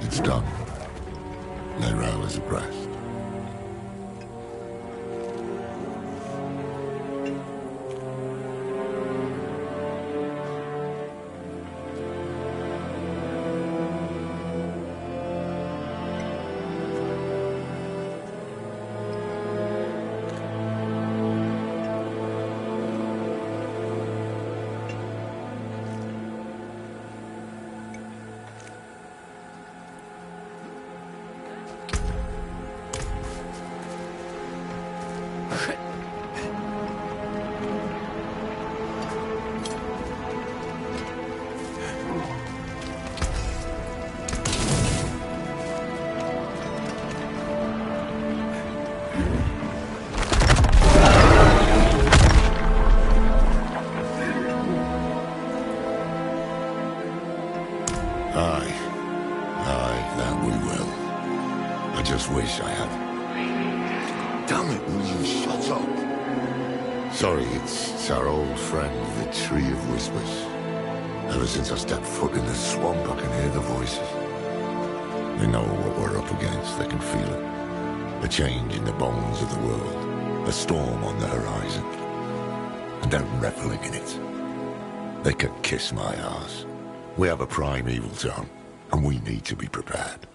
It's done. Neyrelle is abreast. Aye, that we will. I just wish I had... Damn it, will you shut up? Sorry, it's our old friend, the Tree of Whispers. Ever since I stepped foot in the swamp, I can hear the voices. They know what we're up against, they can feel it. A change in the bones of the world, a storm on the horizon. And they're reveling in it. They can kiss my ass. We have a prime evil zone, and we need to be prepared.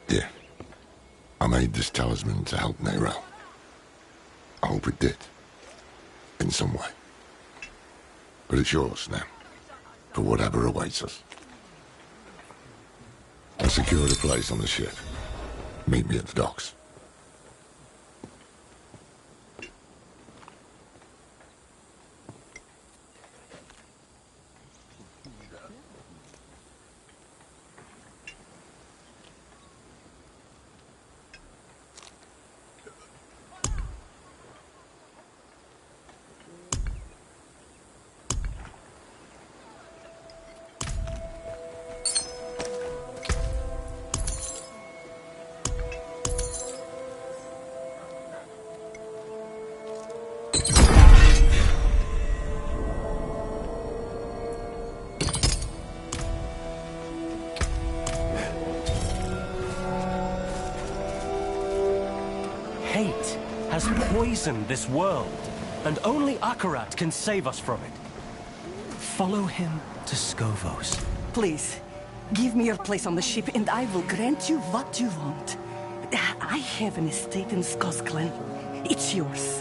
Yeah. I made this talisman to help Neyrelle. I hope it did. In some way. But it's yours now. For whatever awaits us. I secured a place on the ship. Meet me at the docks. Hate has poisoned this world, and only Akarat can save us from it. Follow him to Skovos. Please, give me your place on the ship and I will grant you what you want. I have an estate in Skosklen. It's yours.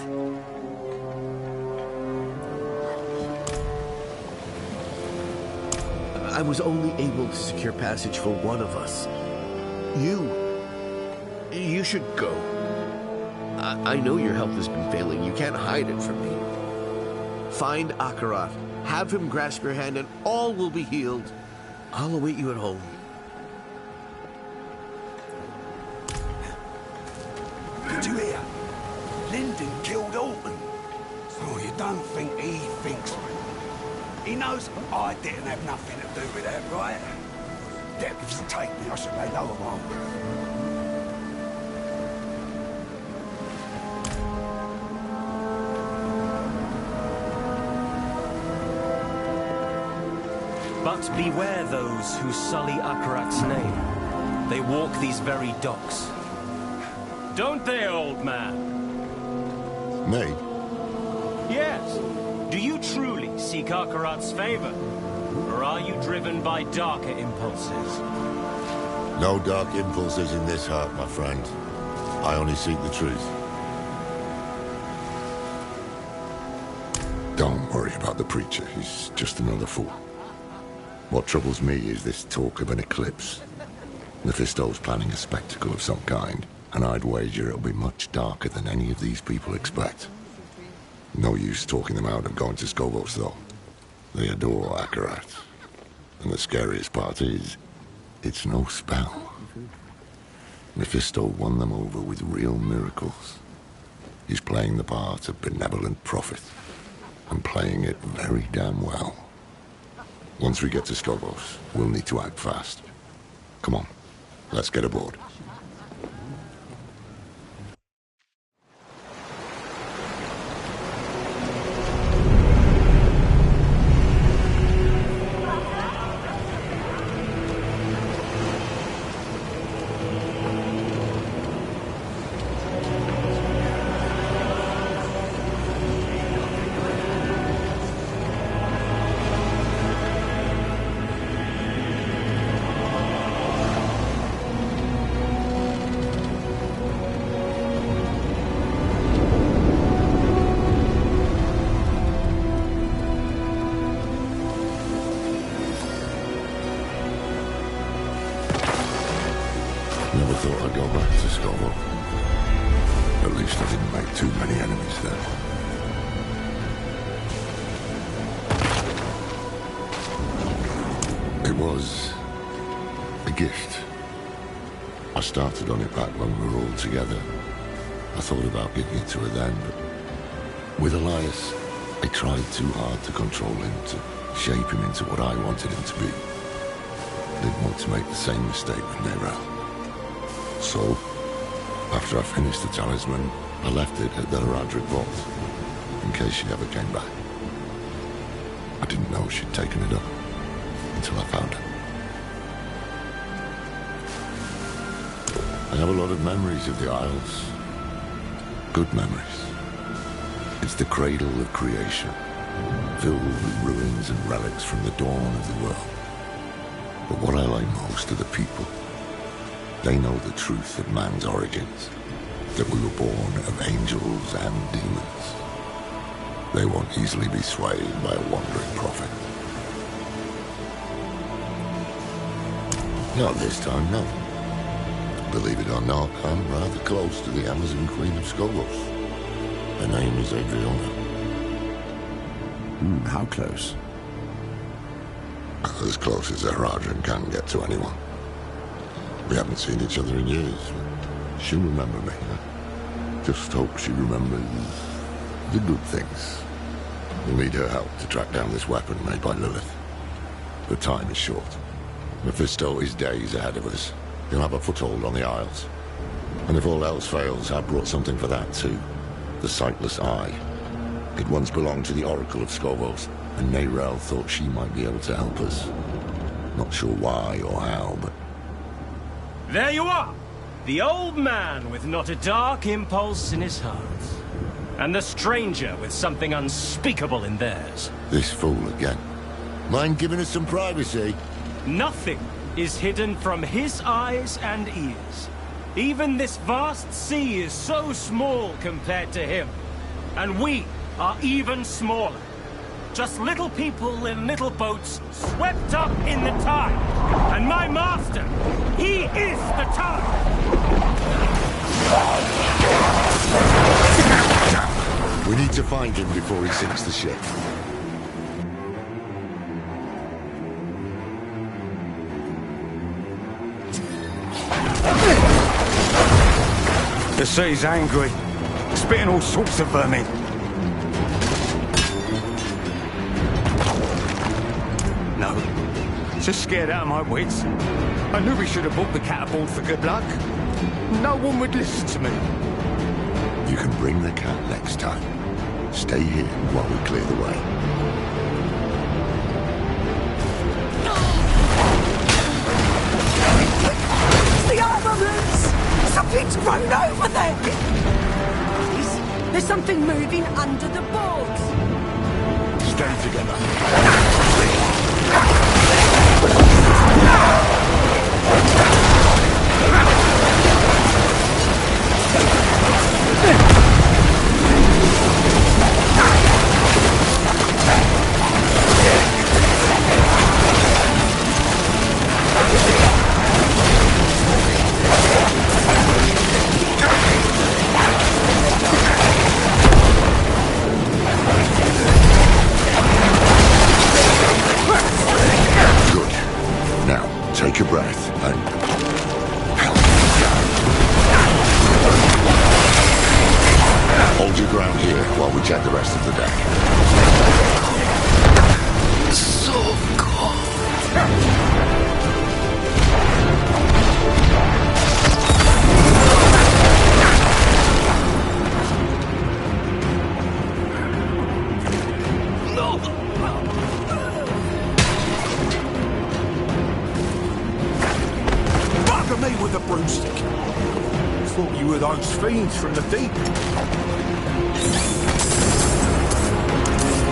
I was only able to secure passage for one of us. You should go. I know your health has been failing. You can't hide it from me. Find Akarat, have him grasp your hand, and all will be healed. I'll await you at home. Did you hear? Lyndon killed Alton. Oh, you don't think he thinks... He knows I didn't have nothing to do with that, right? Devils take me, I should lay low on. But beware those who sully Akarat's name. They walk these very docks. Don't they, old man? Me? Yes. Do you truly seek Akarat's favor? Or are you driven by darker impulses? No dark impulses in this heart, my friend. I only seek the truth. Don't worry about the preacher. He's just another fool. What troubles me is this talk of an eclipse. Mephisto's planning a spectacle of some kind, and I'd wager it'll be much darker than any of these people expect. No use talking them out of going to Skovos, though. They adore Akarat. And the scariest part is, it's no spell. Mephisto won them over with real miracles. He's playing the part of benevolent prophet, and playing it very damn well. Once we get to Skovos, we'll need to act fast. Come on, let's get aboard. thought I'd go back to Scoville. At least I didn't make too many enemies there. It was a gift. I started on it back when we were all together. I thought about giving it to her then, but with Elias, I tried too hard to control him, to shape him into what I wanted him to be. I didn't want to make the same mistake with Neyrelle. So, after I finished the talisman, I left it at the Heradric vault, in case she ever came back. I didn't know she'd taken it up until I found her. I have a lot of memories of the Isles. Good memories. It's the cradle of creation, filled with ruins and relics from the dawn of the world. But what I like most are the people. They know the truth of man's origins, that we were born of angels and demons. They won't easily be swayed by a wandering prophet. Not this time, no. Believe it or not, I'm rather close to the Amazon Queen of Skogos. Her name is Adriana. How close? As close as a Heradrian can get to anyone. We haven't seen each other in years. She'll remember me. I just hope she remembers the good things. We'll need her help to track down this weapon made by Lilith. The time is short. Mephisto is days ahead of us. He'll have a foothold on the Isles. And if all else fails, I've brought something for that too. The Sightless Eye. It once belonged to the Oracle of Skogos, and Neyrelle thought she might be able to help us. Not sure why or how, but... There you are! The old man with not a dark impulse in his heart. And the stranger with something unspeakable in theirs. This fool again. Mind giving us some privacy? Nothing is hidden from his eyes and ears. Even this vast sea is so small compared to him. And we are even smaller. Just little people in little boats swept up in the tide. And my master, he is the tide! We need to find him before he sinks the ship. The sea's angry, spitting all sorts of vermin. No, just scared out of my wits. I knew we should have bought the cat aboard for good luck. No one would listen to me. You can bring the cat next time. Stay here while we clear the way. The armaments! Something's grown over there! There's something moving under the boards! Stay together. Take a breath and... Hold your ground here while we check the rest of the deck. So cold. Me with a broomstick. Thought you were those fiends from the deep.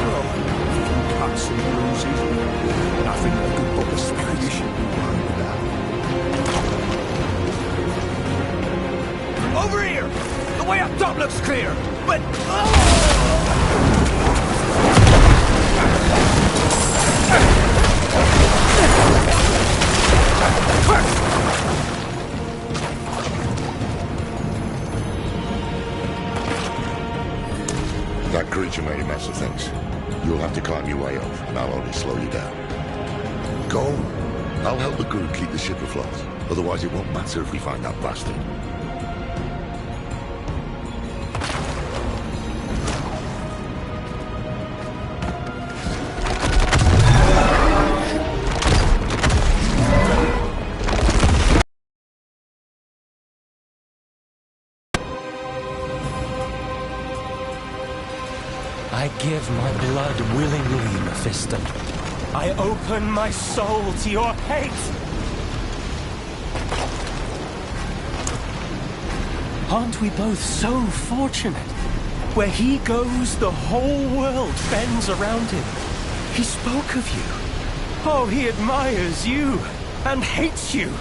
Well, cuts and bruises. Nothing a good book of Spanish should be worried about. Over here! The way up top looks clear, but... Cole, I'll help the crew keep the ship afloat. Otherwise it won't matter if we find that bastard. I give my blood willingly, Mephisto. I open my soul to your hate! Aren't we both so fortunate? Where he goes, the whole world bends around him. He spoke of you. Oh, he admires you and hates you.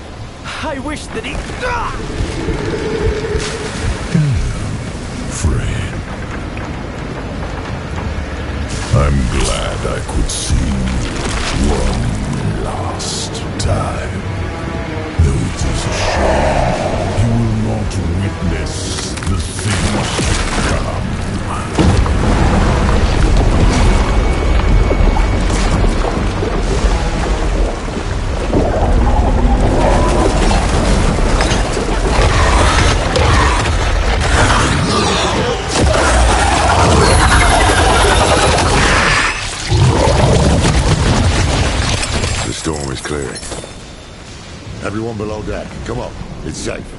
I wish that he... Friend. I'm glad I could see you one last time. Though it is a shame you will not witness the things to come. The storm is clearing. Everyone below deck, come on. It's safe.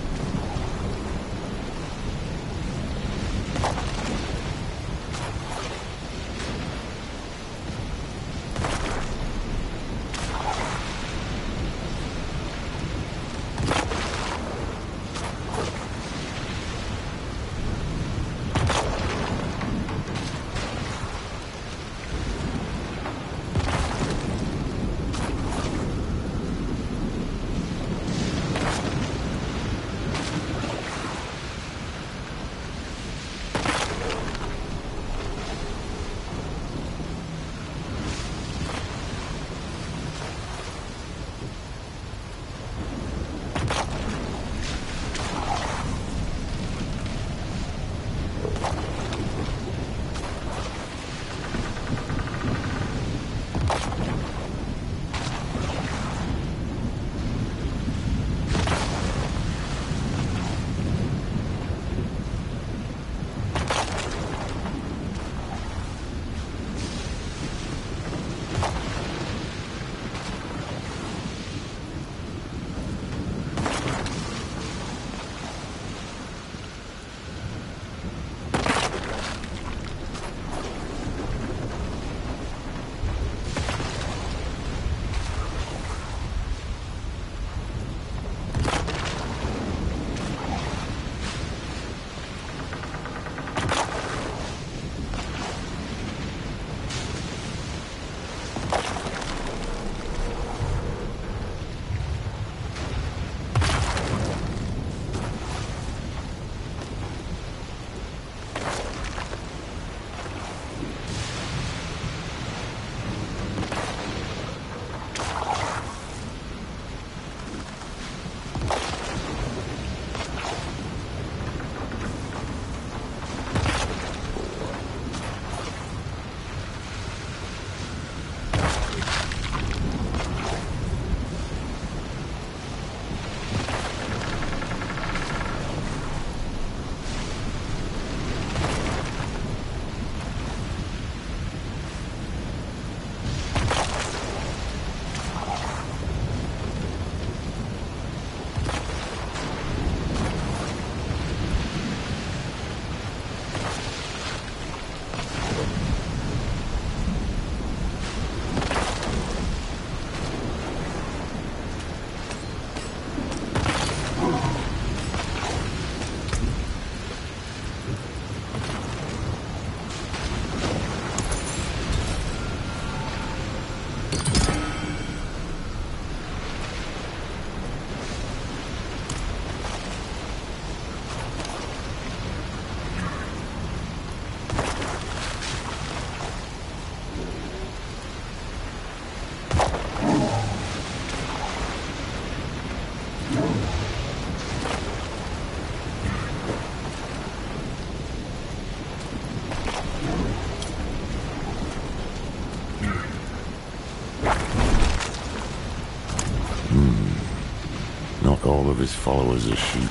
all of his followers as sheep.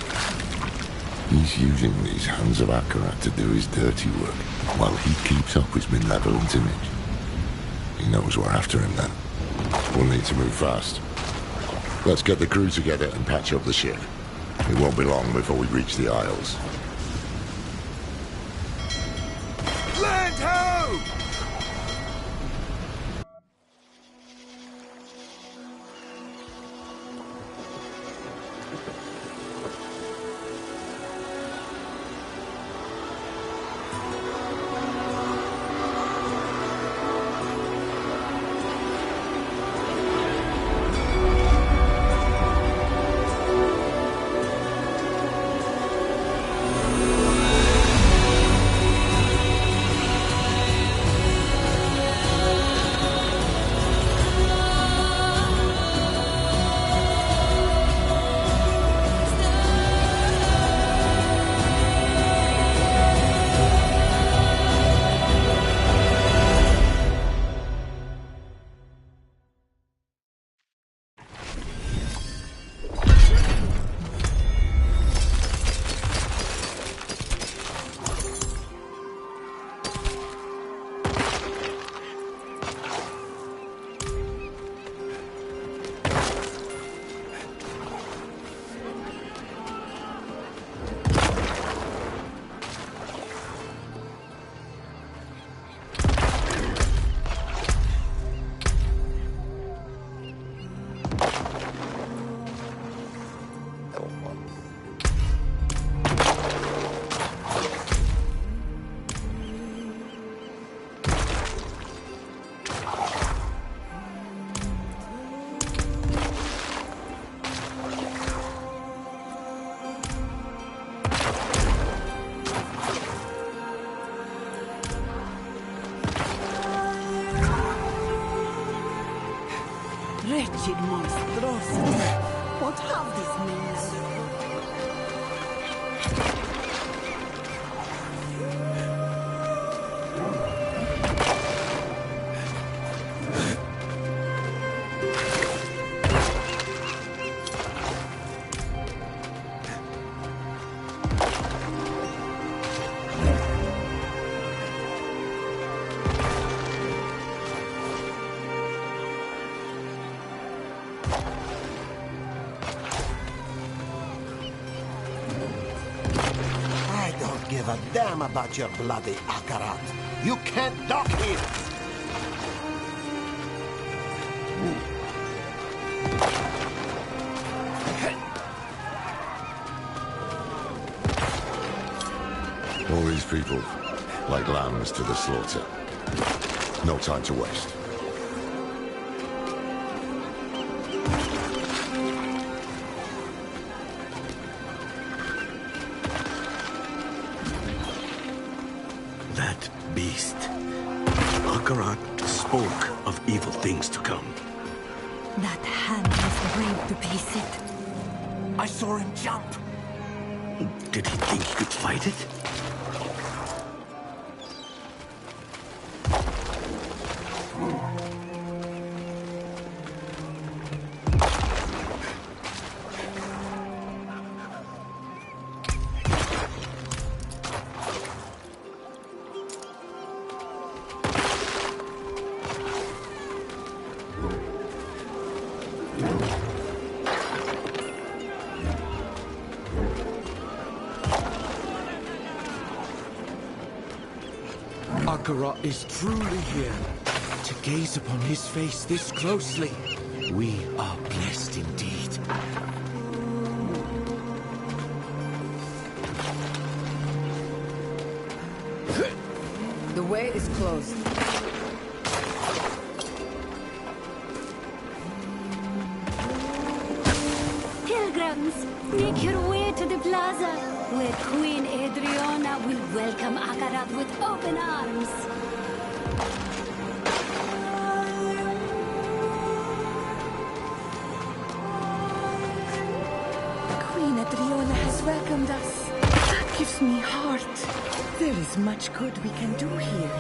He's using these hands of Akarat to do his dirty work, while he keeps up his malevolent image. He knows we're after him then. We'll need to move fast. Let's get the crew together and patch up the ship. It won't be long before we reach the Isles. Land ho! Wretched monstrosity! What have these means? Give a damn about your bloody Akarat. You can't dock here! All these people, like lambs to the slaughter. No time to waste. That beast. Akarat spoke of evil things to come. That hand was brave to face it. I saw him jump. Did he think he could fight it? Akarat is truly here. To gaze upon his face this closely, we are blessed indeed. The way is closed. Pilgrims, make your way to the plaza, where Queen Adriana will welcome Akarat with open arms. Queen Adriana has welcomed us. That gives me heart. There is much good we can do here.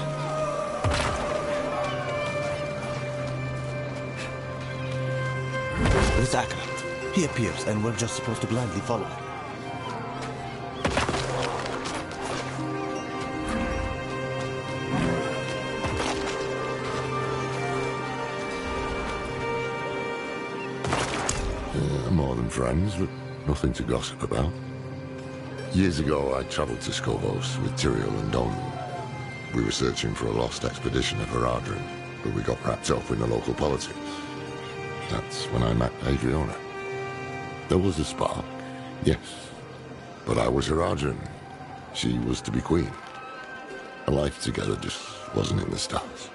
It's accurate. He appears, and we're just supposed to blindly follow him. More than friends, but nothing to gossip about. Years ago, I traveled to Skobos with Tyrael and Don. We were searching for a lost expedition of Haradrim, but we got wrapped up in the local politics. That's when I met Adriana. There was a spark, yes. But I was Haradrim. She was to be queen. A life together just wasn't in the stars.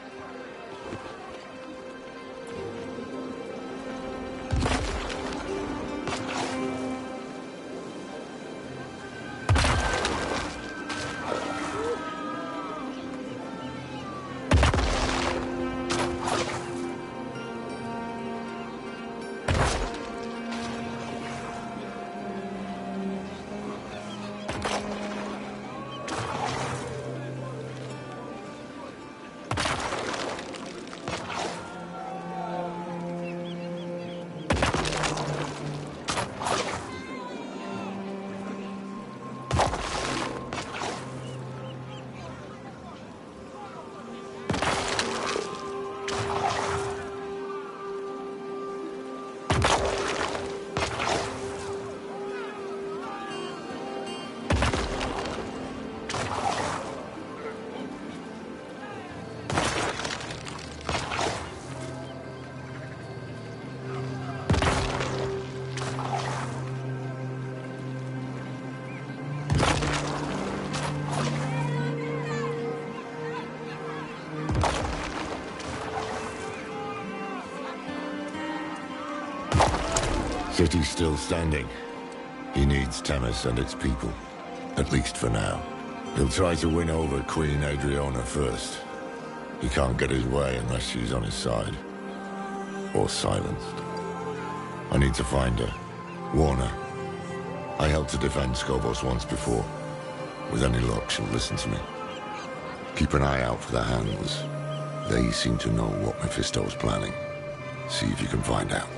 City's still standing. He needs Temis and its people, at least for now. He'll try to win over Queen Adriana first. He can't get his way unless she's on his side. Or silenced. I need to find her. Warn her. I helped to defend Skobos once before. With any luck, she'll listen to me. Keep an eye out for the hands. They seem to know what Mephisto's planning. See if you can find out.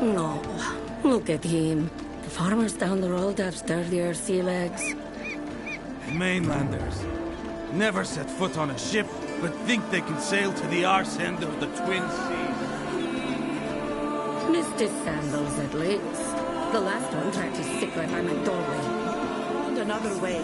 No, look at him. The farmers down the road have sturdier sea legs. Mainlanders. Never set foot on a ship, but think they can sail to the arse end of the Twin Seas. Missed his sandals at least. The last one tracked his sick right by my doorway. And another way.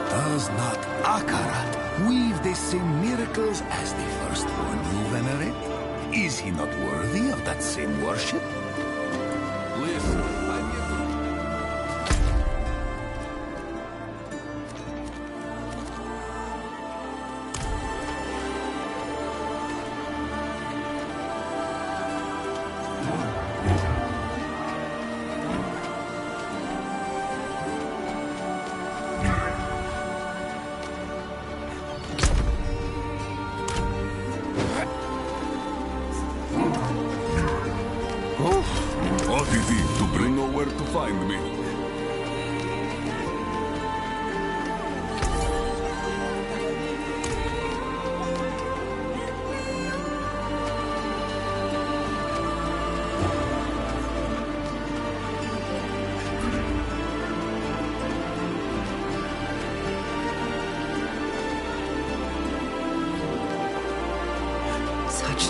Does not Akarat weave the same miracles as the firstborn you venerate? Is he not worthy of that same worship? Listen,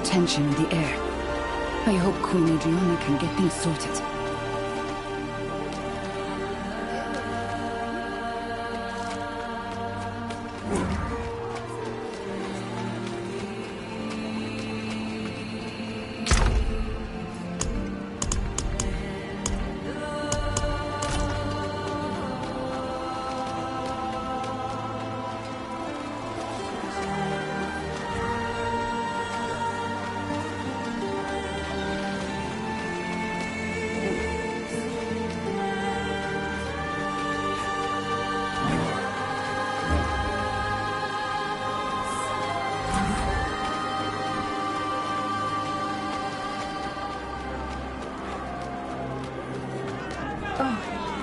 tension in the air. I hope Queen Adriana can get things sorted.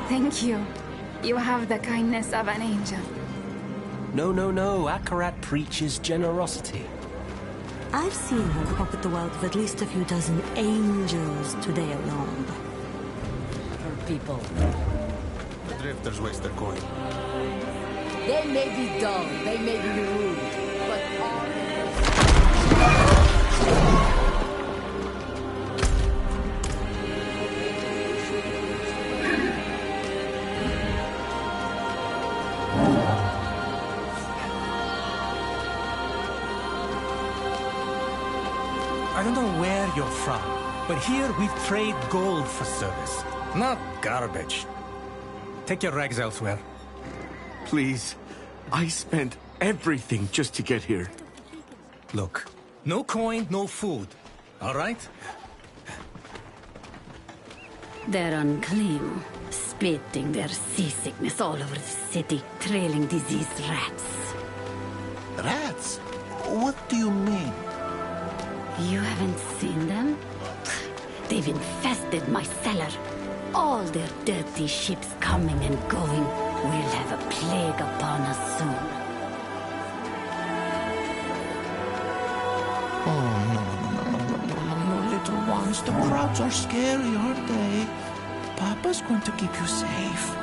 Thank you. You have the kindness of an angel. No. Akarat preaches generosity. I've seen her pocket the wealth of at least a few dozen angels today alone. Her people. The drifters waste their coin. They may be dull, they may be rude, but I don't know where you're from, but here we trade gold for service, not garbage. Take your rags elsewhere. Please, I spent everything just to get here. Look, no coin, no food, all right? They're unclean, spitting their seasickness all over the city, trailing diseased rats. Rats? What do you mean? You haven't seen them? They've infested my cellar. All their dirty ships coming and going. We'll have a plague upon us soon. Oh, no, little ones. The crowds are scary, aren't they? Papa's going to keep you safe.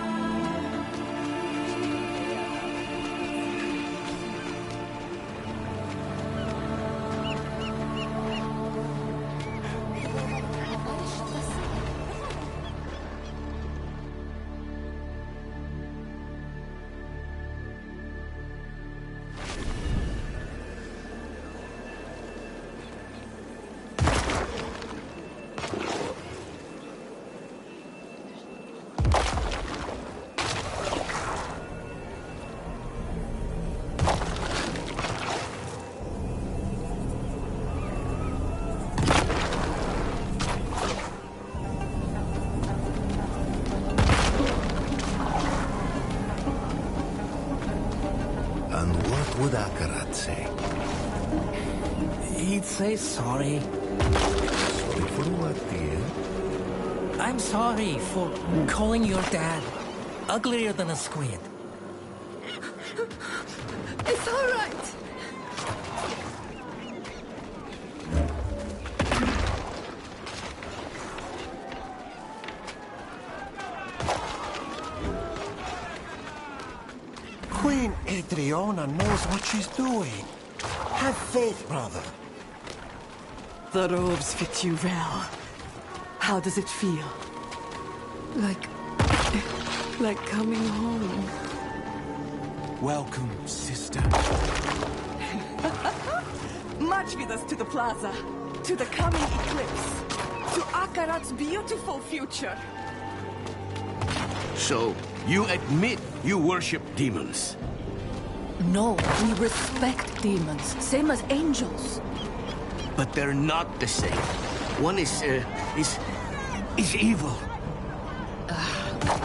And what would Akarat say? He'd say sorry. Sorry for what, dear? I'm sorry for calling your dad uglier than a squid. It's all right. Queen Adriana knows what she's doing. Have faith, brother. The robes fit you well. How does it feel? Like coming home. Welcome, sister. March with us to the plaza, to the coming eclipse, to Akarat's beautiful future. So, you admit you worship demons? No, we respect demons, same as angels. But they're not the same. One is evil.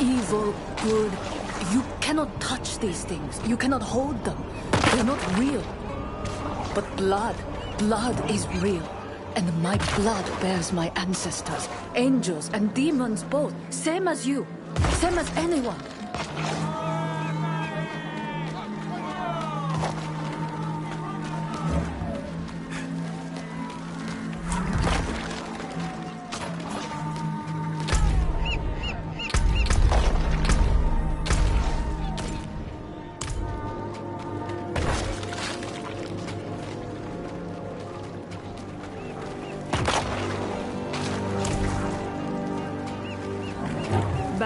Evil, good. You cannot touch these things. You cannot hold them. They're not real. But blood is real. And my blood bears my ancestors, angels and demons both, same as you, same as anyone.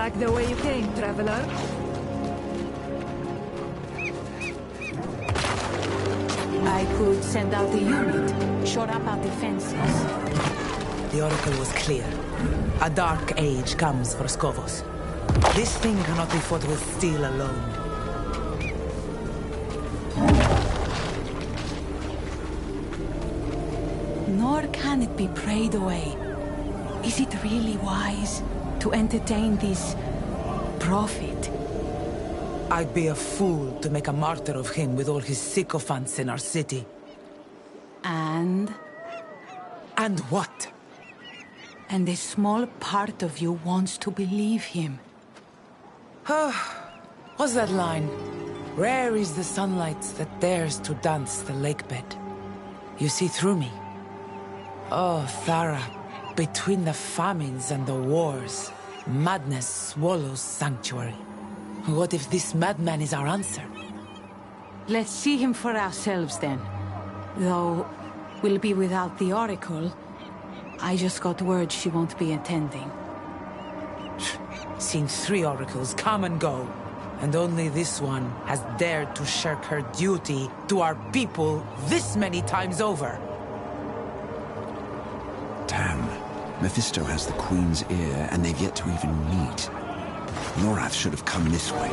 back the way you came, traveler. I could send out a unit, shore up our defenses. The Oracle was clear. A dark age comes for Skovos. This thing cannot be fought with steel alone. Nor can it be prayed away. Is it really wise to entertain this prophet? I'd be a fool to make a martyr of him with all his sycophants in our city. And? And what? And a small part of you wants to believe him. What's that line? Rare is the sunlight that dares to dance the lakebed. You see through me. Oh, Thara, between the famines and the wars, madness swallows sanctuary. What if this madman is our answer? Let's see him for ourselves then. Though, we'll be without the Oracle. I just got word she won't be attending. Seen 3 oracles come and go, and only this one has dared to shirk her duty to our people this many times over. Damn. Mephisto has the Queen's ear, and they've yet to even meet. Norath should have come this way.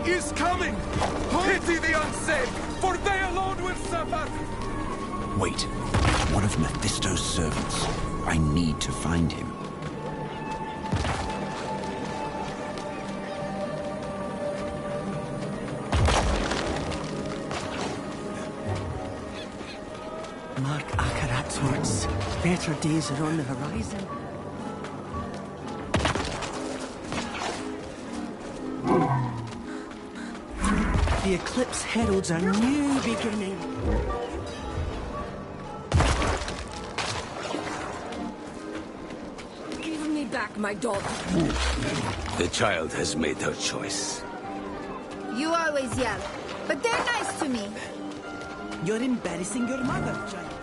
is coming! Pity the unsaid, for they alone will suffer! Wait, one of Mephisto's servants. I need to find him. Mark Akarat's words. Better days are on the horizon. The eclipse heralds a new beginning. Give me back my daughter. The child has made her choice. You always yell, but they're nice to me. You're embarrassing your mother, child.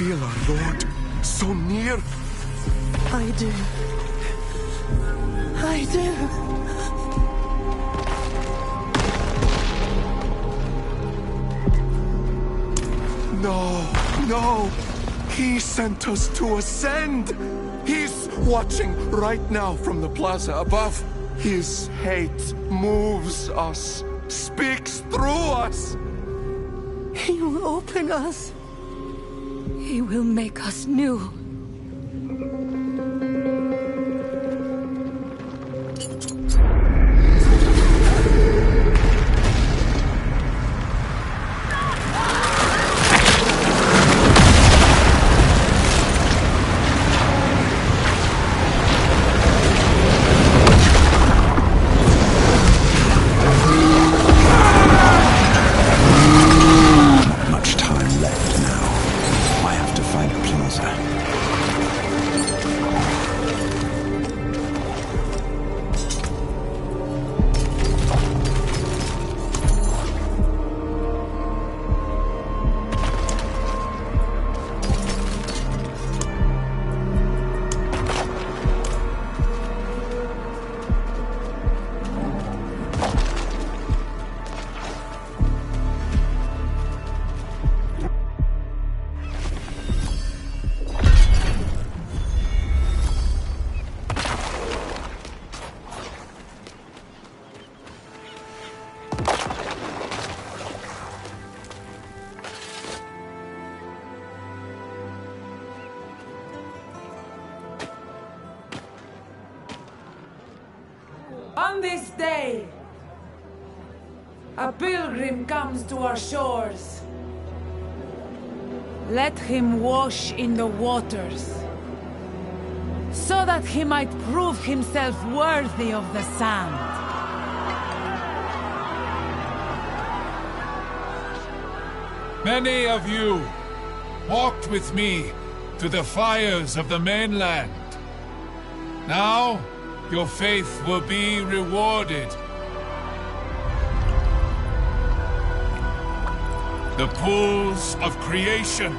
feel our Lord so near? I do. I do. No. He sent us to ascend. He's watching right now from the plaza above. His hate moves us, speaks through us. He will open us. He will make us new. Much time left now. I have to find a plaza. On this day, a pilgrim comes to our shores. Let him wash in the waters, so that he might prove himself worthy of the sand. Many of you walked with me to the fires of the mainland. Now, your faith will be rewarded. The pools of creation,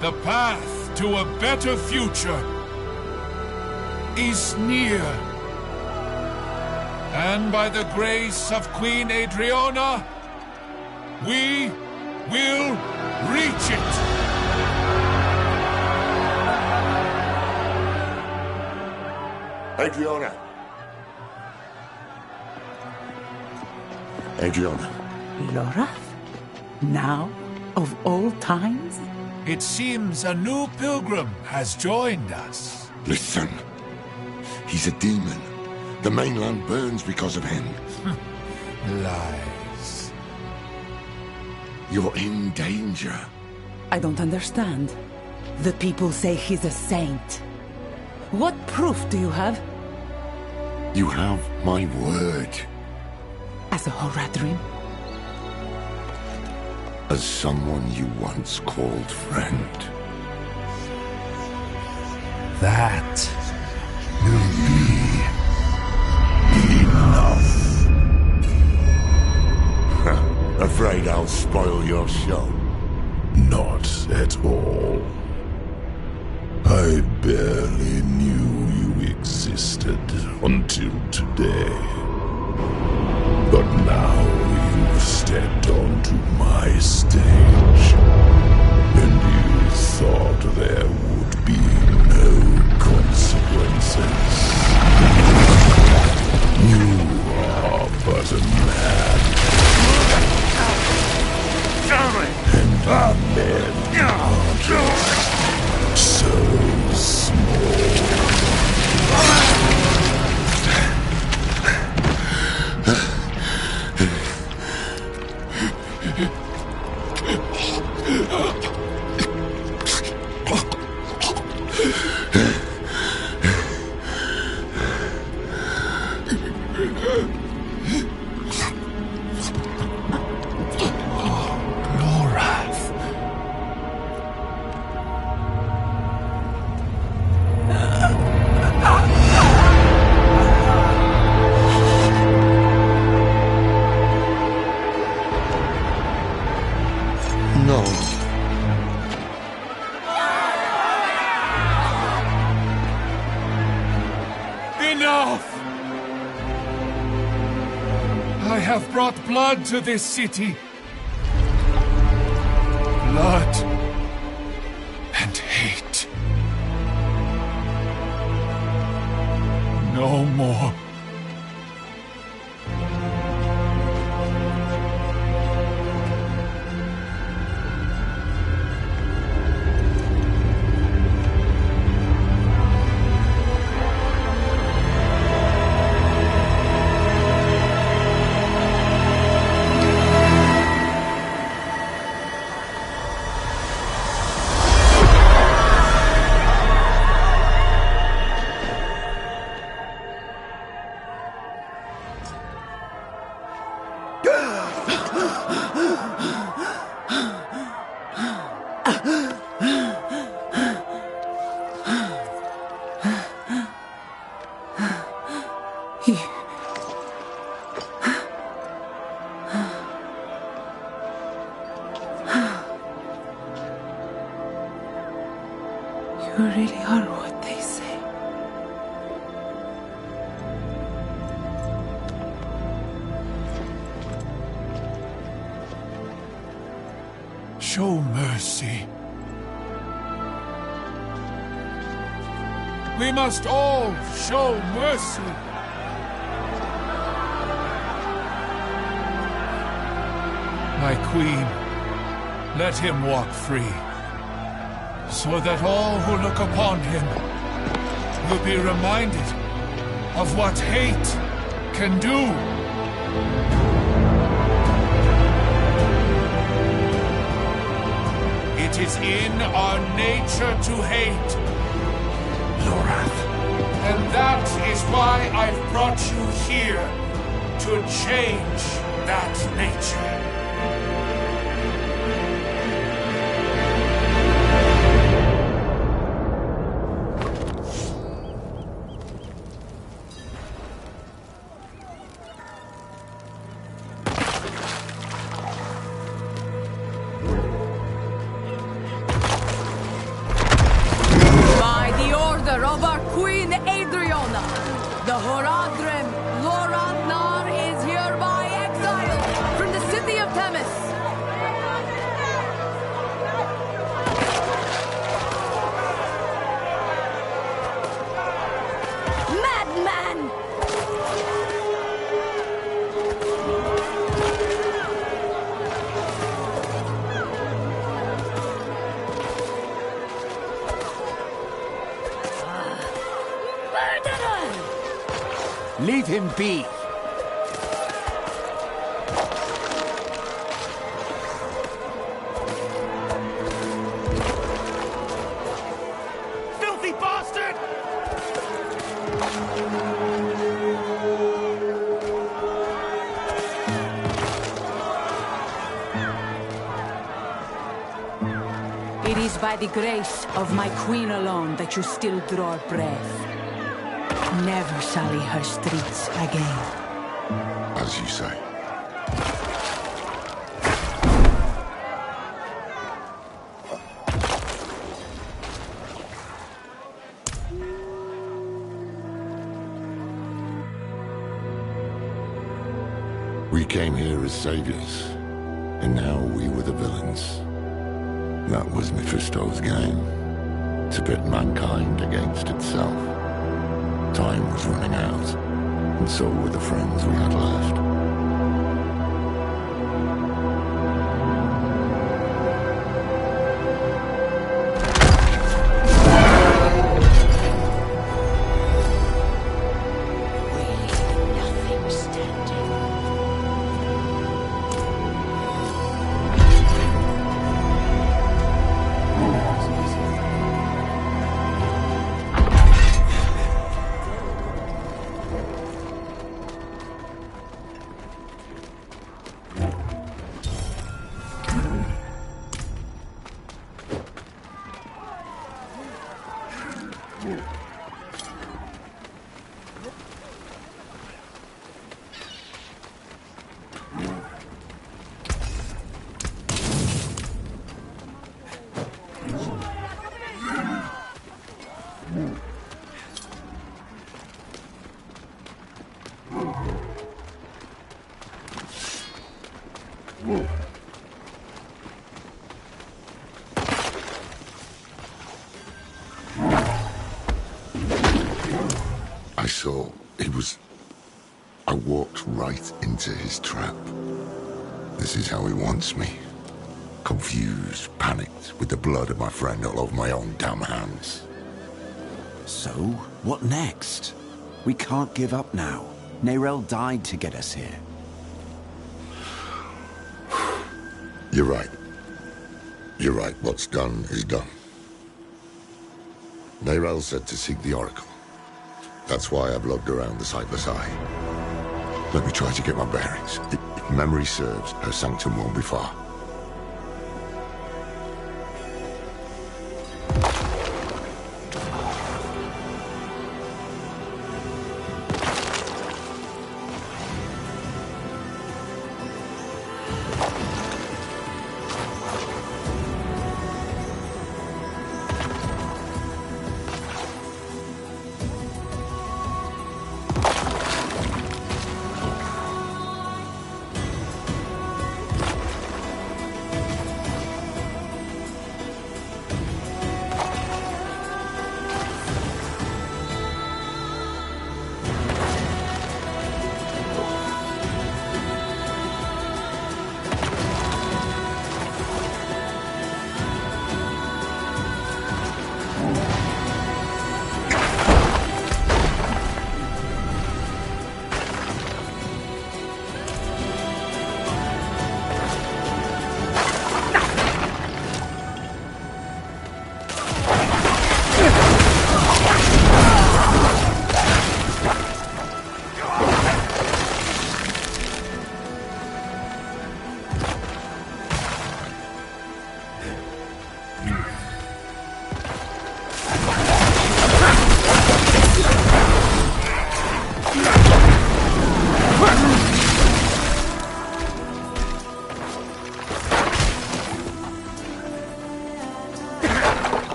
the path to a better future, is near. And by the grace of Queen Adriana, we will reach it. Adriana. Adriana. Laura? Now, of all times? It seems a new pilgrim has joined us. Listen. He's a demon. The mainland burns because of him. Lies. You're in danger. I don't understand. The people say he's a saint. What proof do you have? You have my word. As a Horadrim? As someone you once called friend. That will be enough. Afraid I'll spoil your show? Not at all. I barely knew you existed until today. But now you've stepped onto my stage, and you thought there would be no consequences. You are but a man. And men are just so small. brought blood to this city. Blood and hate. No more. You really are what they say. Show mercy. We must all show mercy. My queen, let him walk free, so that all who look upon him will be reminded of what hate can do. It is in our nature to hate, Lorath. And that is why I've brought you here, to change that nature. Of our Queen Adriana, the Horadrim Lorathnar is hereby exiled from the city of Themis. Madman! Leave him be. Filthy bastard! It is by the grace of my queen alone that you still draw breath. Never sully her streets again. As you say. We came here as saviors, and now we were the villains. That was Mephisto's game, to pit mankind against itself. Time was running out, and so were the friends we had left. saw, he was... I walked right into his trap. This is how he wants me. Confused, panicked, with the blood of my friend all over my own damn hands. So, what next? We can't give up now. Nerel died to get us here. You're right. You're right. What's done is done. Nerel said to seek the Oracle. That's why I've lugged around the sightless eye. Let me try to get my bearings. If memory serves, her sanctum won't be far.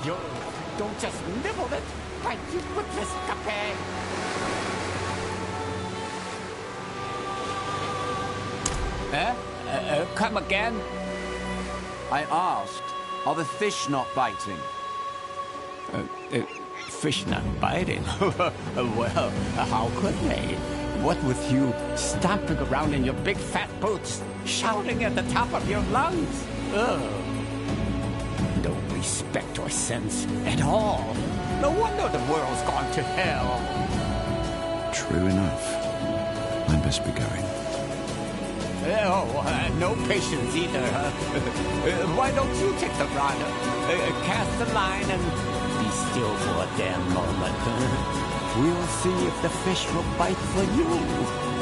You don't just nibble it. Why, you witless capé. Come again? I asked, are the fish not biting? Fish not biting? Well, how could they? What with you stomping around in your big fat boots, shouting at the top of your lungs? Ugh. No respect or sense at all. No wonder the world's gone to hell. True enough. I best be going. No patience either. Why don't you take the rod, cast the line, and be still for a damn moment? We'll see if the fish will bite for you.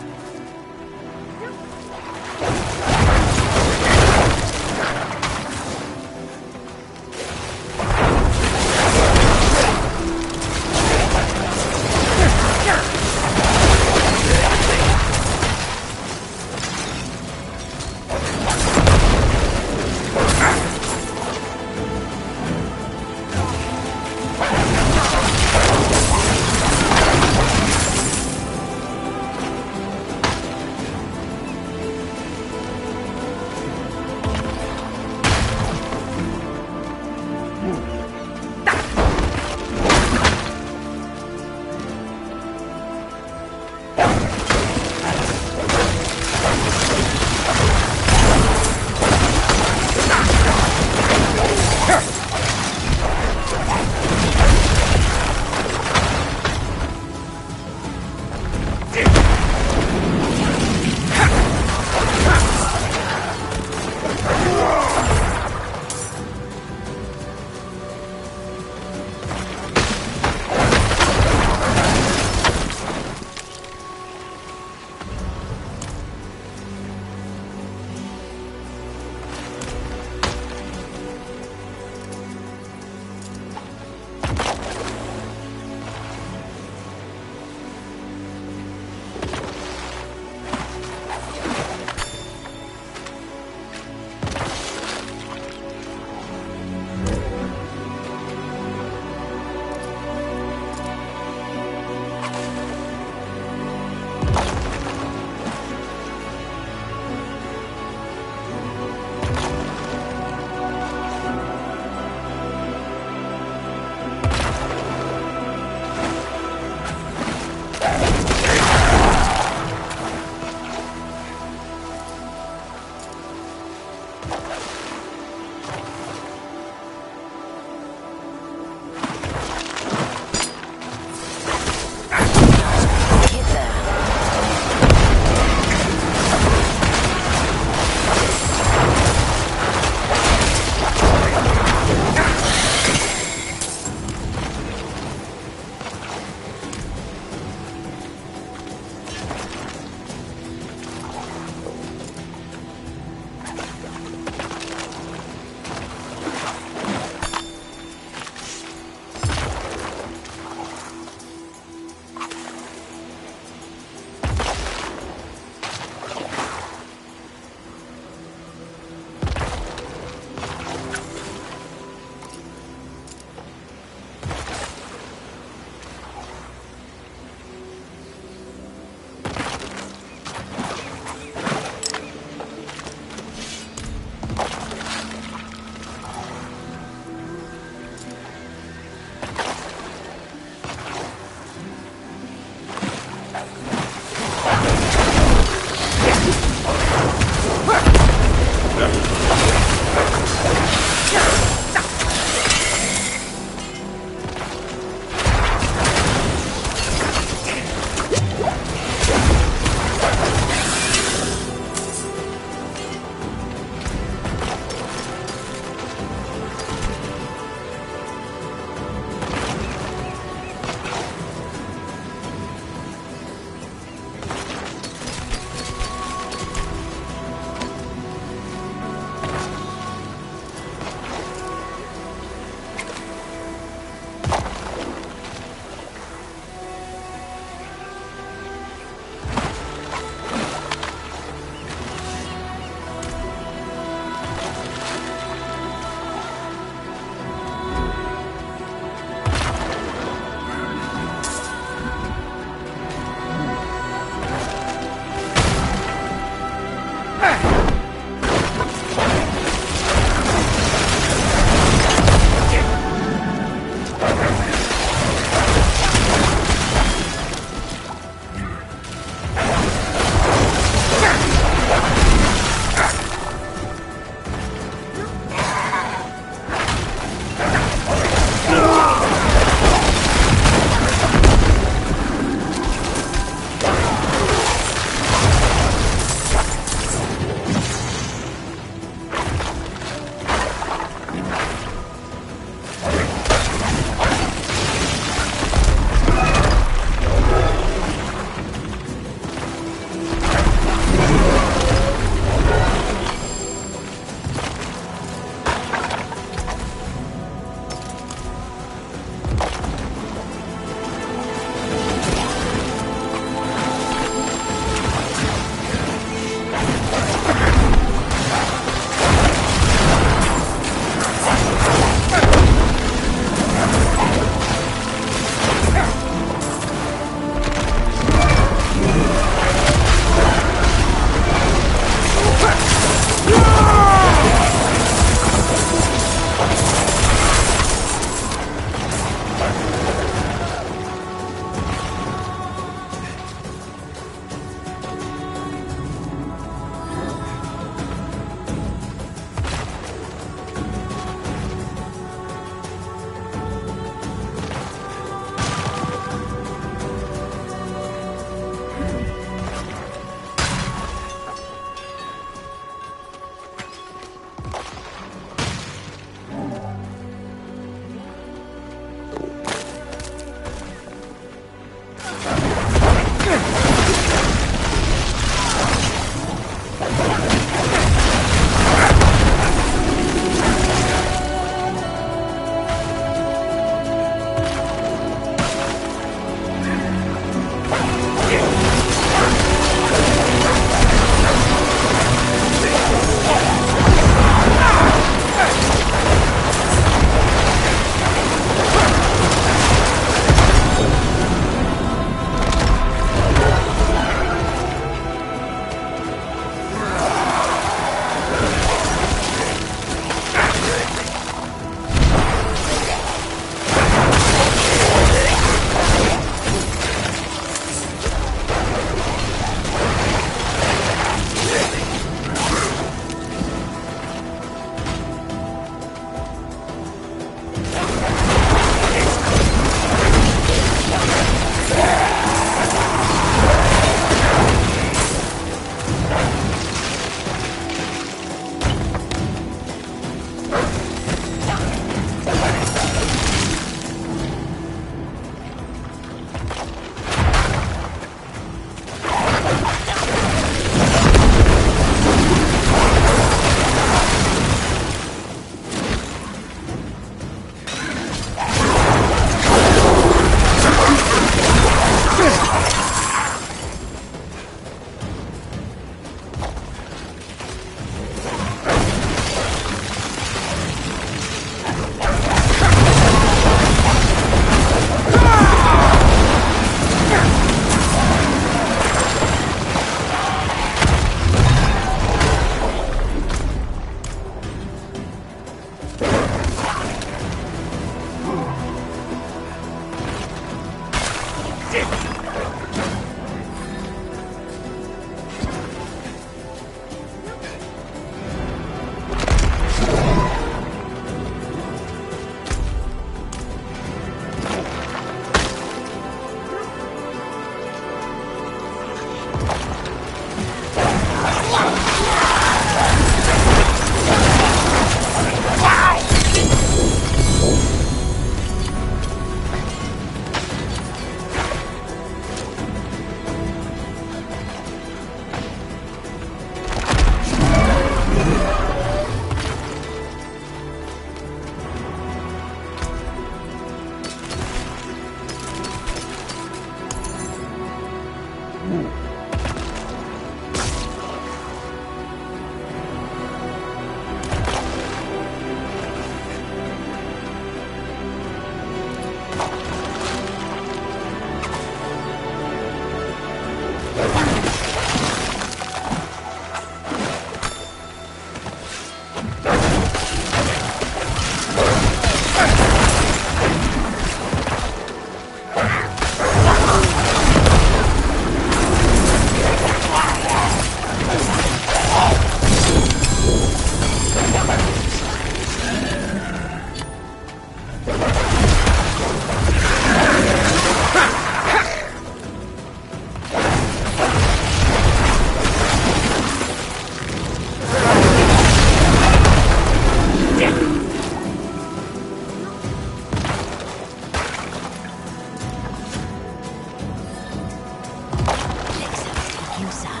inside.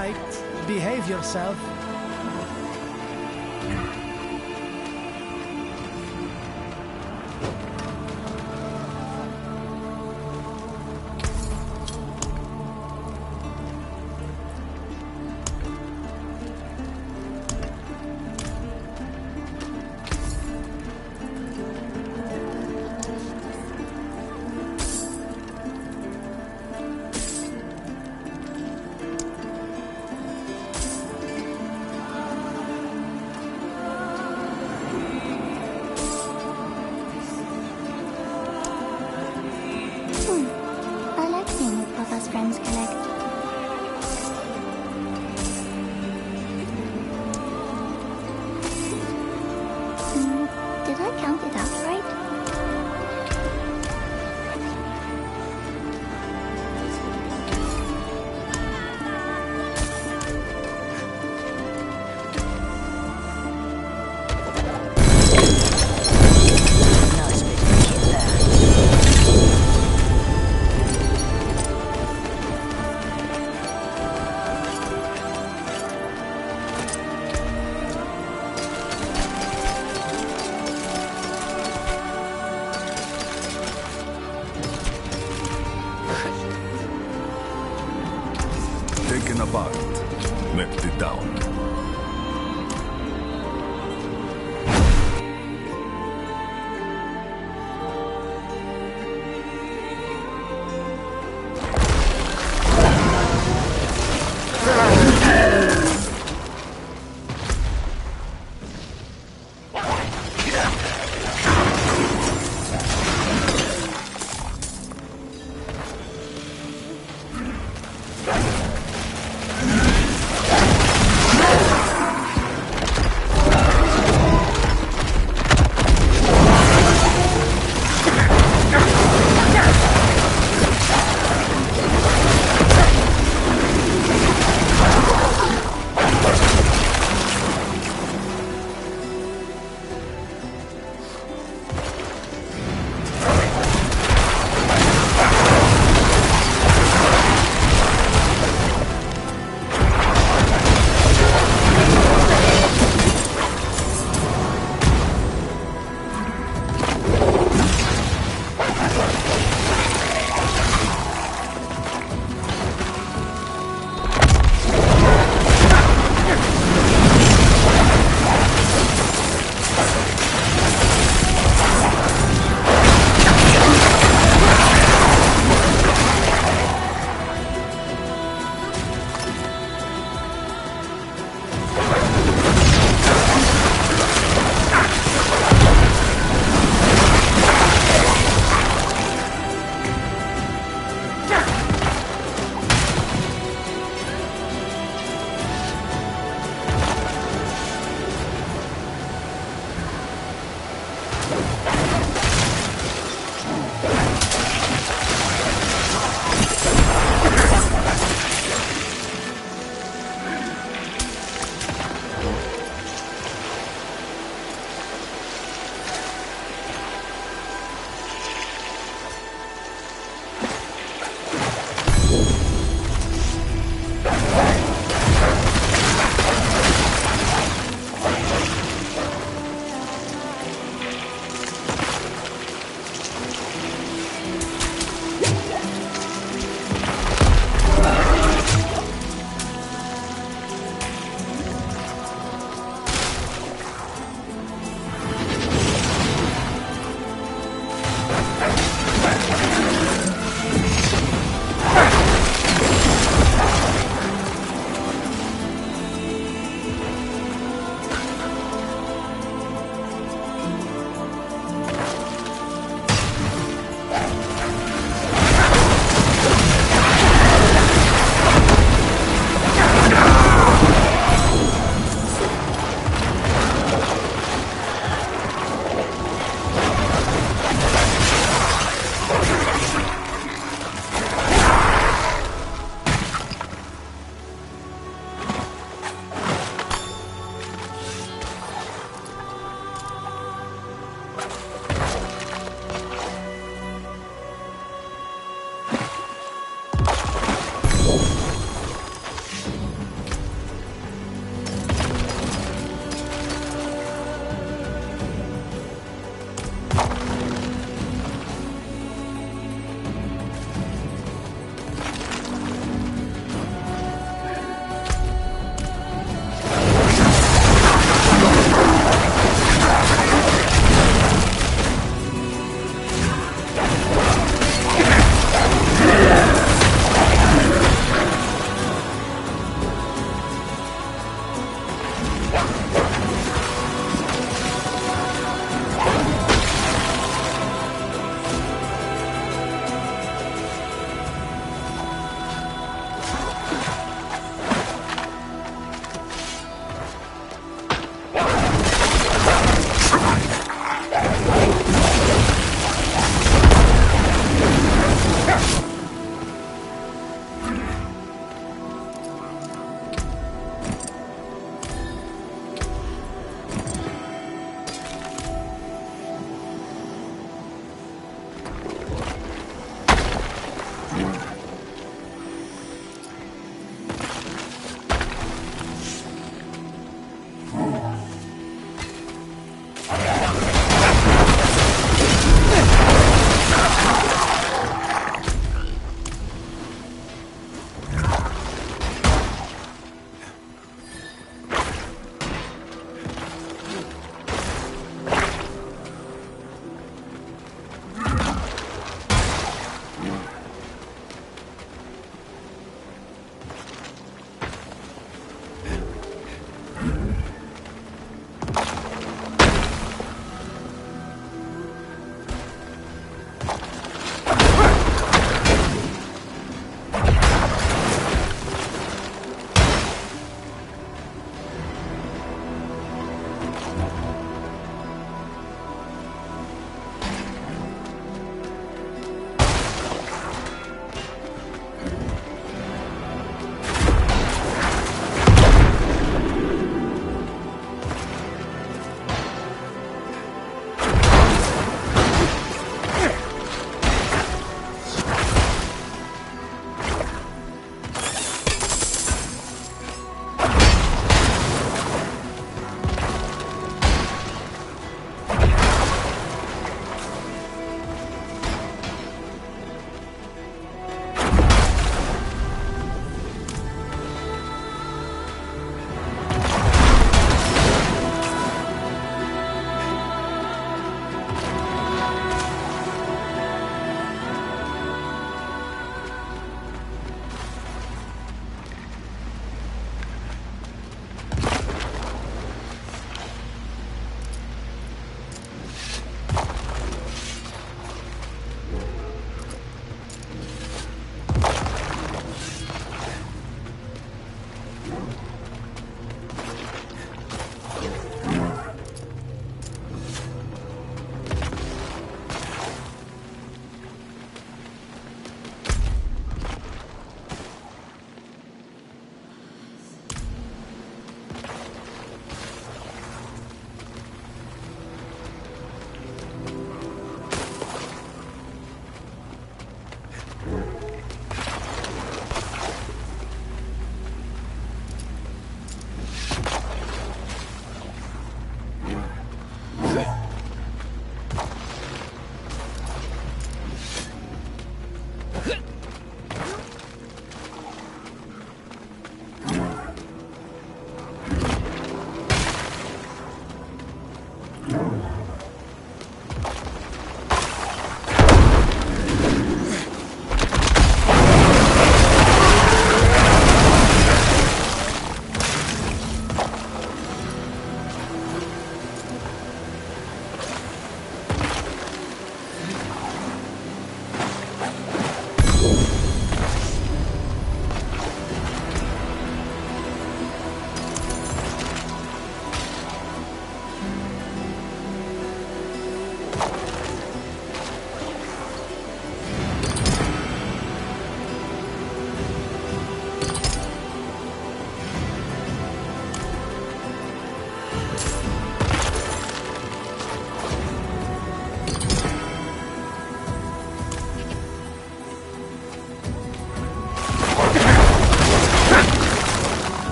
right. Behave yourself. I like seeing what Papa's friends collect. Did I count it out right? Taken apart, melted down.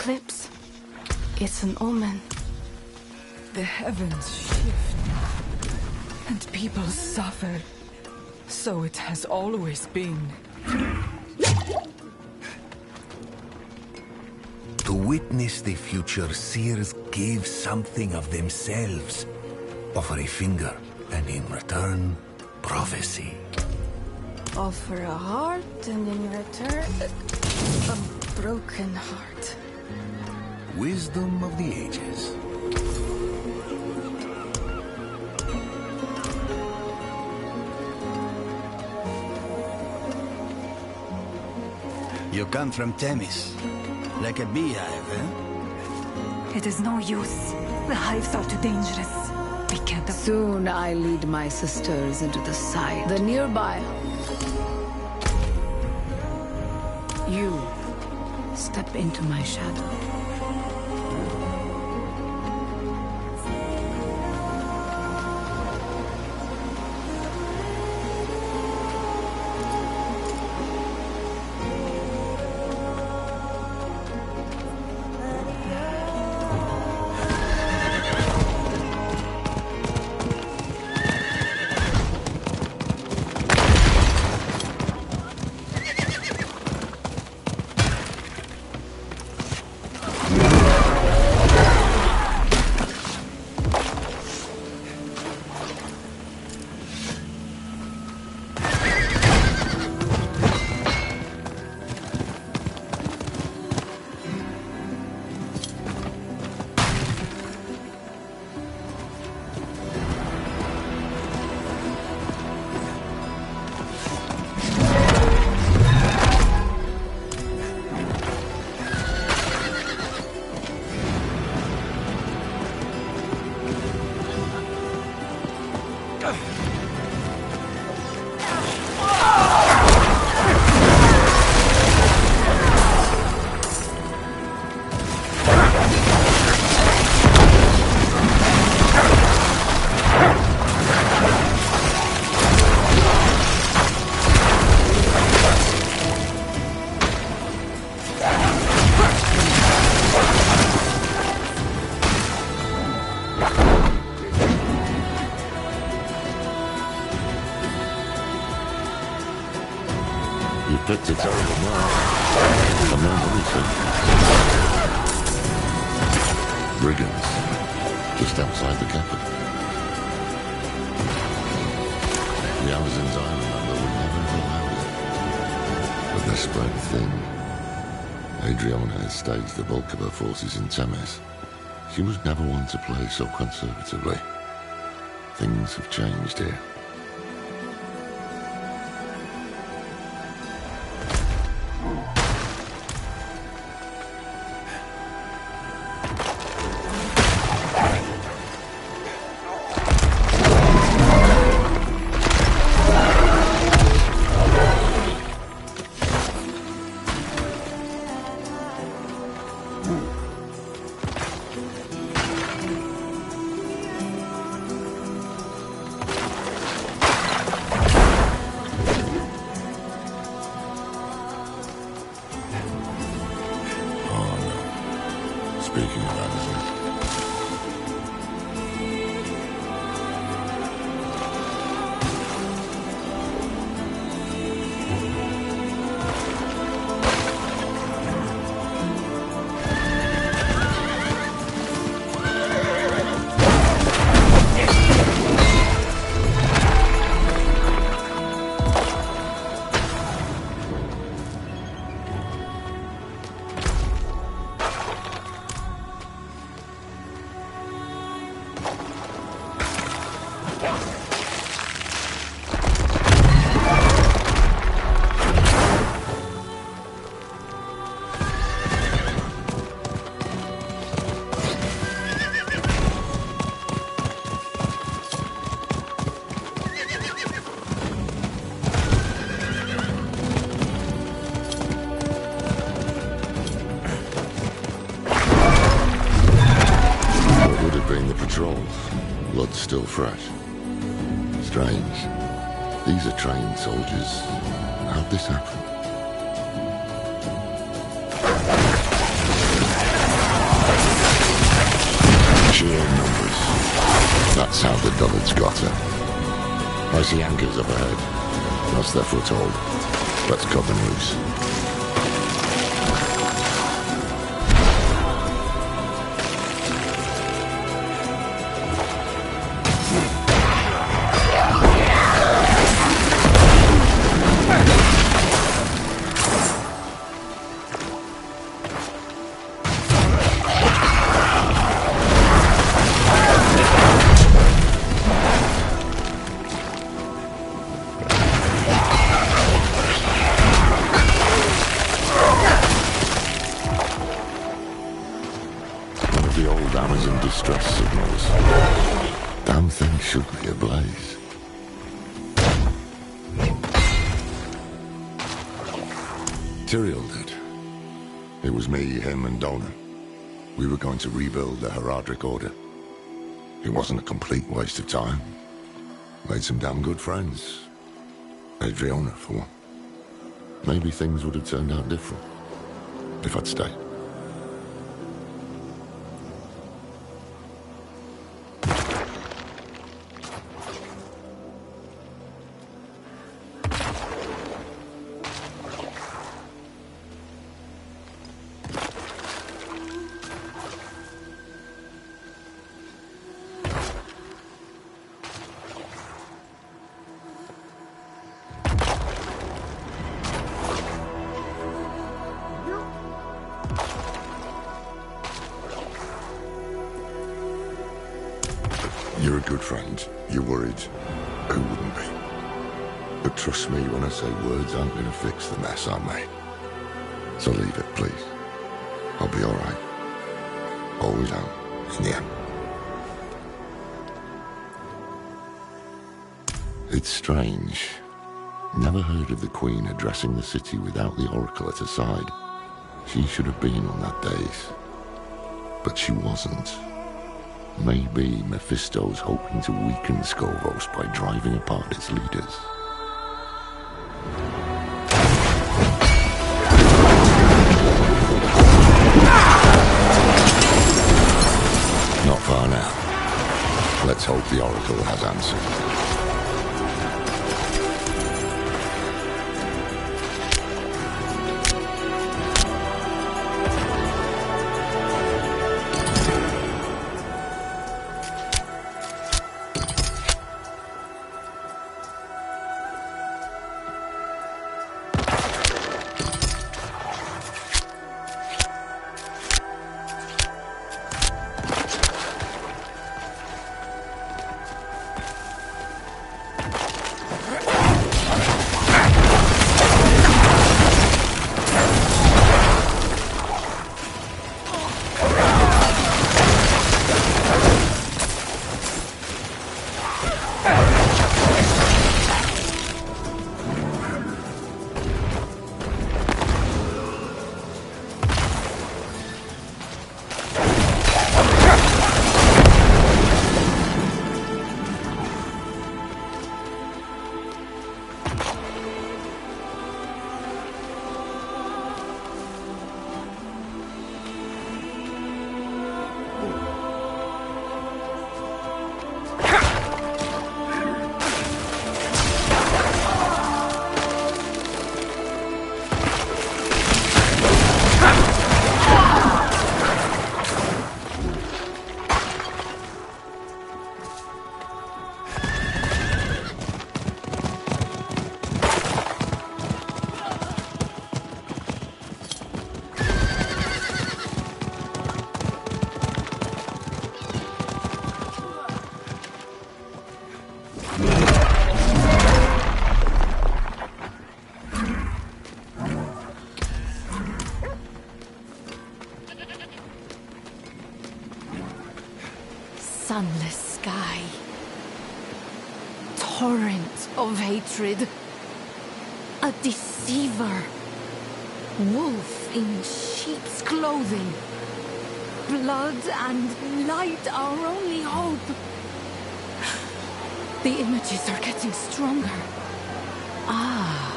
eclipse. It's an omen. The heavens shift, and people suffer. So it has always been. To witness the future, seers give something of themselves. Offer a finger, and in return, prophecy. Offer a heart, and in return, a broken heart. Wisdom of the ages. You come from Themis. Like a beehive, eh? It is no use. The hives are too dangerous. We can't. Soon I lead my sisters into the side. The nearby. You step into my shadow. You picked a terrible mark. I know everything. Brigands, just outside the capital. The Amazons I remember would never have allowed it. But they're spread thin. Adriana has staged the bulk of her forces in Temes. She was never one to play so conservatively. Things have changed here. Speaking of Amazons. Blood's still fresh. Strange. These are trained soldiers. How'd this happen? Sheer numbers. That's how the Dullards got her. I see anchors up ahead. That's their foothold. Let's cut them loose. The old Amazon distress signals. Damn thing should be ablaze. Tyrael did. It was me, him, and Dona. We were going to rebuild the Heraldric Order. It wasn't a complete waste of time. Made some damn good friends. Adriana, for one. Maybe things would have turned out different if I'd stayed. You're a good friend. You're worried. Who wouldn't be? But trust me when I say words aren't going to fix the mess I made. So leave it, please. I'll be all right. Always am, in the end. It's strange. Never heard of the Queen addressing the city without the Oracle at her side. She should have been on that dais. But she wasn't. Maybe Mephisto's hoping to weaken Skovos by driving apart its leaders. Not far now. Let's hope the Oracle has answered. Sunless sky. Torrent of hatred. A deceiver. Wolf in sheep's clothing. Blood and light our only hope. The images are getting stronger. Ah.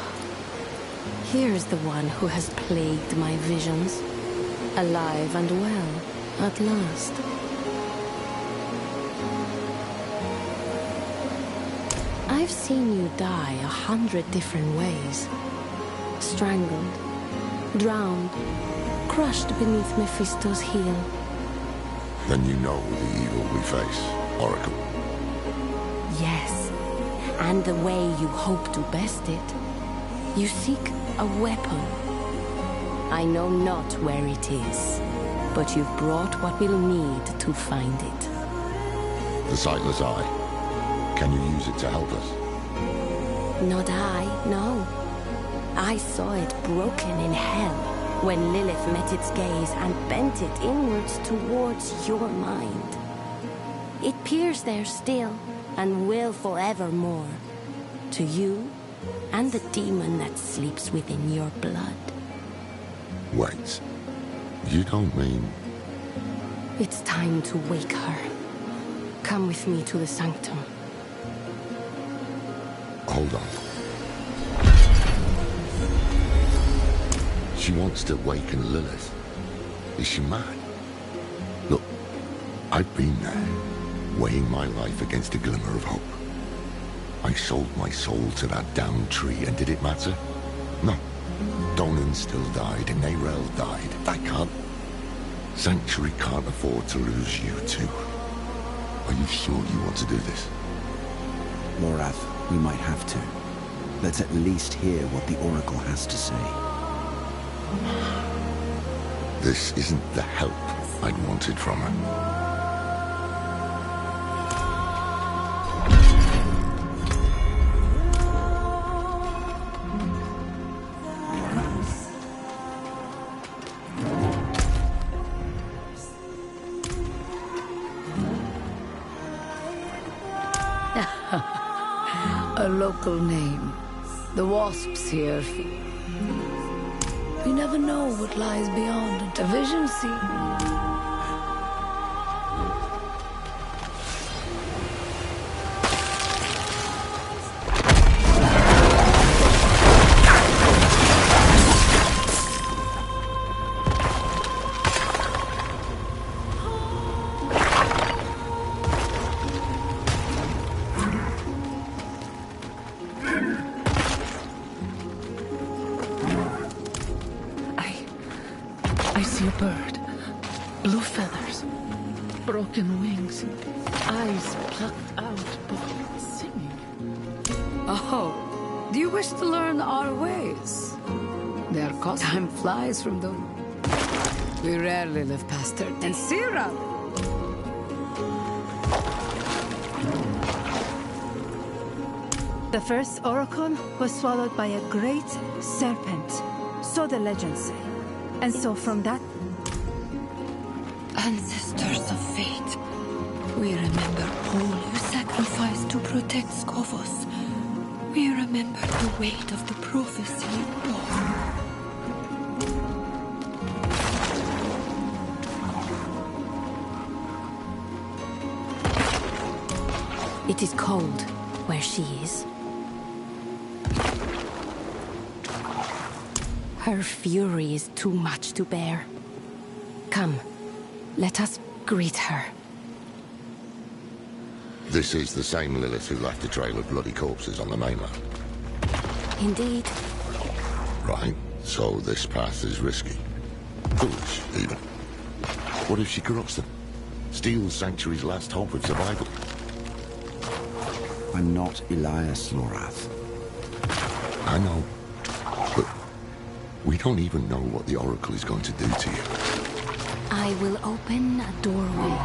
Here's the one who has plagued my visions. Alive and well, at last. I've seen you die 100 different ways. Strangled, drowned, crushed beneath Mephisto's heel. Then you know the evil we face, Oracle. Yes, and the way you hope to best it. You seek a weapon. I know not where it is, but you've brought what we'll need to find it. The sightless eye. Can you use it to help us? Not I, no. I saw it broken in hell when Lilith met its gaze and bent it inwards towards your mind. It peers there still, and will forevermore. To you, and the demon that sleeps within your blood. Wait. You don't mean... It's time to wake her. Come with me to the sanctum. Hold on. She wants to waken Lilith. Is she mad? Look, I've been there, weighing my life against a glimmer of hope. I sold my soul to that damned tree, and did it matter? No. Donan still died, and Neyrel died. I can't... Sanctuary can't afford to lose you too. Are you sure you want to do this? Lorath, we might have to. Let's at least hear what the Oracle has to say. This isn't the help I'd wanted from her. A local name. The wasps here. You never know what lies beyond. A vision, see? I see a bird. Blue feathers. Broken wings. Eyes plucked out, but singing. Oh, do you wish to learn our ways? Their time flies from them. We rarely live past 30. And Sira! The first oracle was swallowed by a great serpent, so the legends say. And so from that... Ancestors of fate, we remember all you sacrificed to protect Skovos. We remember the weight of the prophecy you bore. It is cold where she is. Her fury is too much to bear. Come, let us greet her. This is the same Lilith who left a trail of bloody corpses on the mainland. Indeed. Right, so this path is risky. Foolish, even. What if she corrupts them? Steals Sanctuary's last hope of survival? I'm not Elias, Lorath. I know. But we don't even know what the Oracle is going to do to you. I will open a doorway,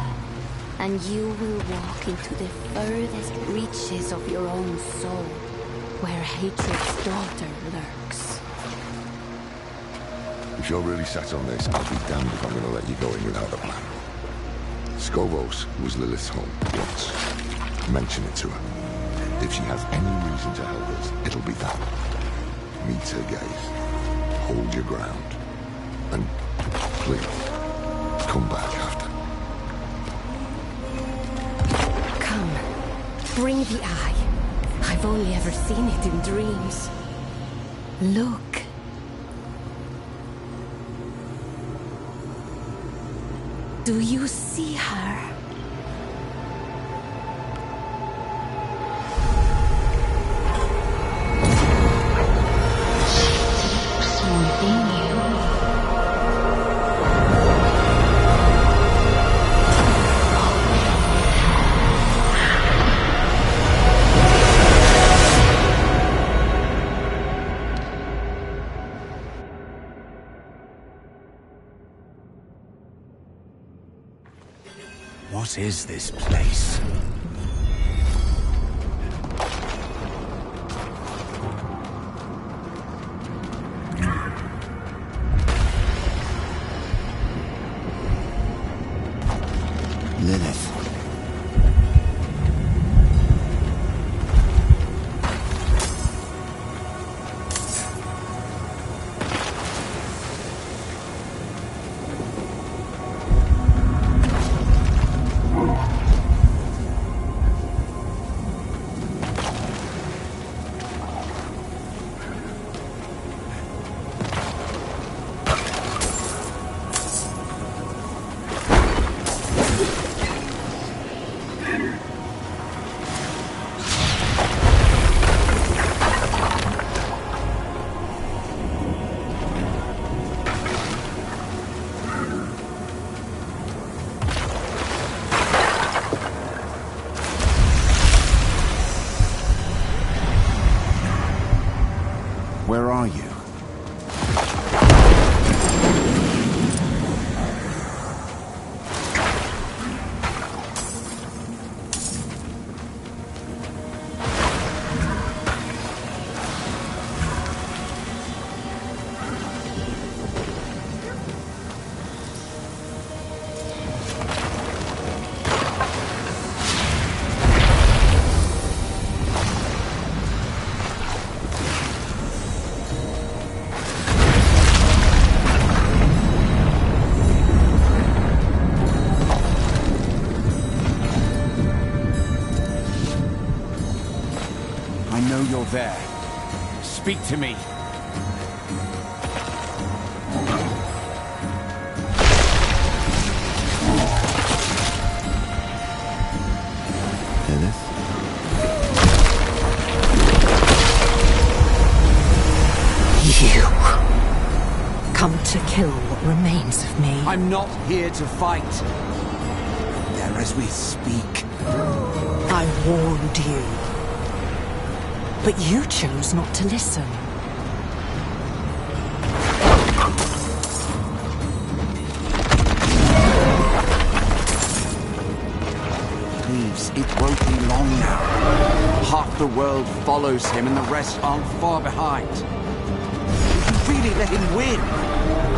and you will walk into the furthest reaches of your own soul, where hatred's daughter lurks. If you're really set on this, I'll be damned if I'm going to let you go in without a plan. Skovos was Lilith's home once. Mention it to her. If she has any reason to help us, it'll be that. Meet her gaze. Hold your ground. And please, come back after. Come, bring the eye. I've only ever seen it in dreams. Look. Do you see her? What is this place? Lilith. Where are you? I know you're there. Speak to me. Lilith? You come to kill what remains of me. I'm not here to fight. There as we speak. I warned you. But you chose not to listen. Please, it won't be long now. Half the world follows him and the rest aren't far behind. You really let him win?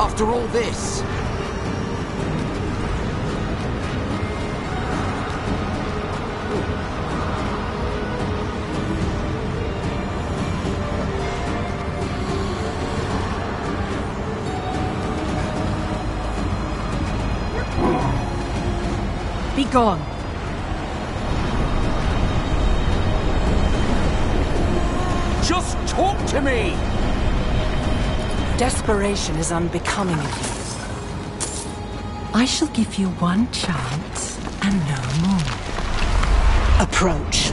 After all this? Be gone. Just talk to me! Desperation is unbecoming of you. I shall give you one chance and no more. Approach.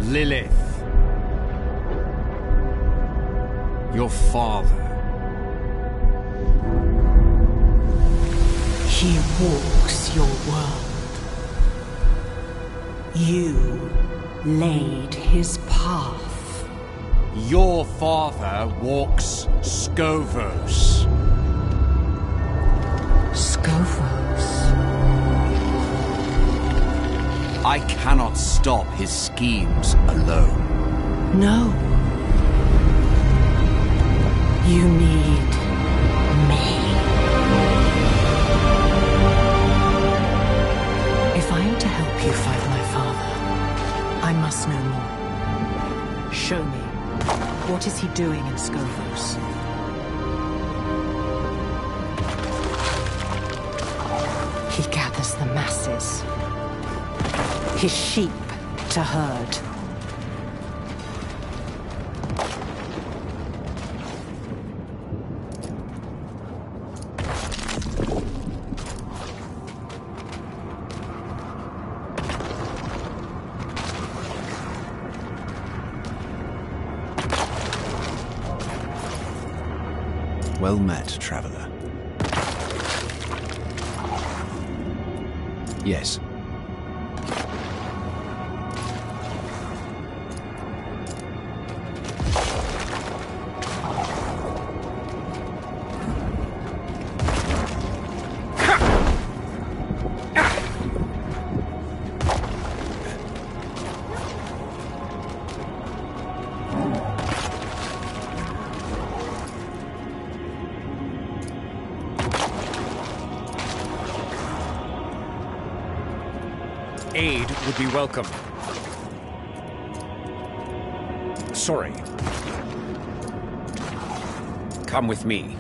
Lilith. Your father. He walks your world. You laid his path. Your father walks Scovos. Scovos? I cannot stop his schemes alone. No. You need me. If I am to help you fight my father, I must know more. Show me. What is he doing in Scovos? the masses. His sheep to herd. Well met, traveler. Yes. Aid would be welcome. Sorry. Come with me.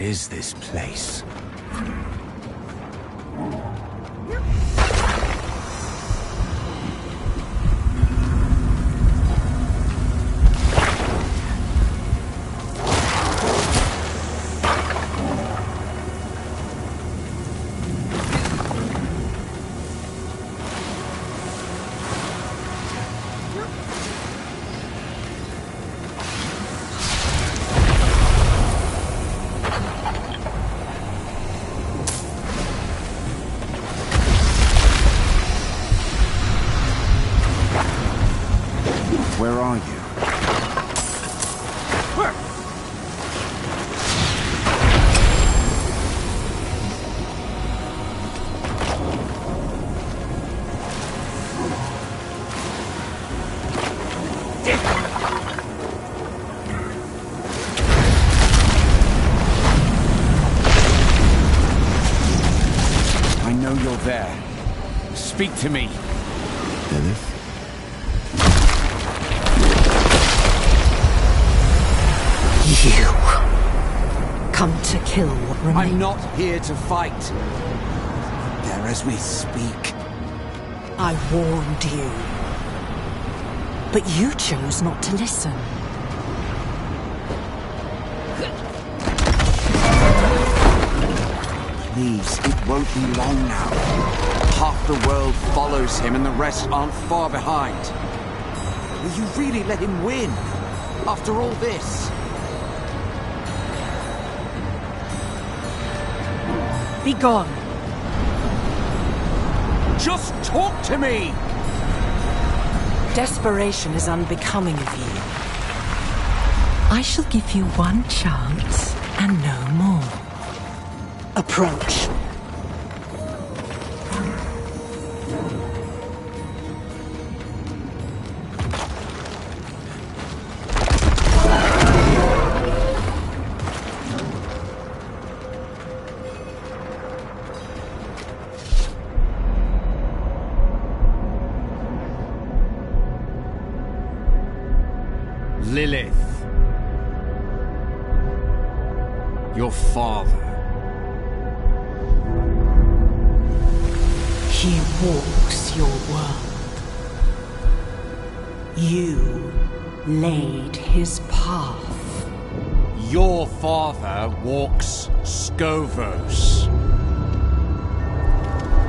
What is this place? Where are you? I know you're there. Speak to me. Lilith? You come to kill what remains. I'm not here to fight. There as we speak. I warned you. But you chose not to listen. Please, it won't be long now. Half the world follows him and the rest aren't far behind. Will you really let him win? After all this? Be gone. Just talk to me! Desperation is unbecoming of you. I shall give you one chance and no more. Approach. Lilith. Your father. He walks your world. You laid his path. Your father walks Scovos.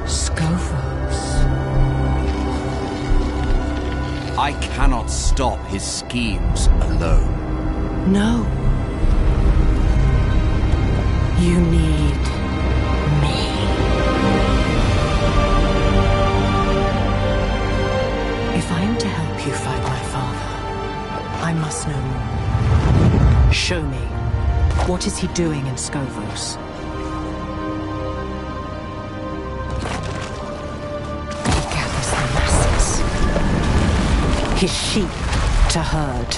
Scovos? I cannot stop his schemes alone. No. You need me. If I am to help you fight my father, I must know more. Show me. What is he doing in Scovos? He gathers the masses. His sheep to herd.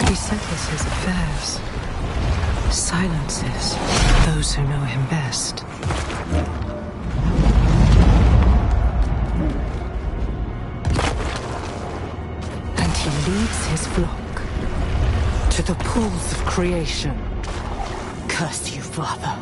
He settles his affairs. Silences those who know him best. And he leads his flock to the pools of creation. Curse you, Father.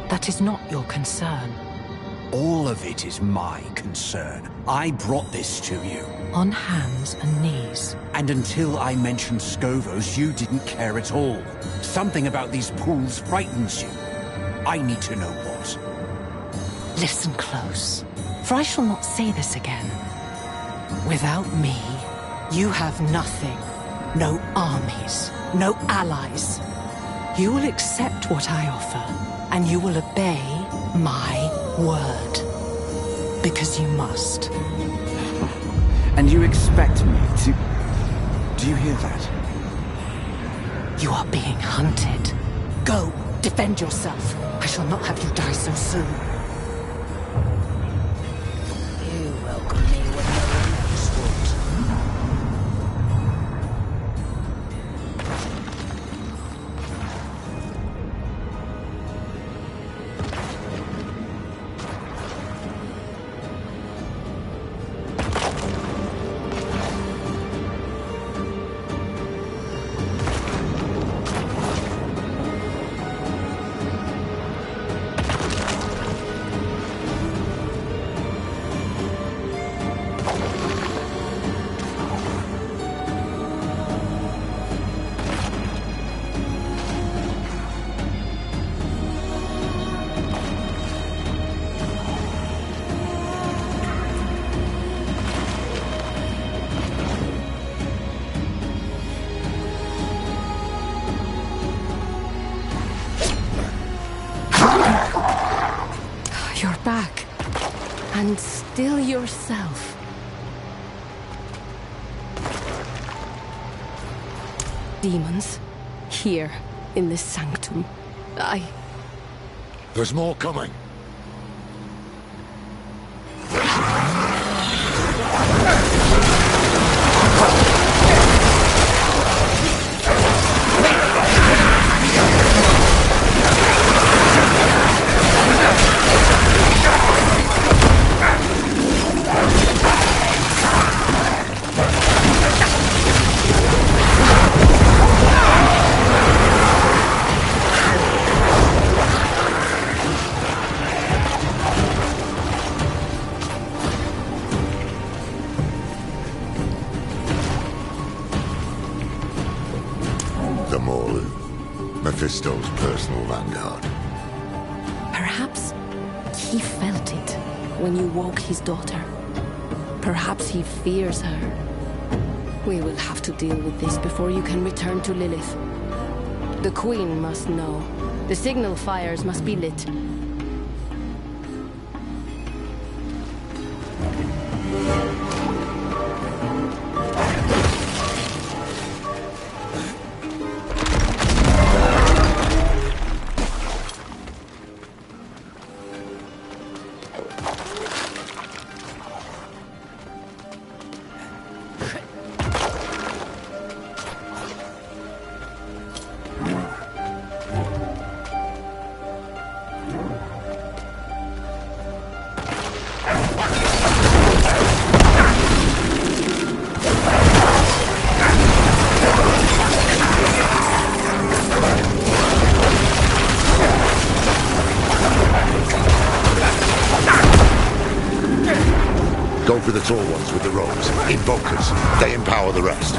That is not your concern. All of it is my concern. I brought this to you. On hands and knees. And until I mentioned Scovos, you didn't care at all. Something about these pools frightens you. I need to know what. Listen close, for I shall not say this again. Without me, you have nothing. No armies, no allies. You will accept what I offer, and you will obey my word. Because you must. And you expect me to... Do you hear that? You are being hunted. Go, defend yourself. I shall not have you die so soon. You welcome me with no one else would. Back. And still yourself. Demons. Here, in this sanctum. There's more coming. Mephisto's personal vanguard. Perhaps he felt it when you woke his daughter. Perhaps he fears her. We will have to deal with this before you can return to Lilith. The Queen must know. The signal fires must be lit. Go for the tall ones with the robes. Invokers. They empower the rest.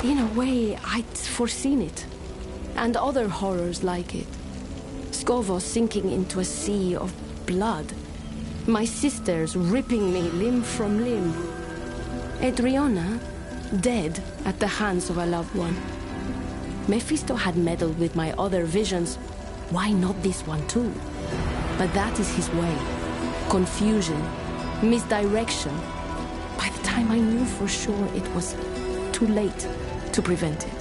In a way, I'd foreseen it. And other horrors like it. Skovos sinking into a sea of blood. My sisters ripping me limb from limb. Adriana, dead at the hands of a loved one. Mephisto had meddled with my other visions. Why not this one too? But that is his way. Confusion, misdirection. By the time I knew for sure, it was too late to prevent it.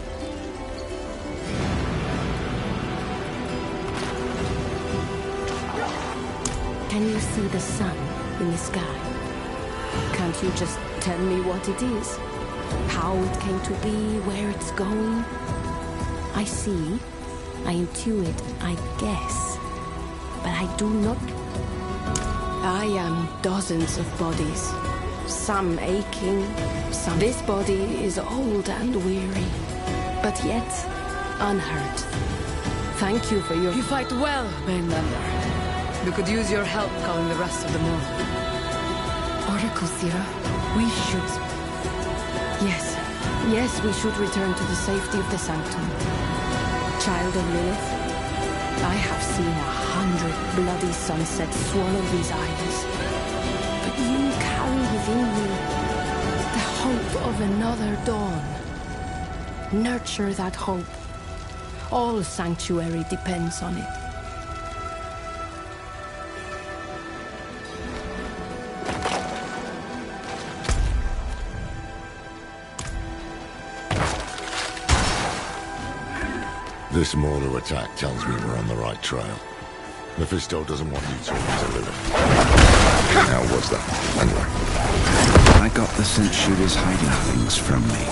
Can you see the sun in the sky? Can't you just tell me what it is? How it came to be, where it's going? I see, I intuit, I guess. But I do not. I am dozens of bodies. Some aching, some. This body is old and weary, but yet unhurt. Thank you for your. You fight well, Mainlander. We could use your help calling the rest of them on. Oracle Sira, we should. Yes, we should return to the safety of the sanctum. Child of Lilith, I have seen 100 bloody sunsets swallow these isles. But you carry within you the hope of another dawn. Nurture that hope. All sanctuary depends on it. This Mortar attack tells me we're on the right trail. Mephisto doesn't want you talking to Lilith. How was that, anyway? I got the sense she was hiding things from me.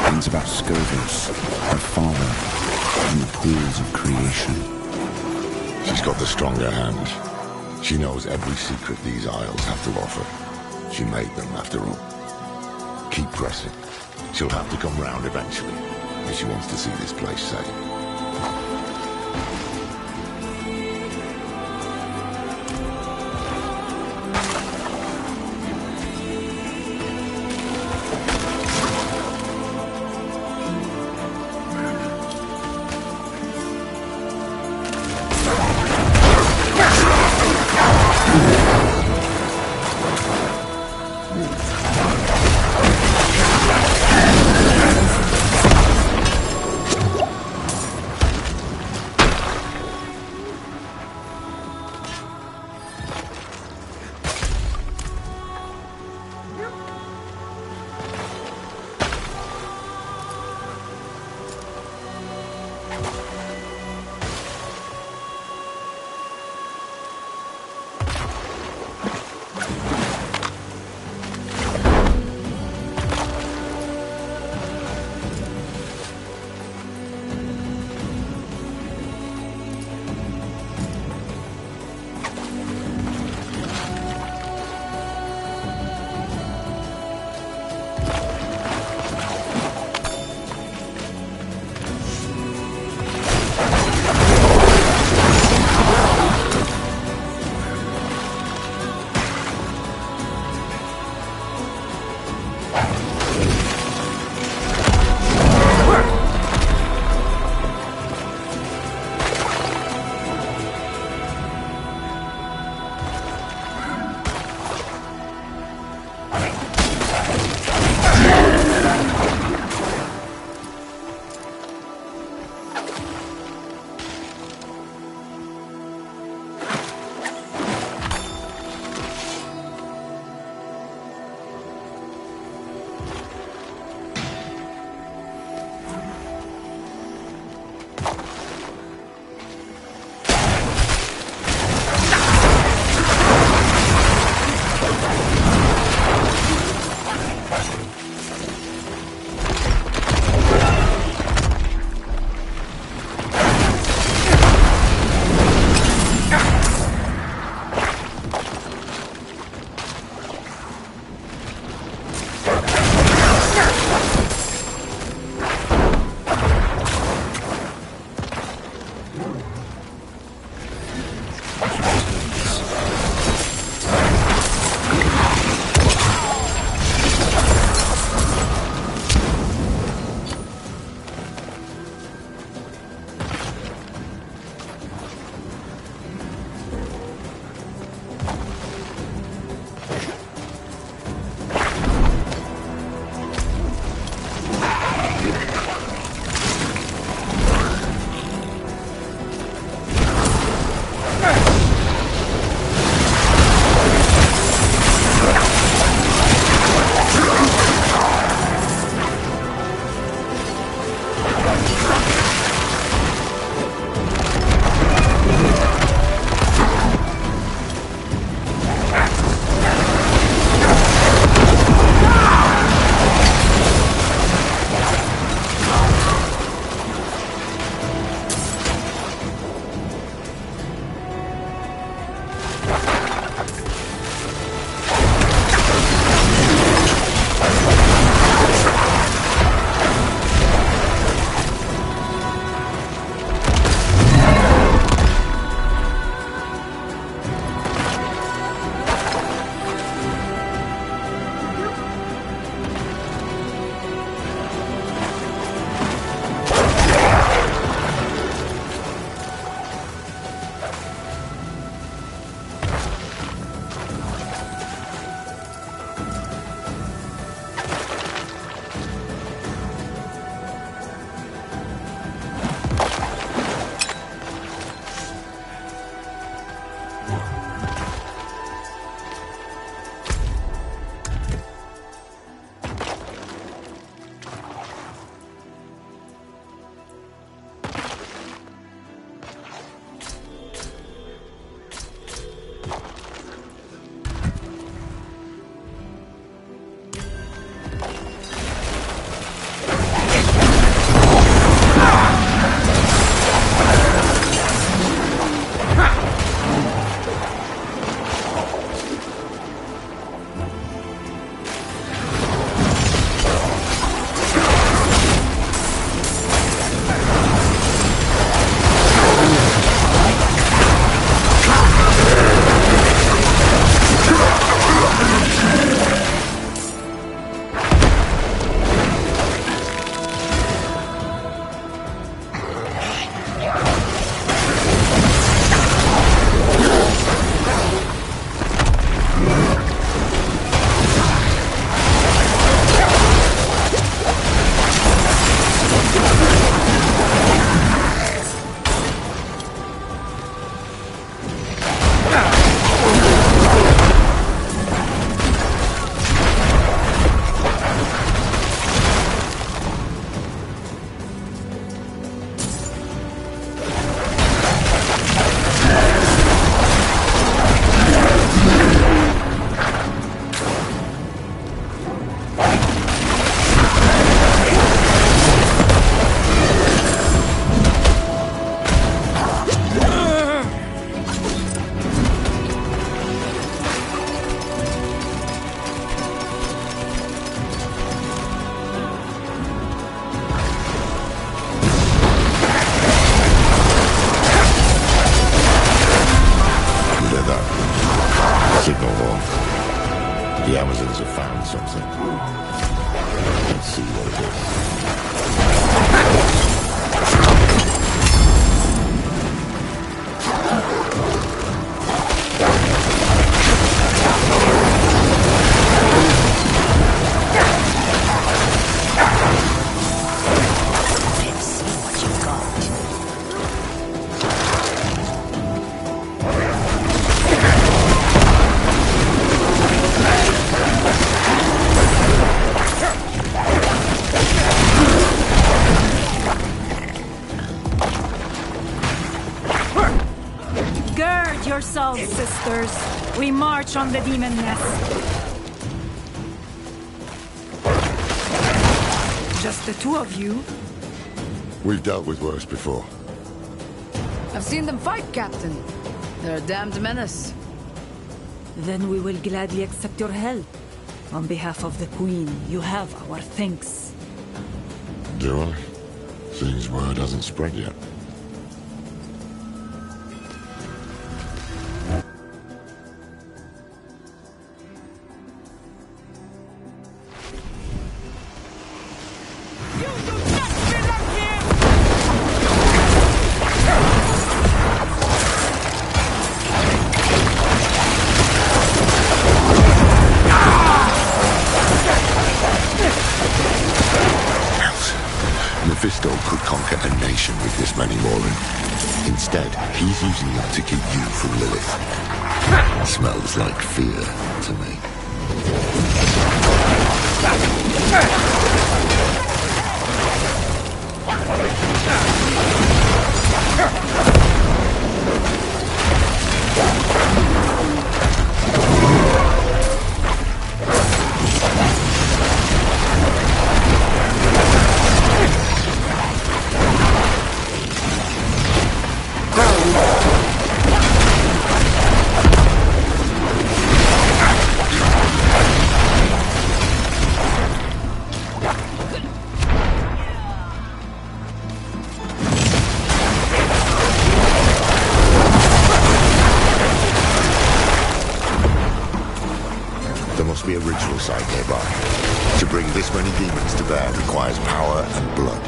Things about Skovos, her father, and the pools of creation. She's got the stronger hand. She knows every secret these isles have to offer. She made them, after all. Keep pressing. She'll have to come round eventually, if she wants to see this place safe. heard that? Signal horn. The Amazons have found something. Let's see what it is. Let's see what you got. Gird yourselves, sisters. We march on the demon nest. Just the two of you? We've dealt with worse before. I've seen them fight, Captain. They're a damned menace. Then we will gladly accept your help. On behalf of the Queen, you have our thanks. Do I? Seems word hasn't spread yet. Mephisto could conquer a nation with this many Morin. Instead, he's using them to keep you from Lilith. Smells like fear to me. There must be a ritual site nearby. To bring this many demons to bear requires power and blood.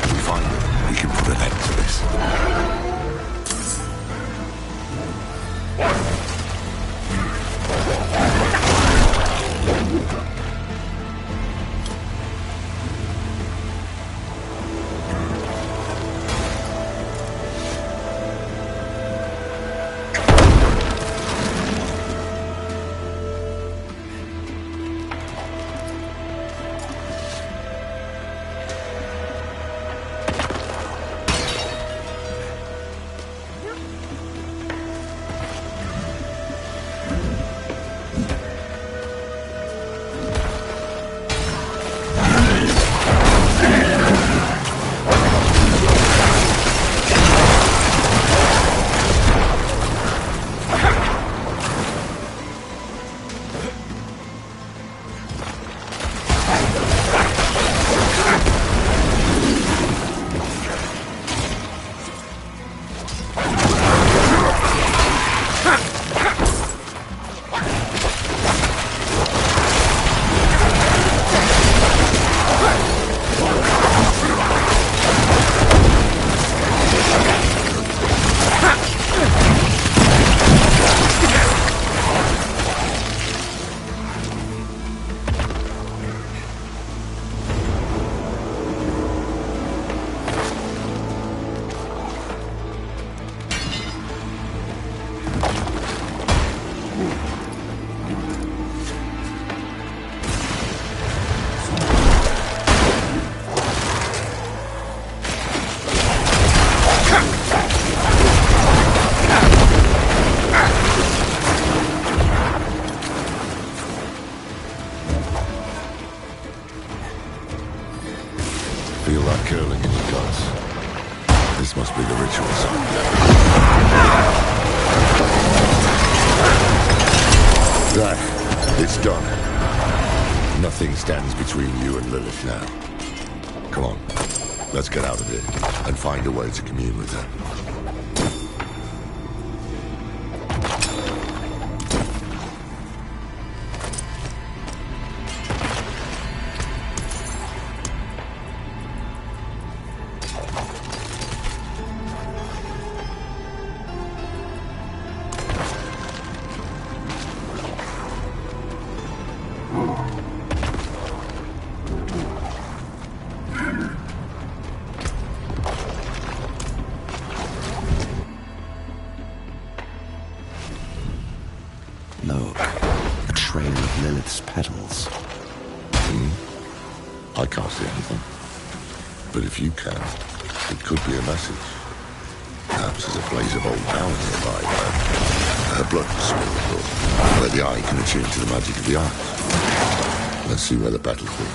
If we find them, we can put an end to this. Feel that curling in your guts. This must be the ritual site. There. It's done. Nothing stands between you and Lilith now. Come on. Let's get out of here and find a way to commune with her. Look, a trail of Lilith's petals. I can't see anything. But if you can, it could be a message. Perhaps there's a blaze of old power nearby where her blood was spilled, or where the eye can attune to the magic of the eyes. Let's see where the petals lead.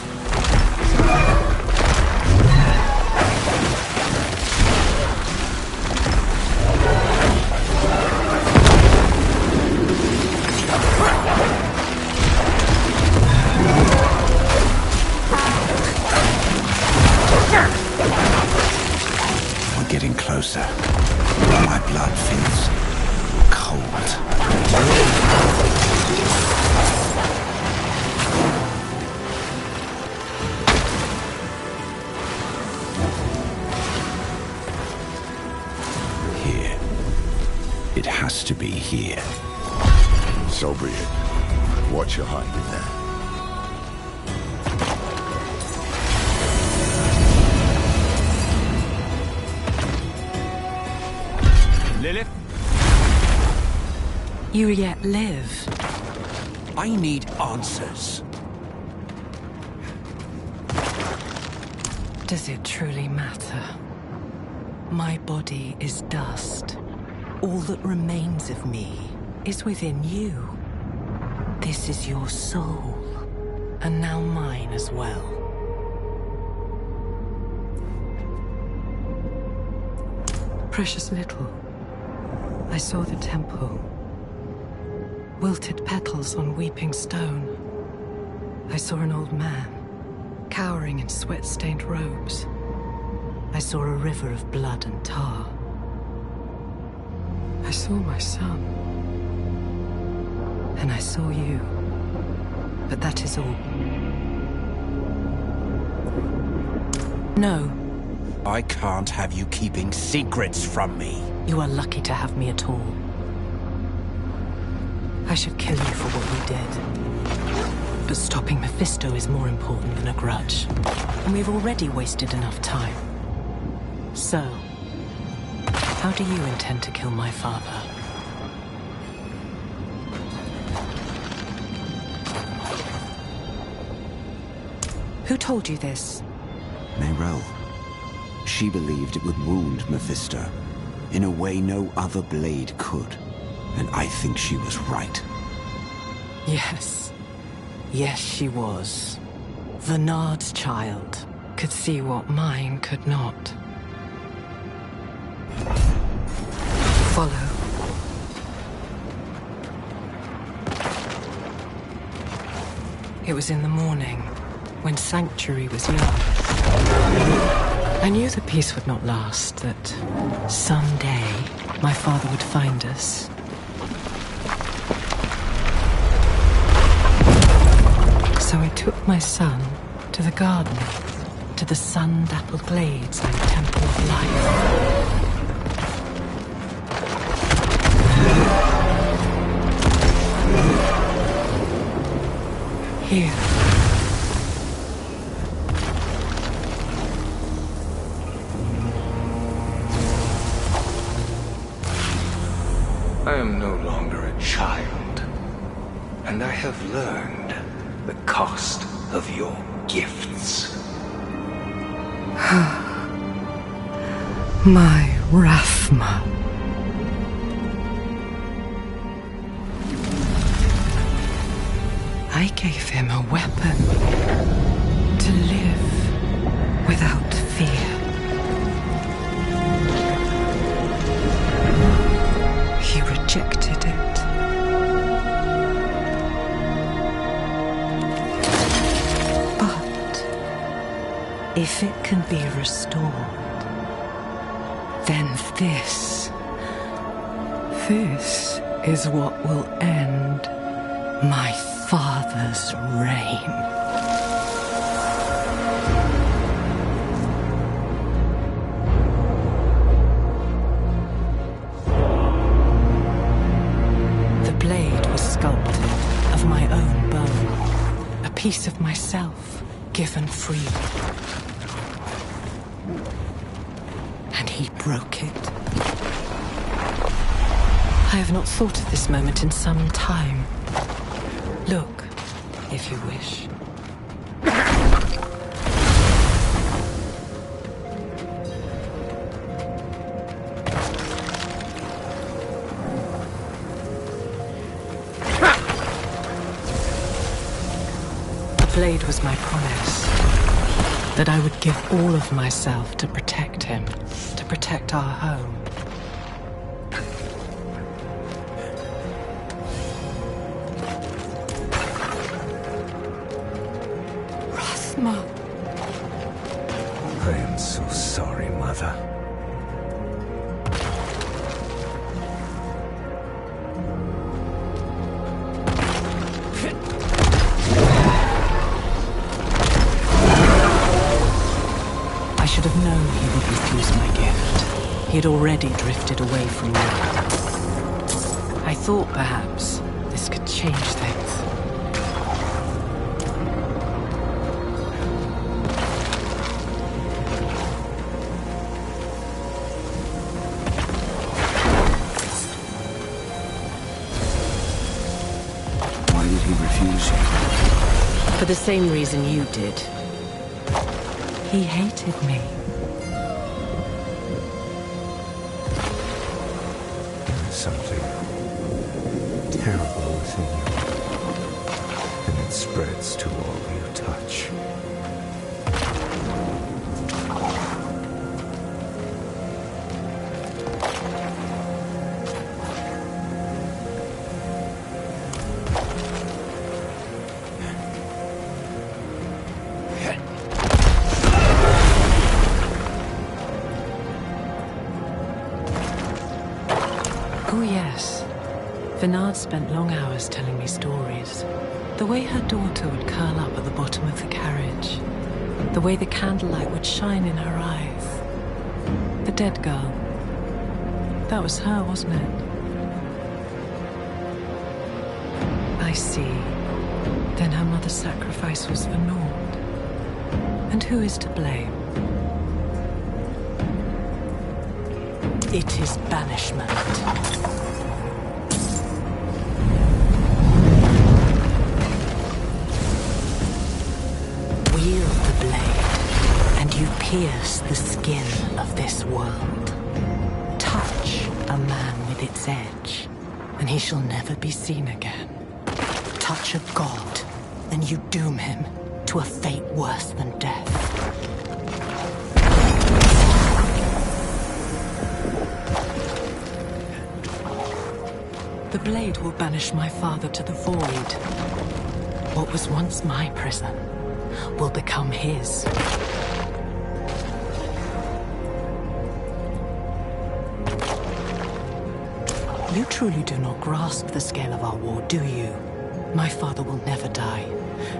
Closer. My blood feels cold. Here. It has to be here. So be it. Watch your hiding there. Lilith? You yet live. I need answers. Does it truly matter? My body is dust. All that remains of me is within you. This is your soul, and now mine as well. Precious little. I saw the temple. Wilted petals on weeping stone. I saw an old man, cowering in sweat-stained robes. I saw a river of blood and tar. I saw my son. And I saw you. But that is all. No. I can't have you keeping secrets from me. You are lucky to have me at all. I should kill you for what you did. But stopping Mephisto is more important than a grudge. And we've already wasted enough time. So, how do you intend to kill my father? Who told you this? Mayrel. She believed it would wound Mephisto in a way no other blade could. And I think she was right. Yes. Yes, she was. The Nard's child could see what mine could not. Follow. It was in the morning, when Sanctuary was young. I knew the peace would not last, that someday my father would find us. So I took my son to the garden, to the sun-dappled glades and Temple of Life. Here. I am no longer a child, and I have learned the cost of your gifts. My Rathma. I gave him a weapon to live without fear. He rejected it. But if it can be restored, then this is what will end my father's reign. The blade was sculpted of my own bone, a piece of myself given freely. And he broke it. I have not thought of this moment in some time. Look, if you wish. The blade was my promise. That I would give all of myself to protect him, to protect our home. I am so sorry, Mother. I should have known he would refuse my gift. He had already drifted away from me. I thought perhaps this could change things. For the same reason you did. He hated me. There's something terrible within you, and it spreads to all you touch. Oh yes. Vinard spent long hours telling me stories. The way her daughter would curl up at the bottom of the carriage. The way the candlelight would shine in her eyes. The dead girl. That was her, wasn't it? I see. Then her mother's sacrifice was for naught. And who is to blame? It is banishment. Wield the blade, and you pierce the skin of this world. Touch a man with its edge, and he shall never be seen again. Touch a god, and you doom him to a fate worse than death. The blade will banish my father to the void. What was once my prison will become his. You truly do not grasp the scale of our war, do you? My father will never die.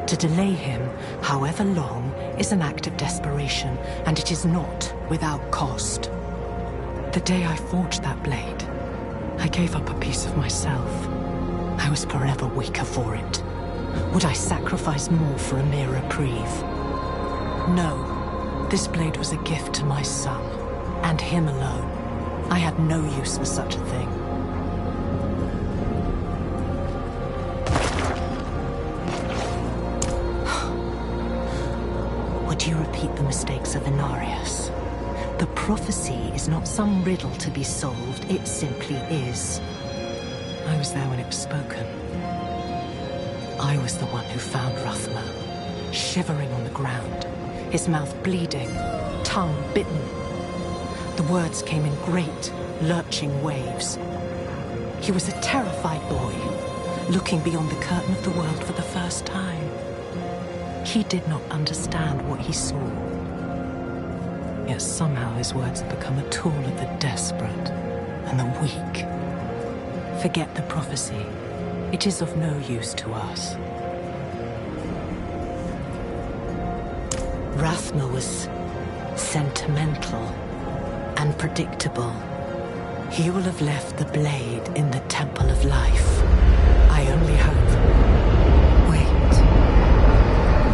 To delay him, however long, is an act of desperation, and it is not without cost. The day I forged that blade, I gave up a piece of myself. I was forever weaker for it. Would I sacrifice more for a mere reprieve? No. This blade was a gift to my son, and him alone. I had no use for such a thing. Would you repeat the mistakes of Inarius? The prophecy is not some riddle to be solved, it simply is. I was there when it was spoken. I was the one who found Rathma, shivering on the ground, his mouth bleeding, tongue bitten. The words came in great, lurching waves. He was a terrified boy, looking beyond the curtain of the world for the first time. He did not understand what he saw. Yet somehow his words have become a tool of the desperate and the weak. Forget the prophecy. It is of no use to us. Rathma was sentimental and predictable. He will have left the blade in the Temple of Life. I only hope. Wait.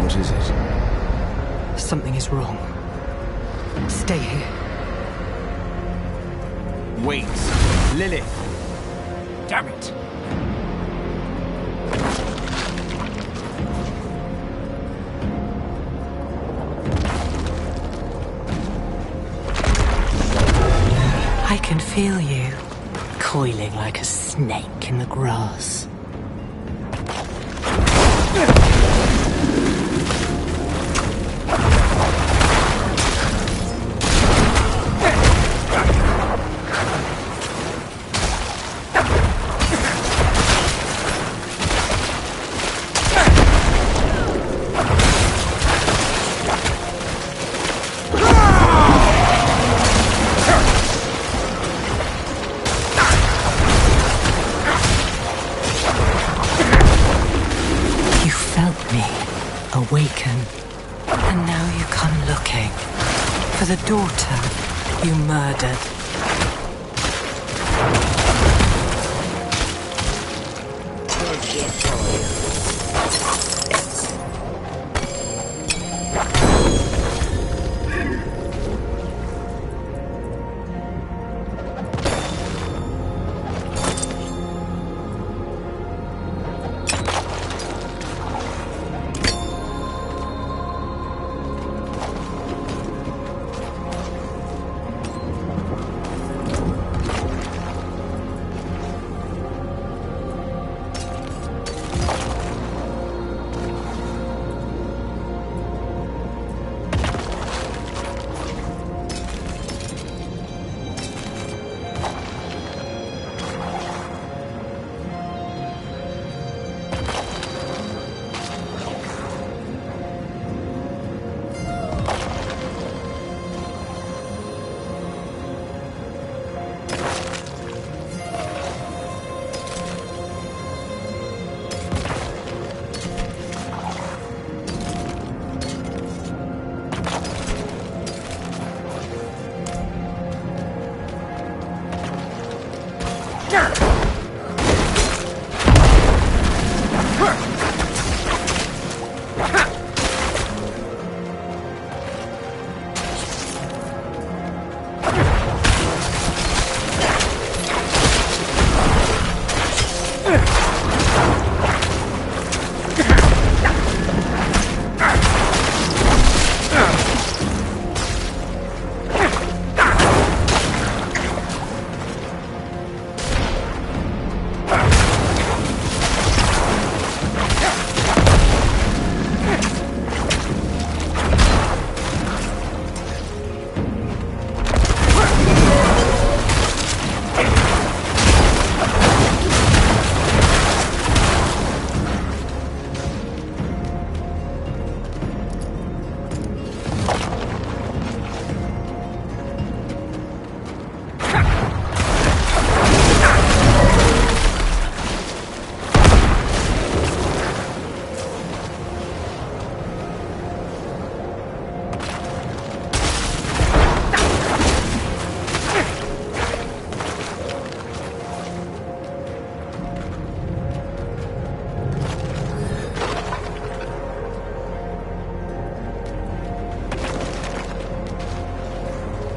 What is it? Something is wrong. Stay here. Wait. Lilith. Damn it! I can feel you, coiling like a snake in the grass. Awaken. And now you come looking for the daughter you murdered.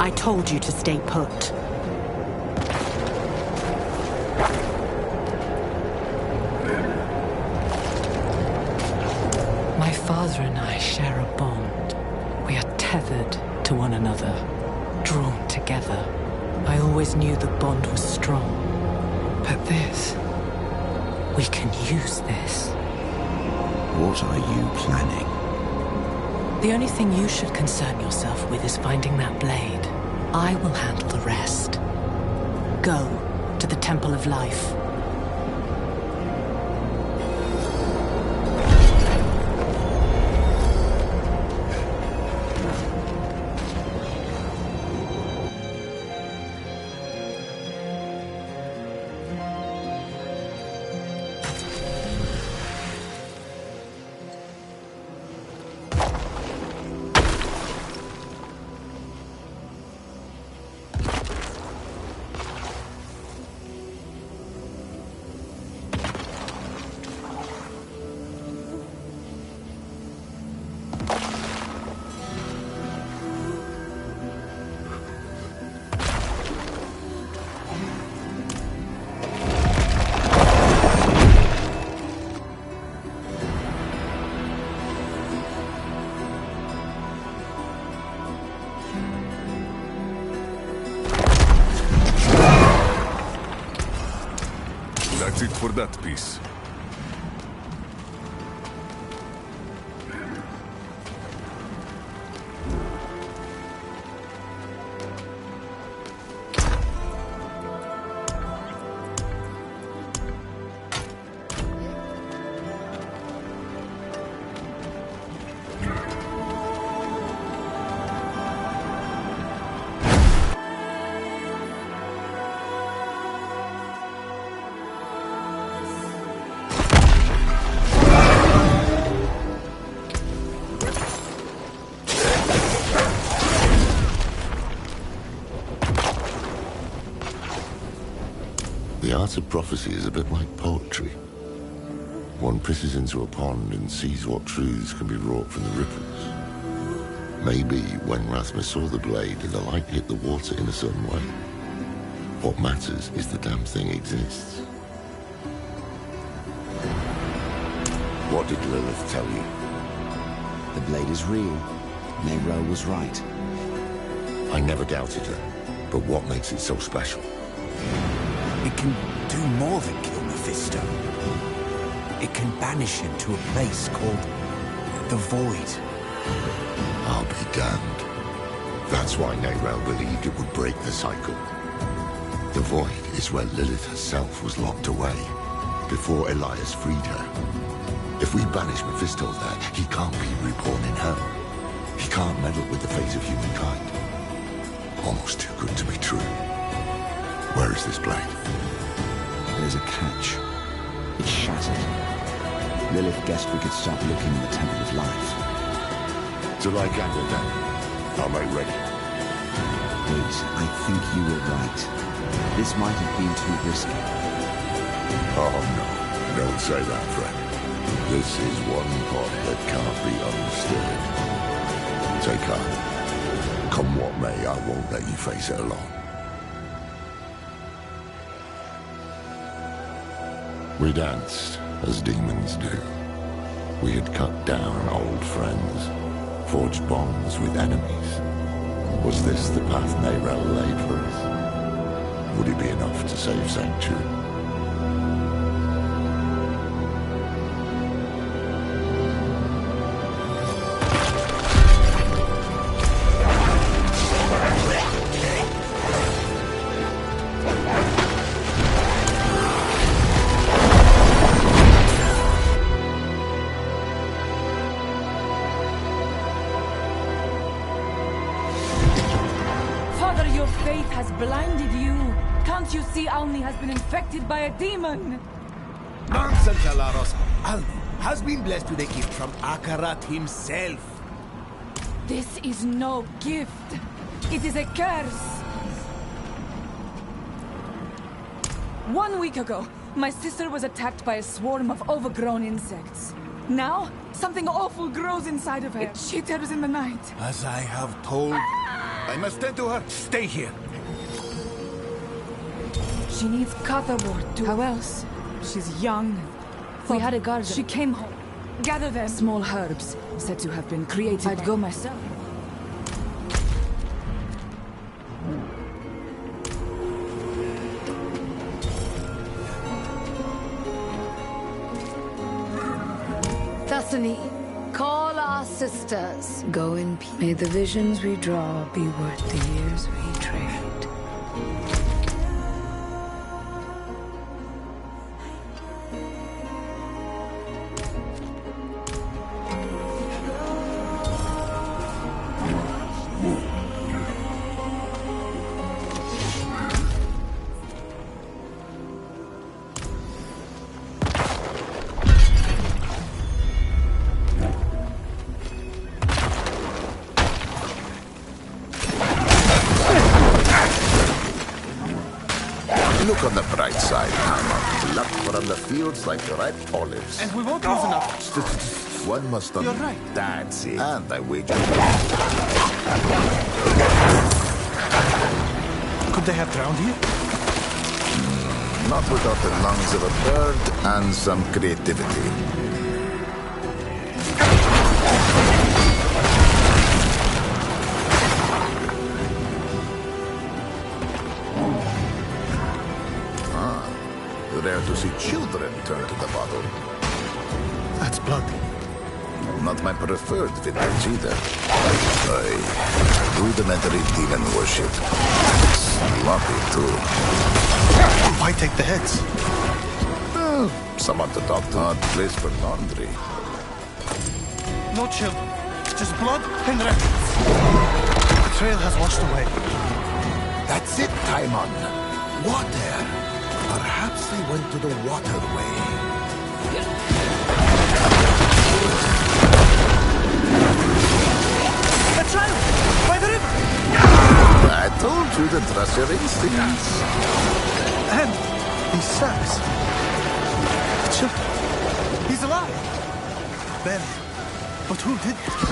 I told you to stay put. My father and I share a bond. We are tethered to one another, drawn together. I always knew the bond was strong. But this... we can use this. What are you planning? The only thing you should concern yourself with is finding that blade. I will handle the rest. Go to the Temple of Life. for that piece. The art of prophecy is a bit like poetry. One pisses into a pond and sees what truths can be wrought from the ripples. Maybe when Rasmus saw the blade, the light hit the water in a certain way. What matters is the damn thing exists. What did Lilith tell you? The blade is real. Neyrelle was right. I never doubted her. But what makes it so special? It can do more than kill Mephisto. It can banish him to a place called the Void. I'll be damned. That's why Neyrelle believed it would break the cycle. The Void is where Lilith herself was locked away, before Elias freed her. If we banish Mephisto there, he can't be reborn in hell. He can't meddle with the fate of humankind. Almost too good to be true. Where is this blade? There's a catch. It's shattered. Lilith guessed we could start looking in the Temple of Life. Till I can go down. I'll make ready. Wait, I think you were right. This might have been too risky. Oh no, don't say that, friend. This is one pot that can't be unstirred. Take heart. Come what may, I won't let you face it alone. We danced, as demons do. We had cut down old friends, forged bonds with enemies. Was this the path Neyrelle laid for us? Would it be enough to save Sanctuary? Has been infected by a demon. Nonsense, Alaros. Alni has been blessed with a gift from Akarat himself. This is no gift. It is a curse. 1 week ago, my sister was attacked by a swarm of overgrown insects. Now, something awful grows inside of her. It chitters in the night. As I have told... I must tend to her. Stay here. She needs catherwort too. How else? She's young. We had a garden. She came home. Gather them. Small herbs, said to have been created. I'd go myself. Thessaly, call our sisters. Go in peace. May the visions we draw be worth the years we trade. Look on the bright side, Hammer. Luck from the fields like ripe olives. And we won't lose enough. One must... You're right. That's it. And I wager... Could they have drowned here? Not without the lungs of a bird and some creativity. rare to see children turn to the bottle. That's blood. Not my preferred vintage either. Rudimentary demon worship. Sloppy, too. Why take the heads? Well, someone to talk to. Odd place for laundry. No children. Just blood and wreckage. The trail has washed away. That's it, Taimon. Water. Perhaps they went to the waterway. The trail! By the river! I told you to trust your instincts. And these sacks. The children. He's alive. Ben. But who did this?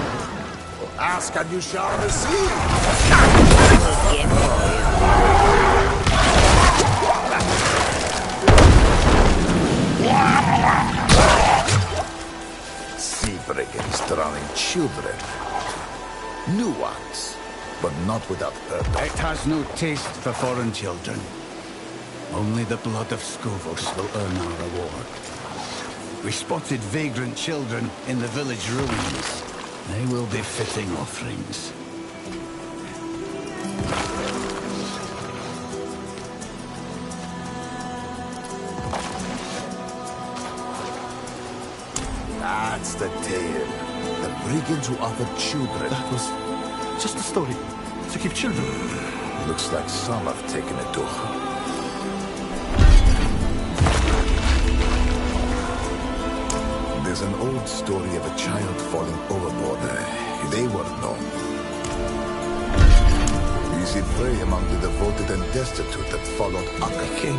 Ask and you shall receive. Sea brigands drowning children. New ones, but not without purpose. It has no taste for foreign children. Only the blood of Scovos will earn our reward. We spotted vagrant children in the village ruins. They will be fitting offerings. That's the tale. The brigands who offered children. That was just a story. To keep children. Looks like some have taken it to. There's an old story of a child falling overboard. They weren't known. Easy prey among the devoted and destitute that followed Akka King.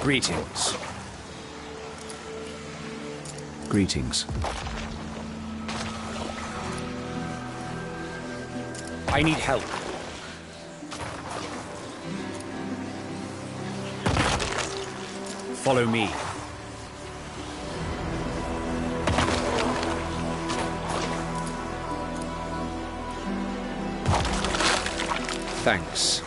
Greetings. Greetings. I need help. Follow me. Thanks.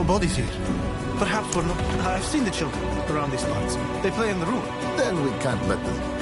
Bodies here. Perhaps we're not... I've seen the children around these parts. They play in the room. Then we can't let them.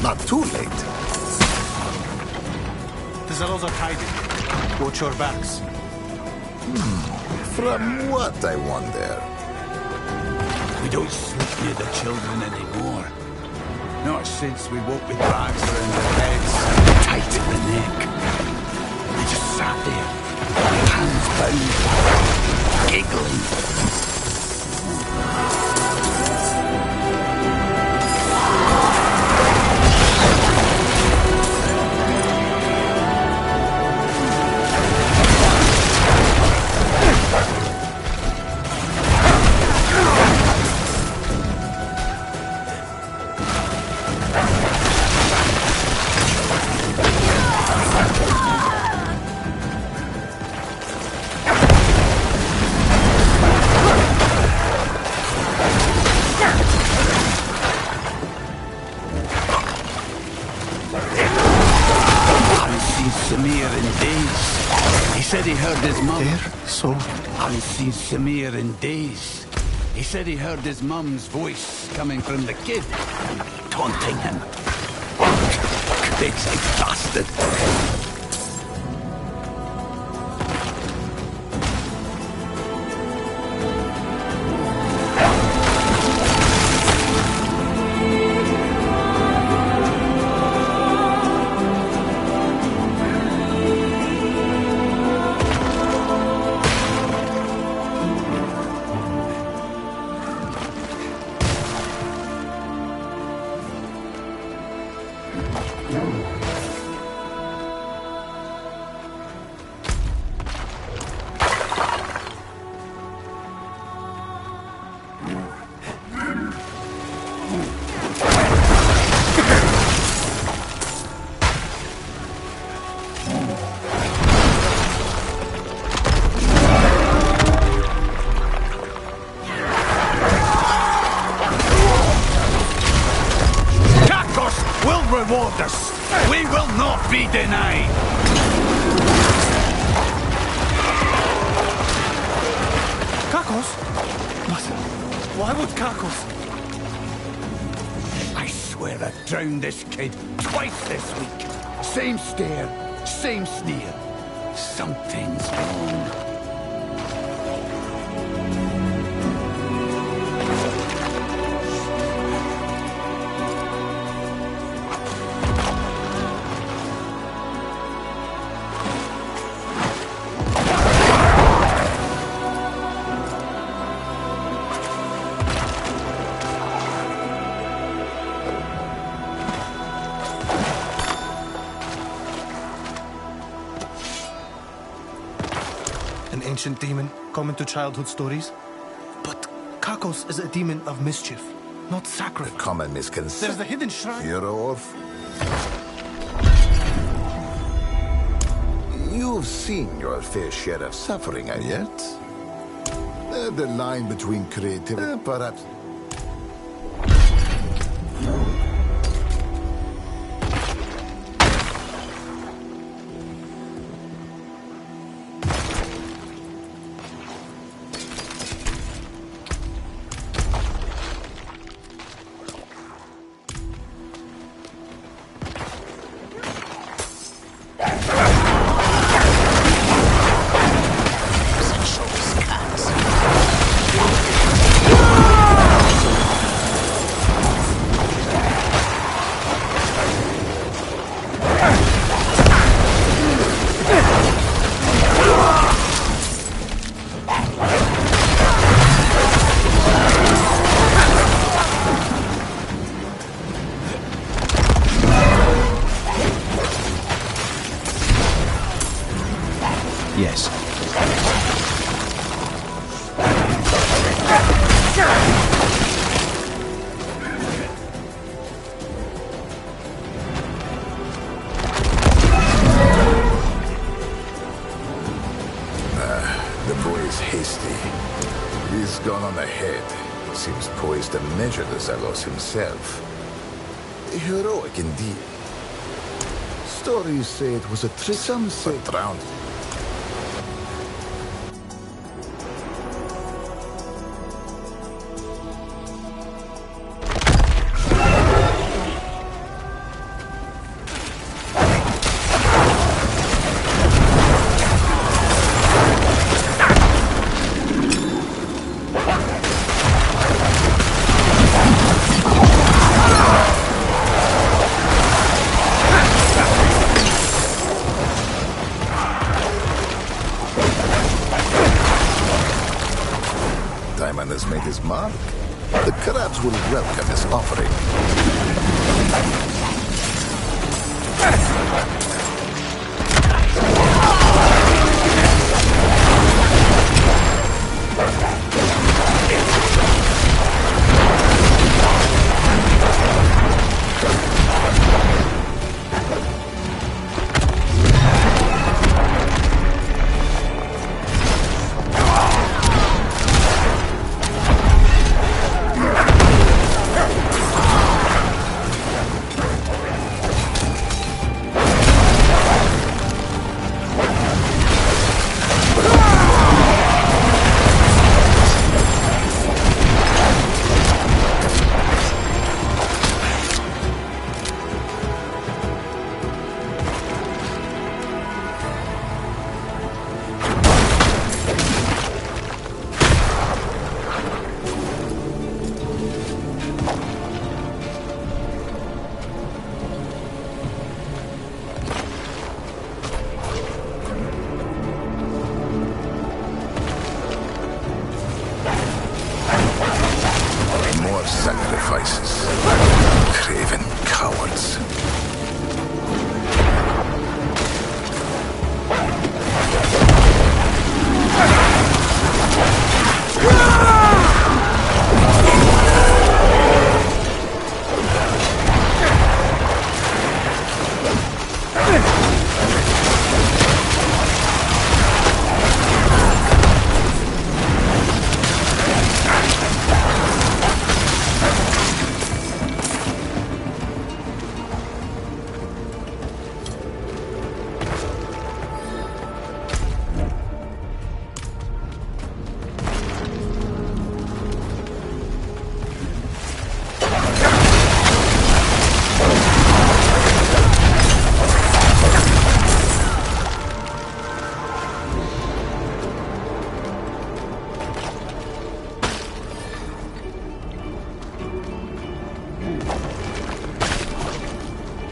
Not too late. The Zeros are hiding. Watch your backs. From what, I wonder? We don't sleep near the children anymore. Not since we woke with bags around their heads, tight at the neck. They just sat there, hands bound, giggling. I haven't seen Samir in days. He said he heard his mum's voice coming from the kid, taunting him. Crazy bastard. We will not be denied! Kakos? What? Why would Kakos? I swear I drowned this kid twice this week. Same stare, same sneer. Something's wrong. Ancient demon, common to childhood stories. But Kakos is a demon of mischief, not sacred. A common misconception. There's the hidden shrine. Hero. You've seen your fair share of suffering, and yet the line between creativity, perhaps. Yes. The boy is hasty. He's gone on ahead. Seems poised to measure the Zelos himself. Heroic indeed. Stories say it was a trick. Some say drowned. man has made his mark. The crabs will welcome his offering. Sacrifices. Craven cowards.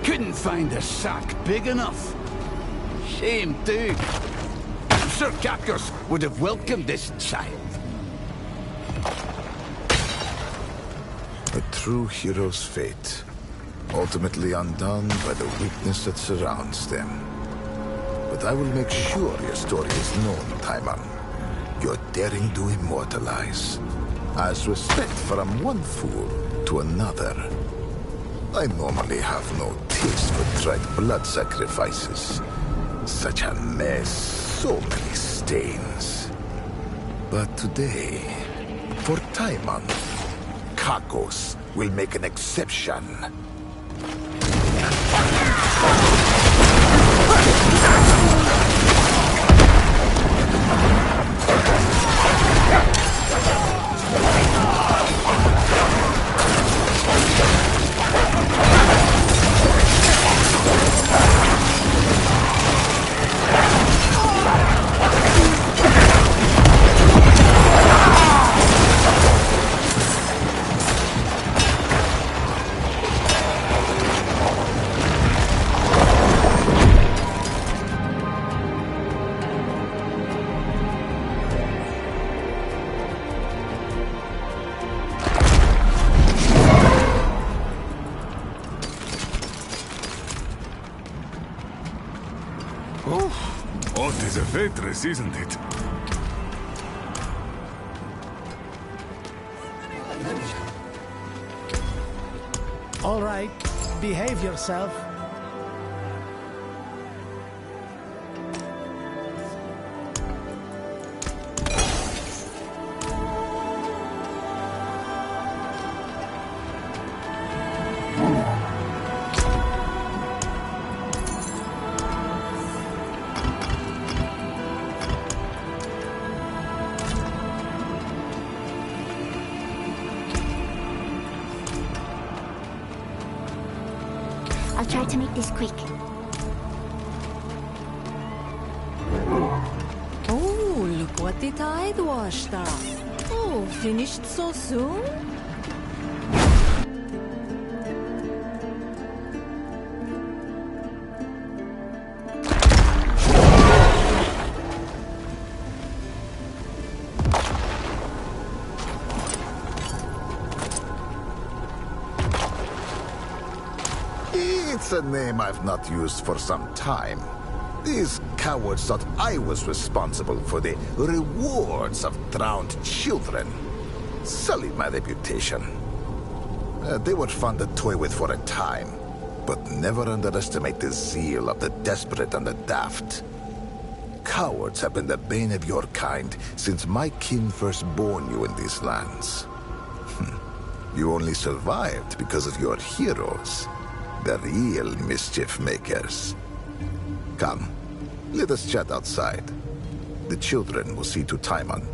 Couldn't find a sack big enough. Shame too. Sir Kakos would have welcomed this child. A true hero's fate, ultimately undone by the weakness that surrounds them. But I will make sure your story is known, Taiman. Your daring to immortalize. As respect from one fool to another. I normally have no taste for tried blood sacrifices. Such a mess, so many stains. But today, for Taiman, Kakos will make an exception. What is a waitress, isn't it? All right, behave yourself. I'll try to make this quick. Oh, look what the tide washed up. Oh, finished so soon? It's a name I've not used for some time. These cowards thought I was responsible for the rewards of drowned children. Sullied my reputation. They were fun to toy with for a time, but never underestimate the zeal of the desperate and the daft. Cowards have been the bane of your kind since my kin first born you in these lands. You only survived because of your heroes, the real mischief makers. Come, let us chat outside. The children will see to Timon.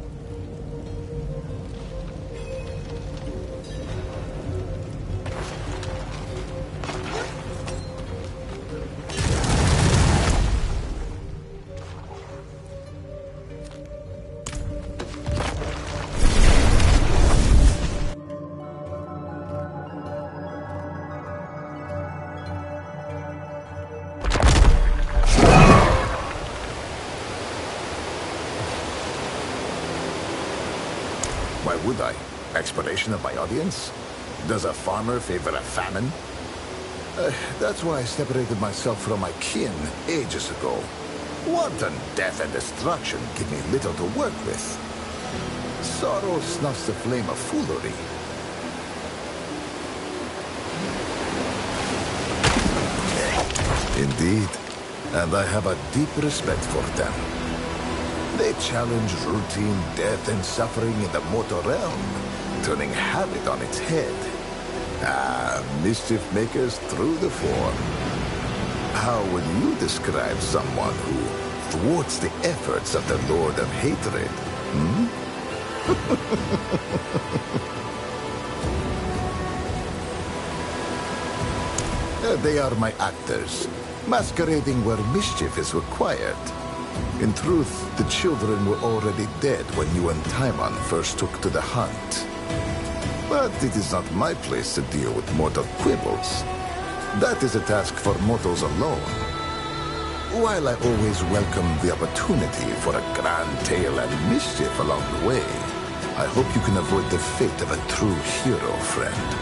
Why would I? Exploration of my audience? Does a farmer favor a famine? That's why I separated myself from my kin ages ago. Wanton death and destruction give me little to work with. Sorrow snuffs the flame of foolery. Indeed, and I have a deep respect for them. They challenge routine death and suffering in the mortal realm, turning habit on its head. Mischief makers through the form. How would you describe someone who thwarts the efforts of the Lord of Hatred? They are my actors, masquerading where mischief is required. In truth, the children were already dead when you and Timon first took to the hunt. But it is not my place to deal with mortal quibbles. That is a task for mortals alone. While I always welcome the opportunity for a grand tale and mischief along the way, I hope you can avoid the fate of a true hero, friend.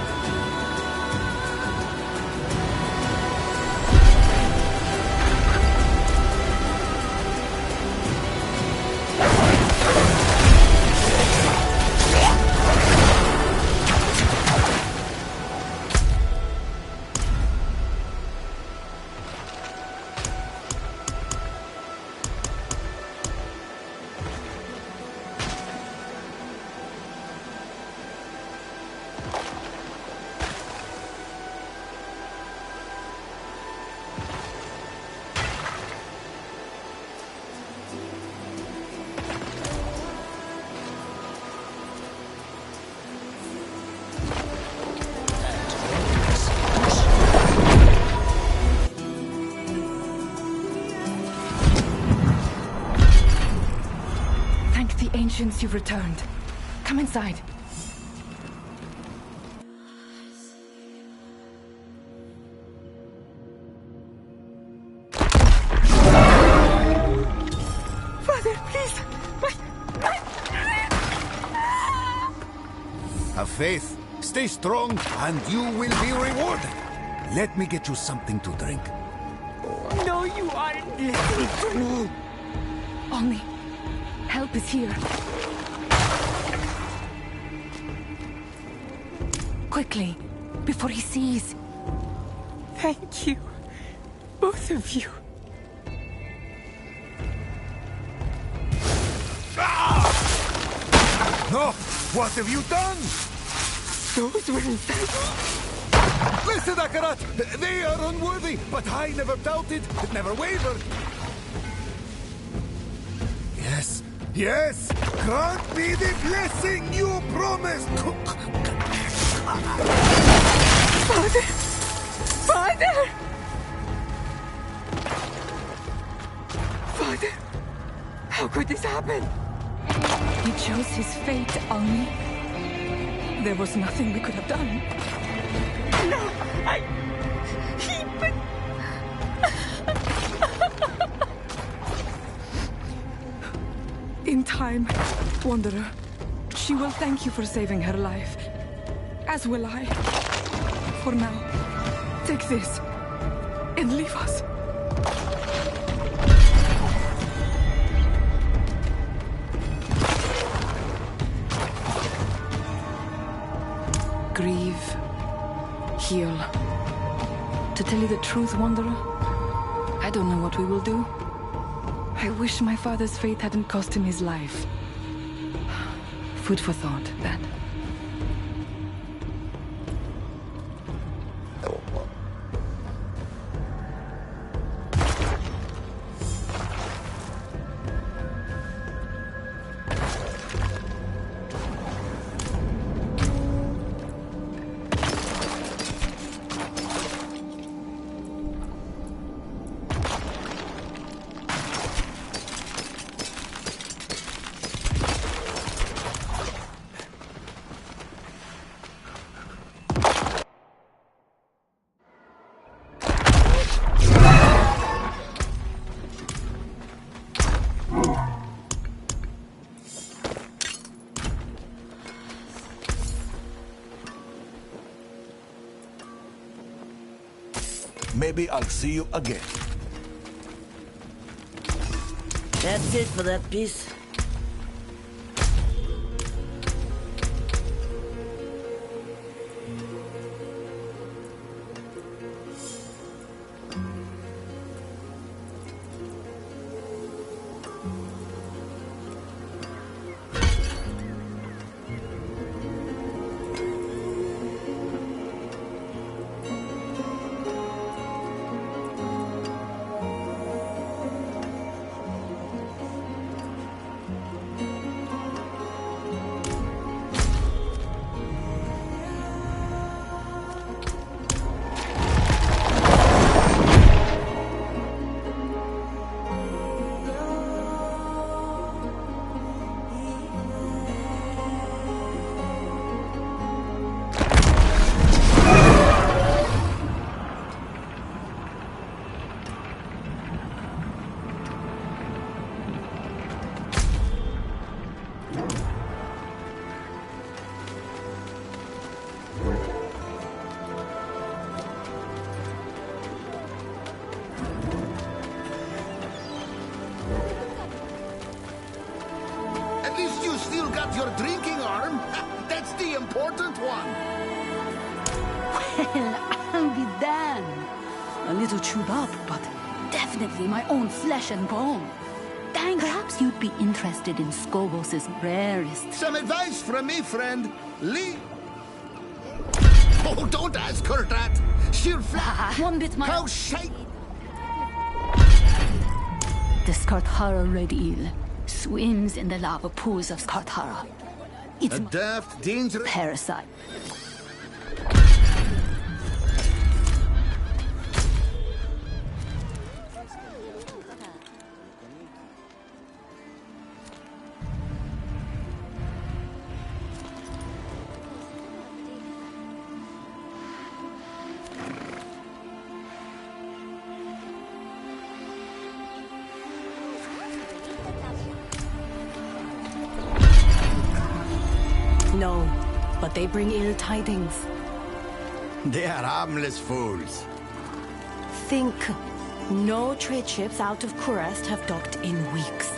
You've returned. Come inside. Father, please! Have faith, stay strong, and you will be rewarded. Let me get you something to drink. No, you aren't listening to me. Only help is here. Quickly, before he sees. Thank you. Both of you. No! What have you done? Those were inside. Listen, Akarat! They are unworthy, but I never doubted, never wavered. Yes, yes! Grant me the blessing you promised! Father! Father! Father! How could this happen? He chose his fate, Almi. There was nothing we could have done. No, In time, Wanderer. She will thank you for saving her life. As will I. For now, take this. and leave us. Grieve. Heal. To tell you the truth, Wanderer, I don't know what we will do. I wish my father's fate hadn't cost him his life. Food for thought, that. Maybe I'll see you again. That's it for that piece. Your drinking arm? That's the important one. Well, I'll be damned. A little chewed up, but definitely my own flesh and bone. Thanks. Perhaps you'd be interested in Skobos' rarest. Some advice from me, friend. Lee. Oh, don't ask her that. She'll fly. One bit, my. How shake. The Skarthara Red Eel swims in the lava pools of Skarthara. It's a daft, dangerous parasite. No, but they bring ill tidings. They are harmless fools. Think. No trade ships out of Kurest have docked in weeks.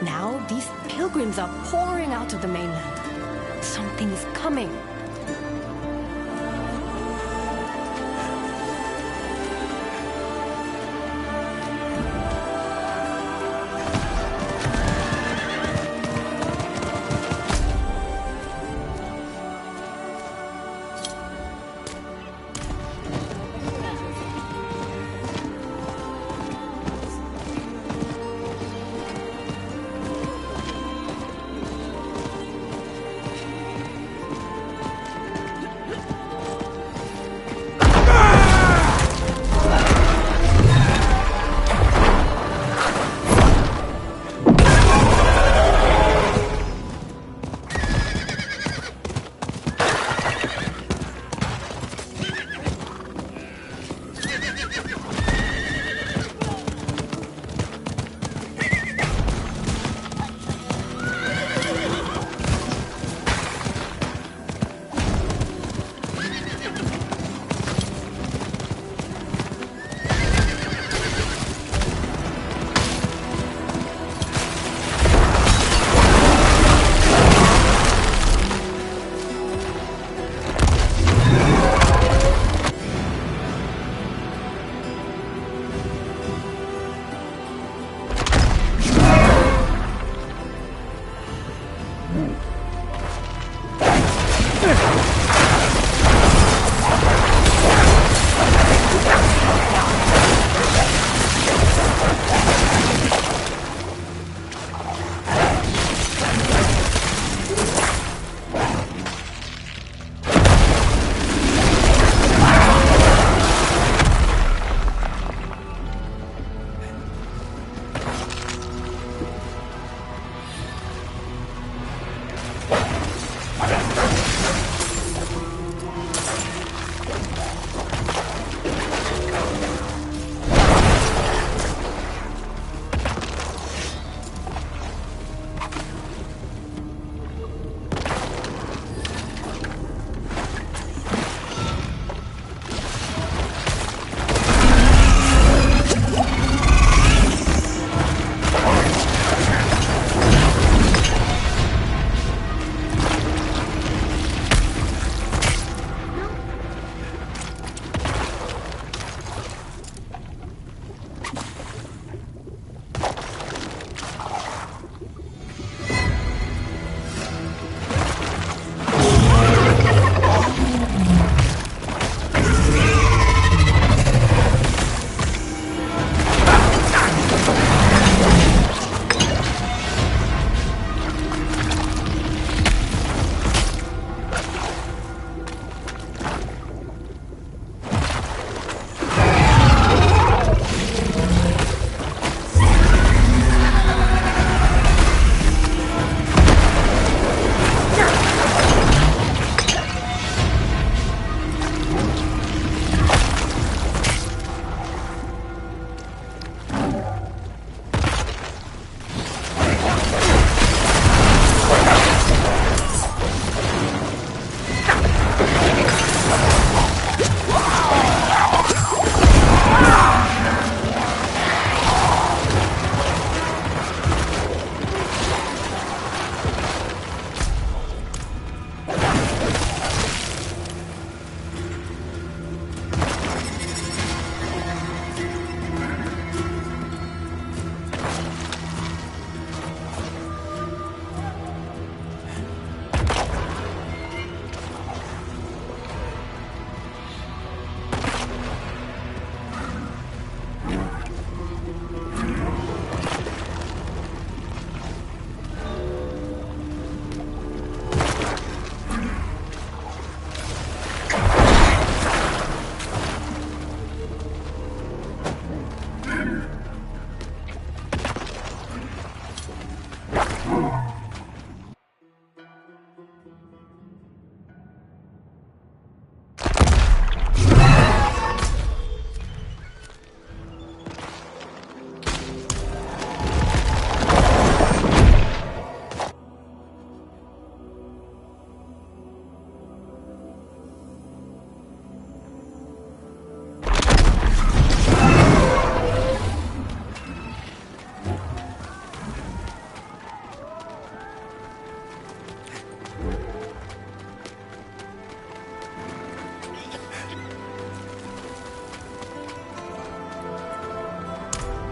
Now these pilgrims are pouring out of the mainland. Something is coming.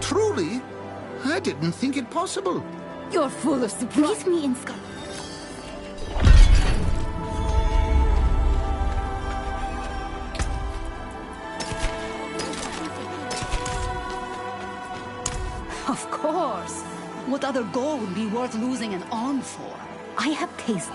Truly? I didn't think it possible. You're full of surprise. Leave me in Scotland. Of course. What other goal would be worth losing an arm for? I have tasted.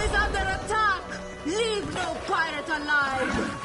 is under attack! Leave no pirate alive!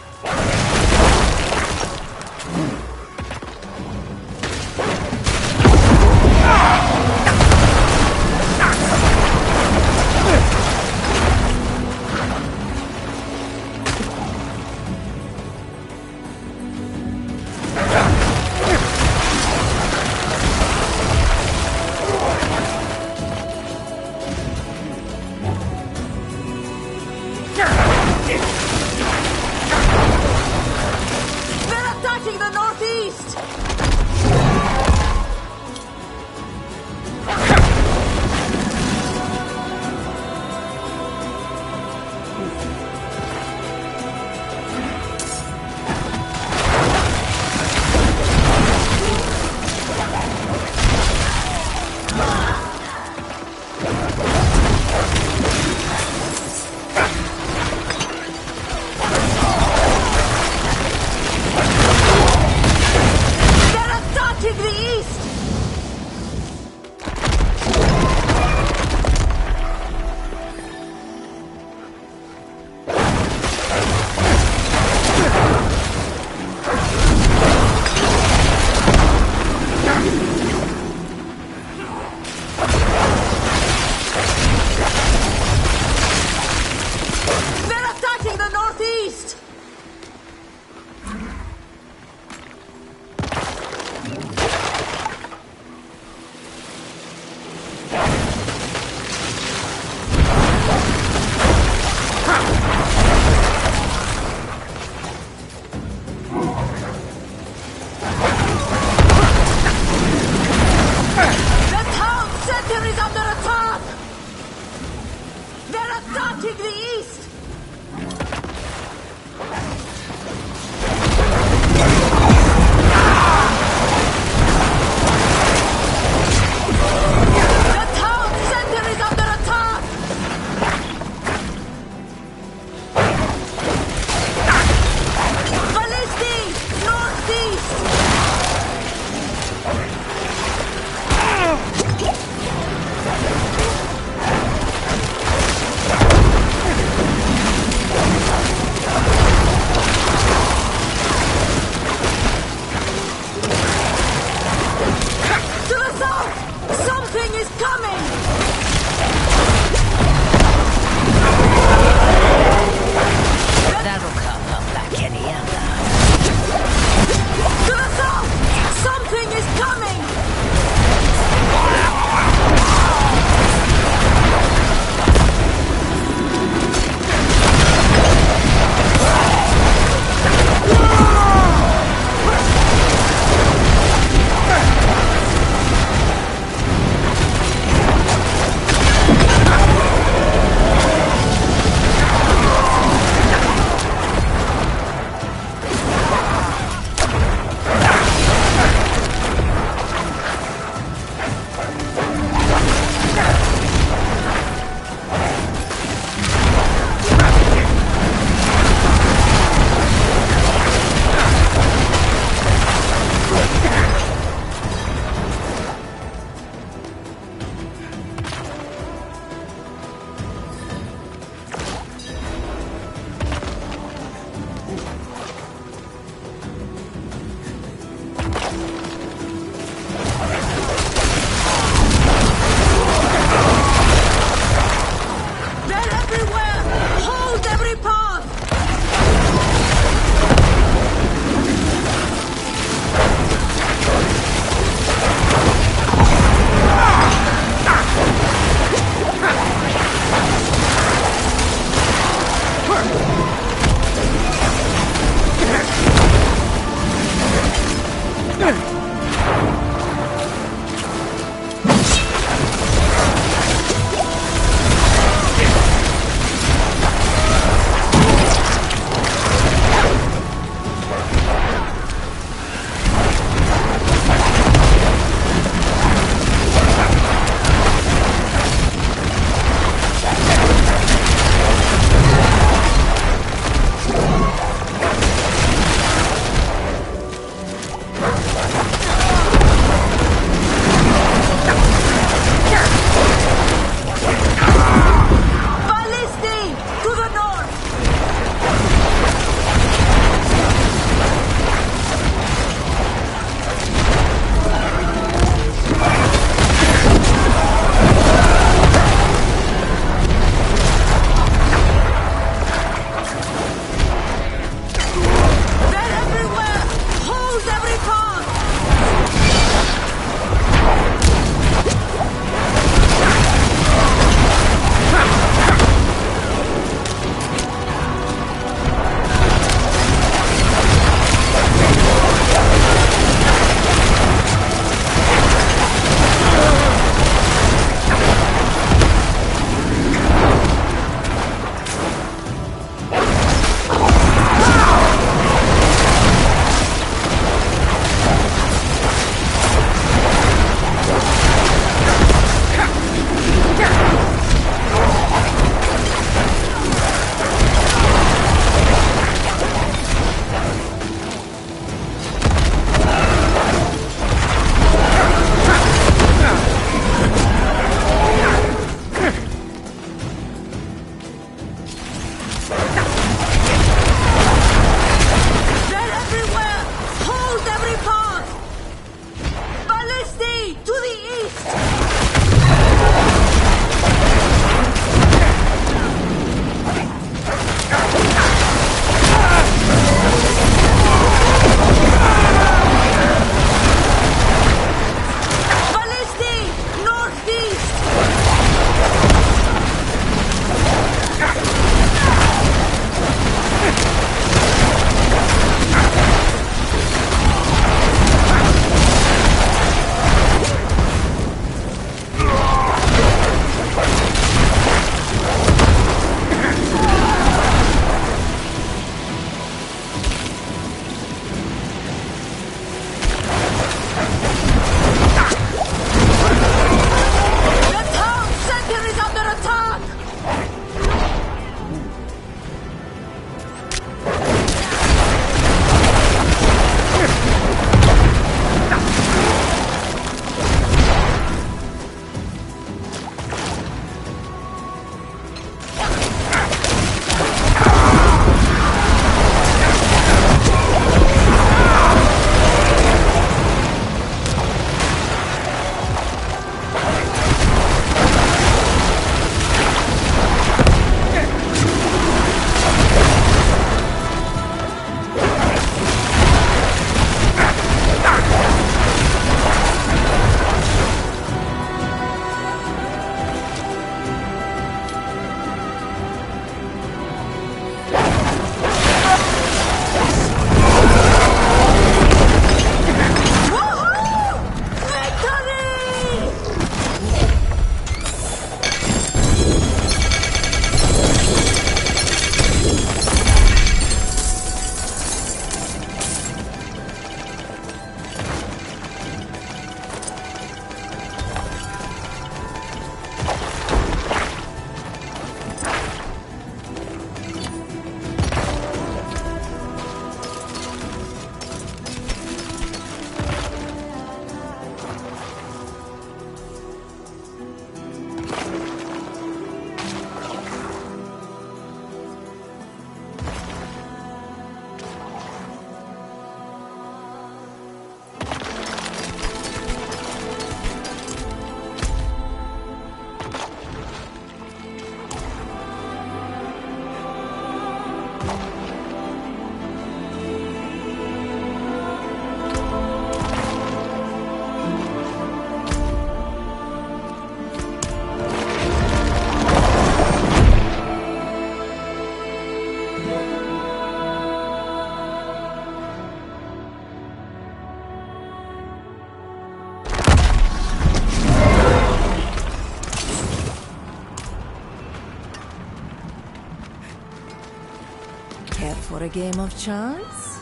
Care for a game of chance?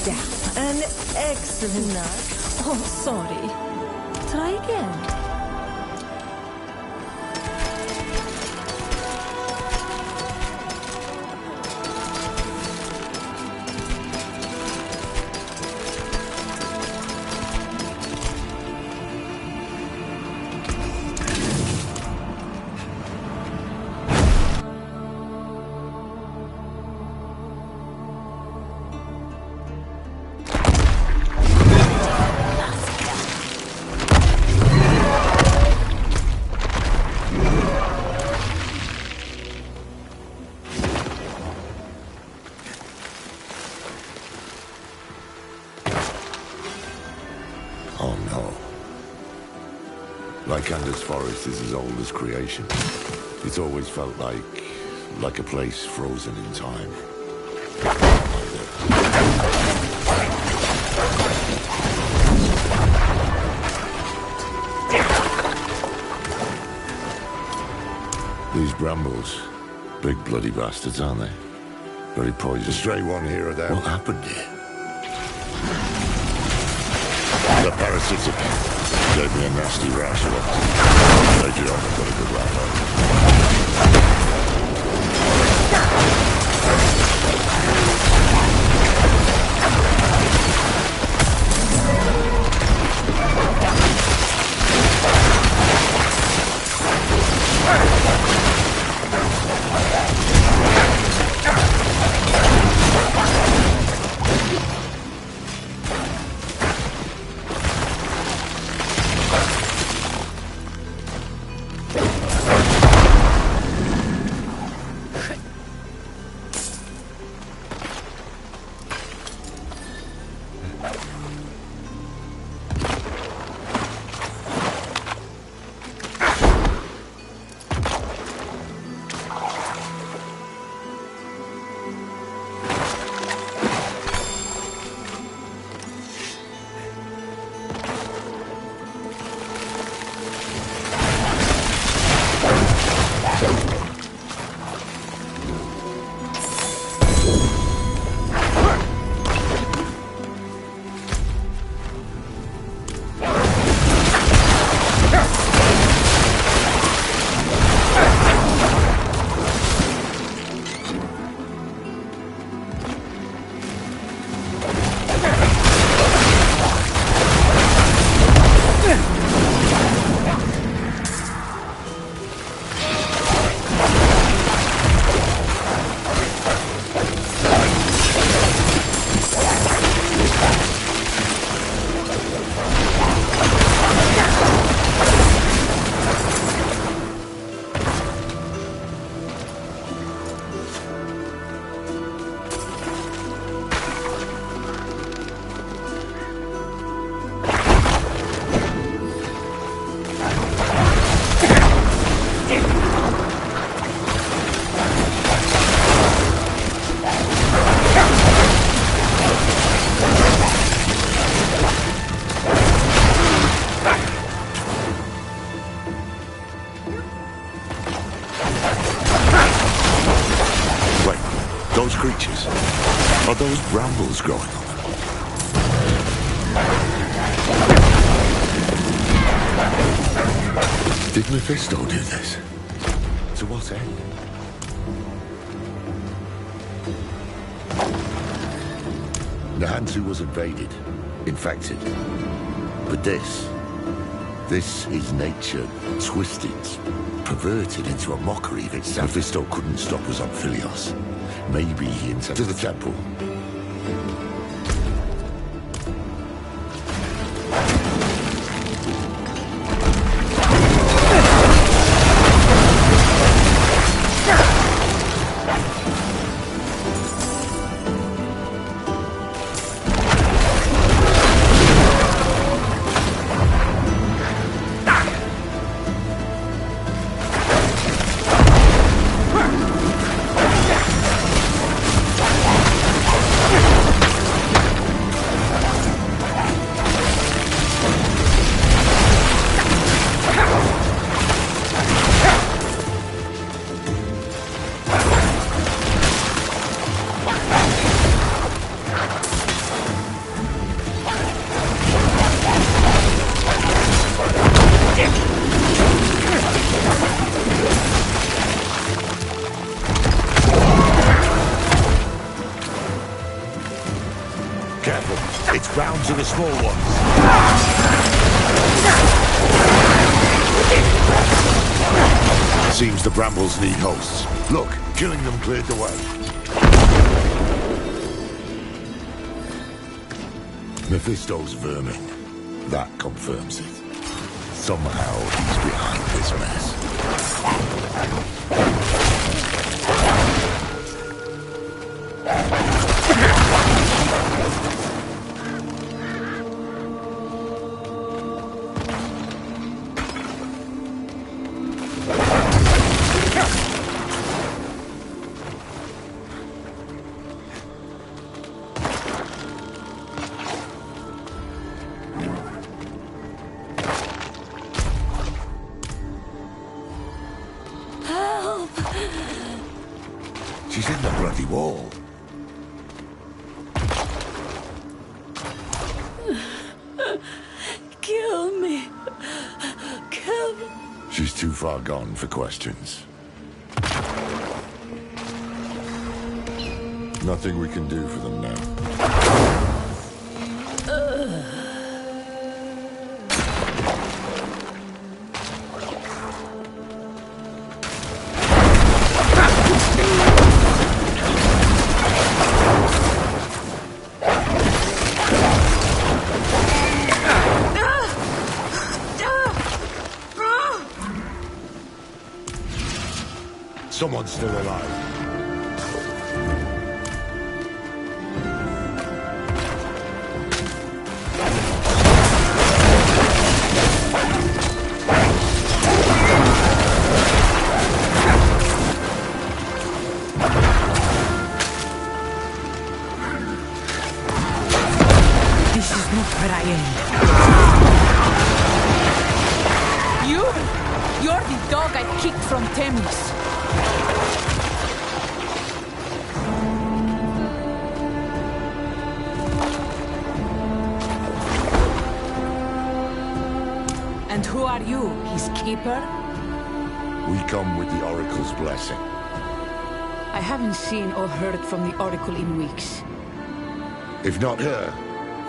Yeah, an excellent nut. Oh, sorry. Try again. Lycander's forest is as old as creation. It's always felt like a place frozen in time. These brambles, big bloody bastards, aren't they? Very poisonous. A stray one here or there. What happened here? The parasitic gave me a nasty rash once. Later on, I got a good laugh out. Those creatures, are those brambles growing on them? Did Mephisto do this? To what end? Nahantu was invaded, infected. But this is nature twisted, perverted into a mockery of itself. Mephisto couldn't stop us on Philios. Maybe he intended to the temple. Careful. It's bound to the small ones. Seems the brambles need hosts. Look, killing them cleared the way. Mephisto's vermin. That confirms it. Somehow he's behind this mess. She's in the bloody wall. Kill me. Kill me. She's too far gone for questions. Nothing we can do for them now. Someone's still alive. This is not where I am. You're the dog I kicked from Themis. And who are you, his keeper? We come with the Oracle's blessing. I haven't seen or heard from the Oracle in weeks. If not her,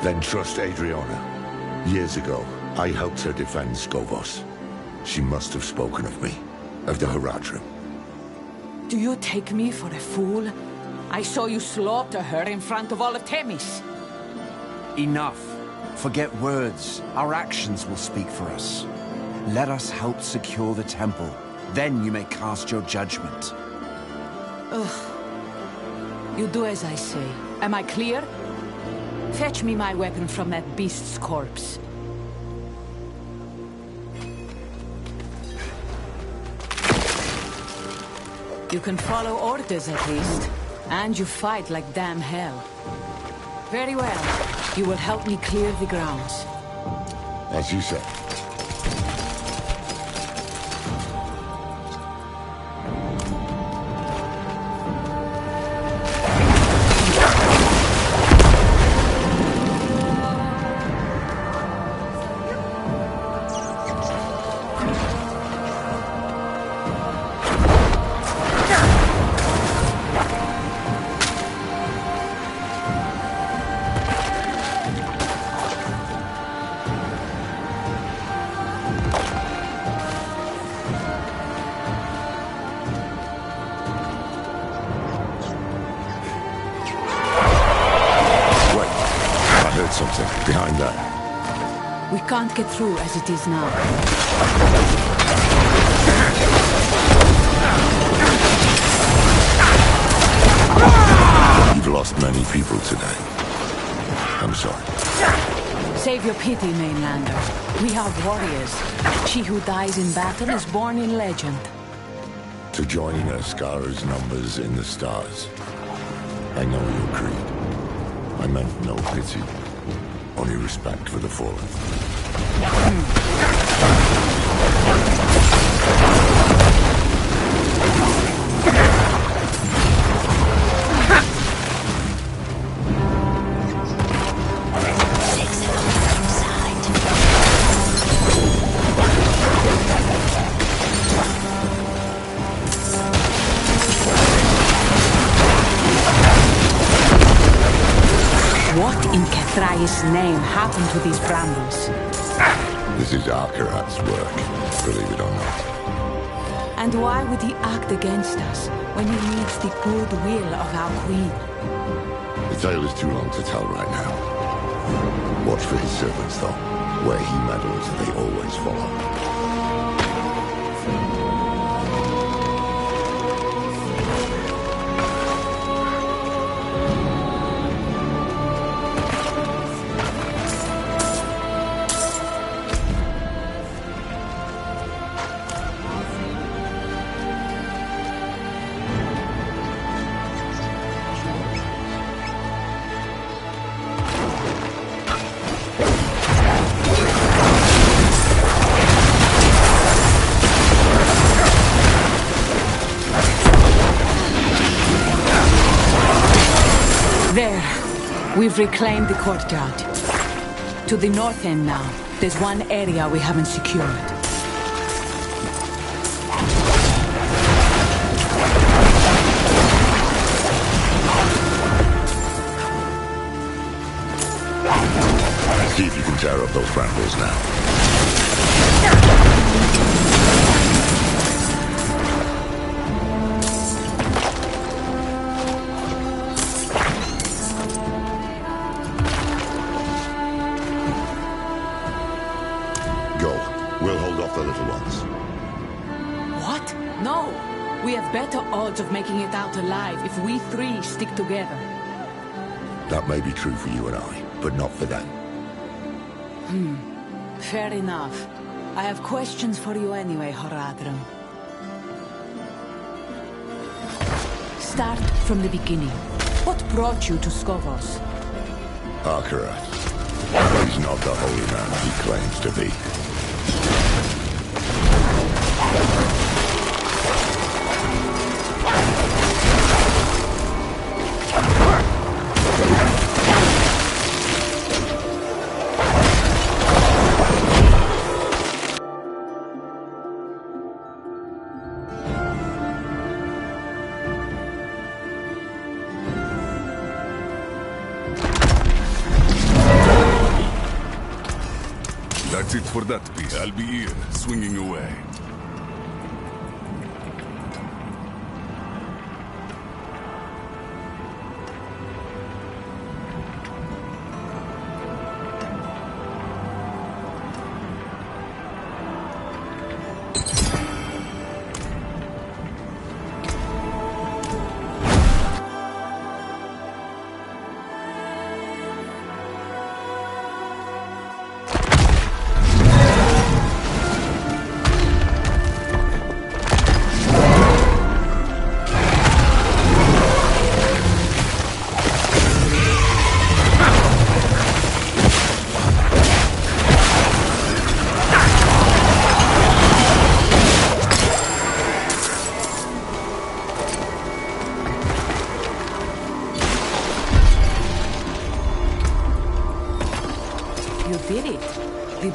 then trust Adriana. Years ago, I helped her defend Skovos. She must have spoken of me, of the Haradrim. Do you take me for a fool? I saw you slaughter her in front of all of Themis. Enough. Forget words. Our actions will speak for us. Let us help secure the temple. Then you may cast your judgment. Ugh. You do as I say. Am I clear? Fetch me my weapon from that beast's corpse. You can follow orders at least. And you fight like damn hell. Very well. You will help me clear the grounds. As you said. Something behind that. We can't get through as it is now. You've lost many people today. I'm sorry. Save your pity, mainlander. We are warriors. She who dies in battle is born in legend. To join Ascara's numbers in the stars. I know your creed. I meant no pity. Only respect for the fallen. What in Kethrai's name happened to these brambles? This is Arkarat's work, believe it or not. And why would he act against us when he needs the goodwill of our queen? The tale is too long to tell right now. Watch for his servants, though. Where he meddles, they always follow. There. We've reclaimed the courtyard. To the north end now, there's one area we haven't secured. See if you can tear up those brambles now. Better odds of making it out alive if we three stick together. That may be true for you and I, but not for them. Fair enough. I have questions for you anyway, Horadrim. Start from the beginning. What brought you to Skovos? Arkarat. But he's not the holy man he claims to be. That's it for that piece. I'll be here, swinging away.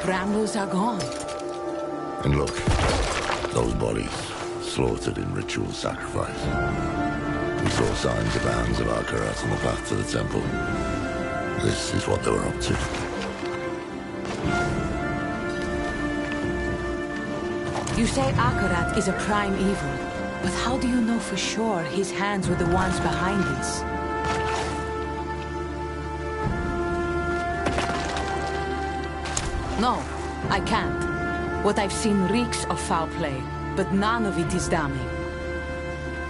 Brambles are gone. And look, those bodies, slaughtered in ritual sacrifice. We saw signs of the hands of Arkarat on the path to the temple. This is what they were up to. You say Arkarat is a prime evil, but how do you know for sure his hands were the ones behind this? No, I can't. What I've seen reeks of foul play, but none of it is damning.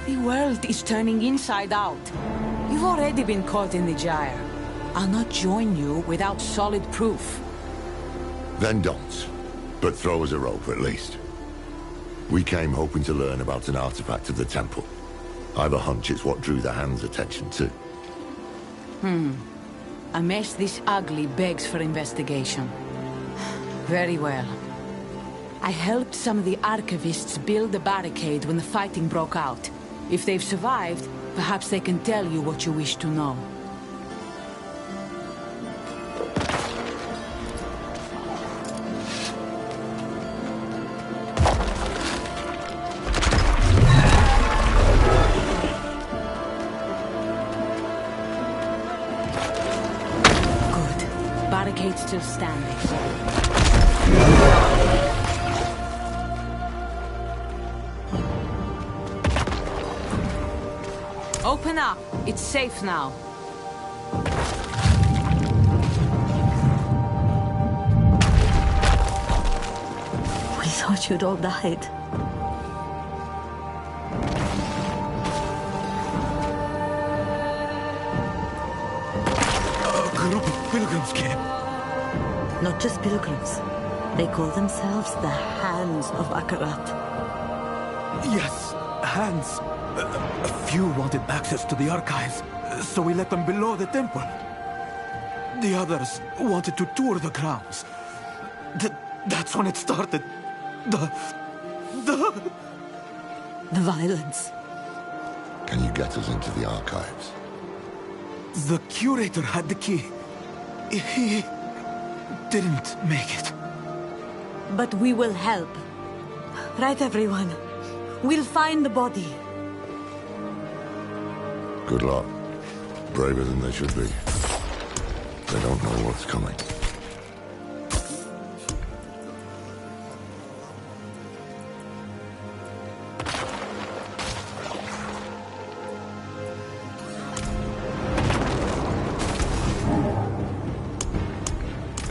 The world is turning inside out. You've already been caught in the gyre. I'll not join you without solid proof. Then don't. But throw us a rope at least. We came hoping to learn about an artifact of the temple. I've a hunch it's what drew the Hand's attention too. A mess this ugly begs for investigation. Very well. I helped some of the archivists build the barricade when the fighting broke out. If they've survived, perhaps they can tell you what you wish to know. barricade still standing. Open up. It's safe now. We thought you'd all died. A group of pilgrims came. Not just pilgrims. They call themselves the Hands of Akarat. Yes, hands. A few wanted access to the archives, so we let them below the temple. The others wanted to tour the grounds. That's when it started. The violence. Can you get us into the archives? The curator had the key. He didn't make it. But we will help. Right, everyone? We'll find the body. Good luck. Braver than they should be. They don't know what's coming.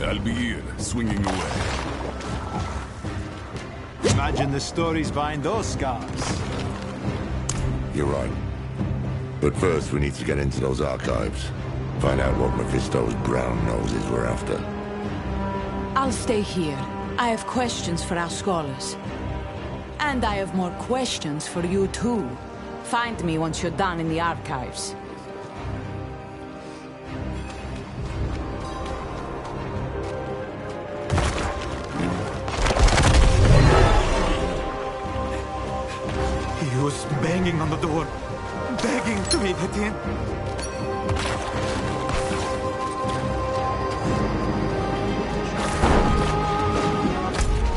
I'll be here, swinging away. Imagine the stories behind those scars. You're right. But first, we need to get into those archives. Find out what Mephisto's brown noses were after. I'll stay here. I have questions for our scholars. And I have more questions for you too. Find me once you're done in the archives. He was banging on the door, begging to be let in.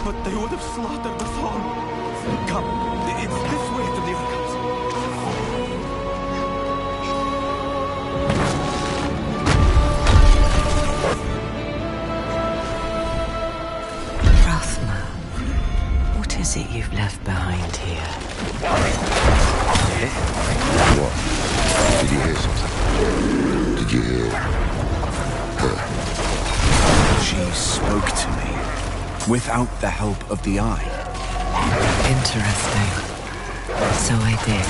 But they would have slaughtered us all. Come, it's this way to the archives. Rathma, what is it you've left behind here? What? Did you hear something? Did you hear her? She spoke to me without the help of the eye. Interesting. So I did.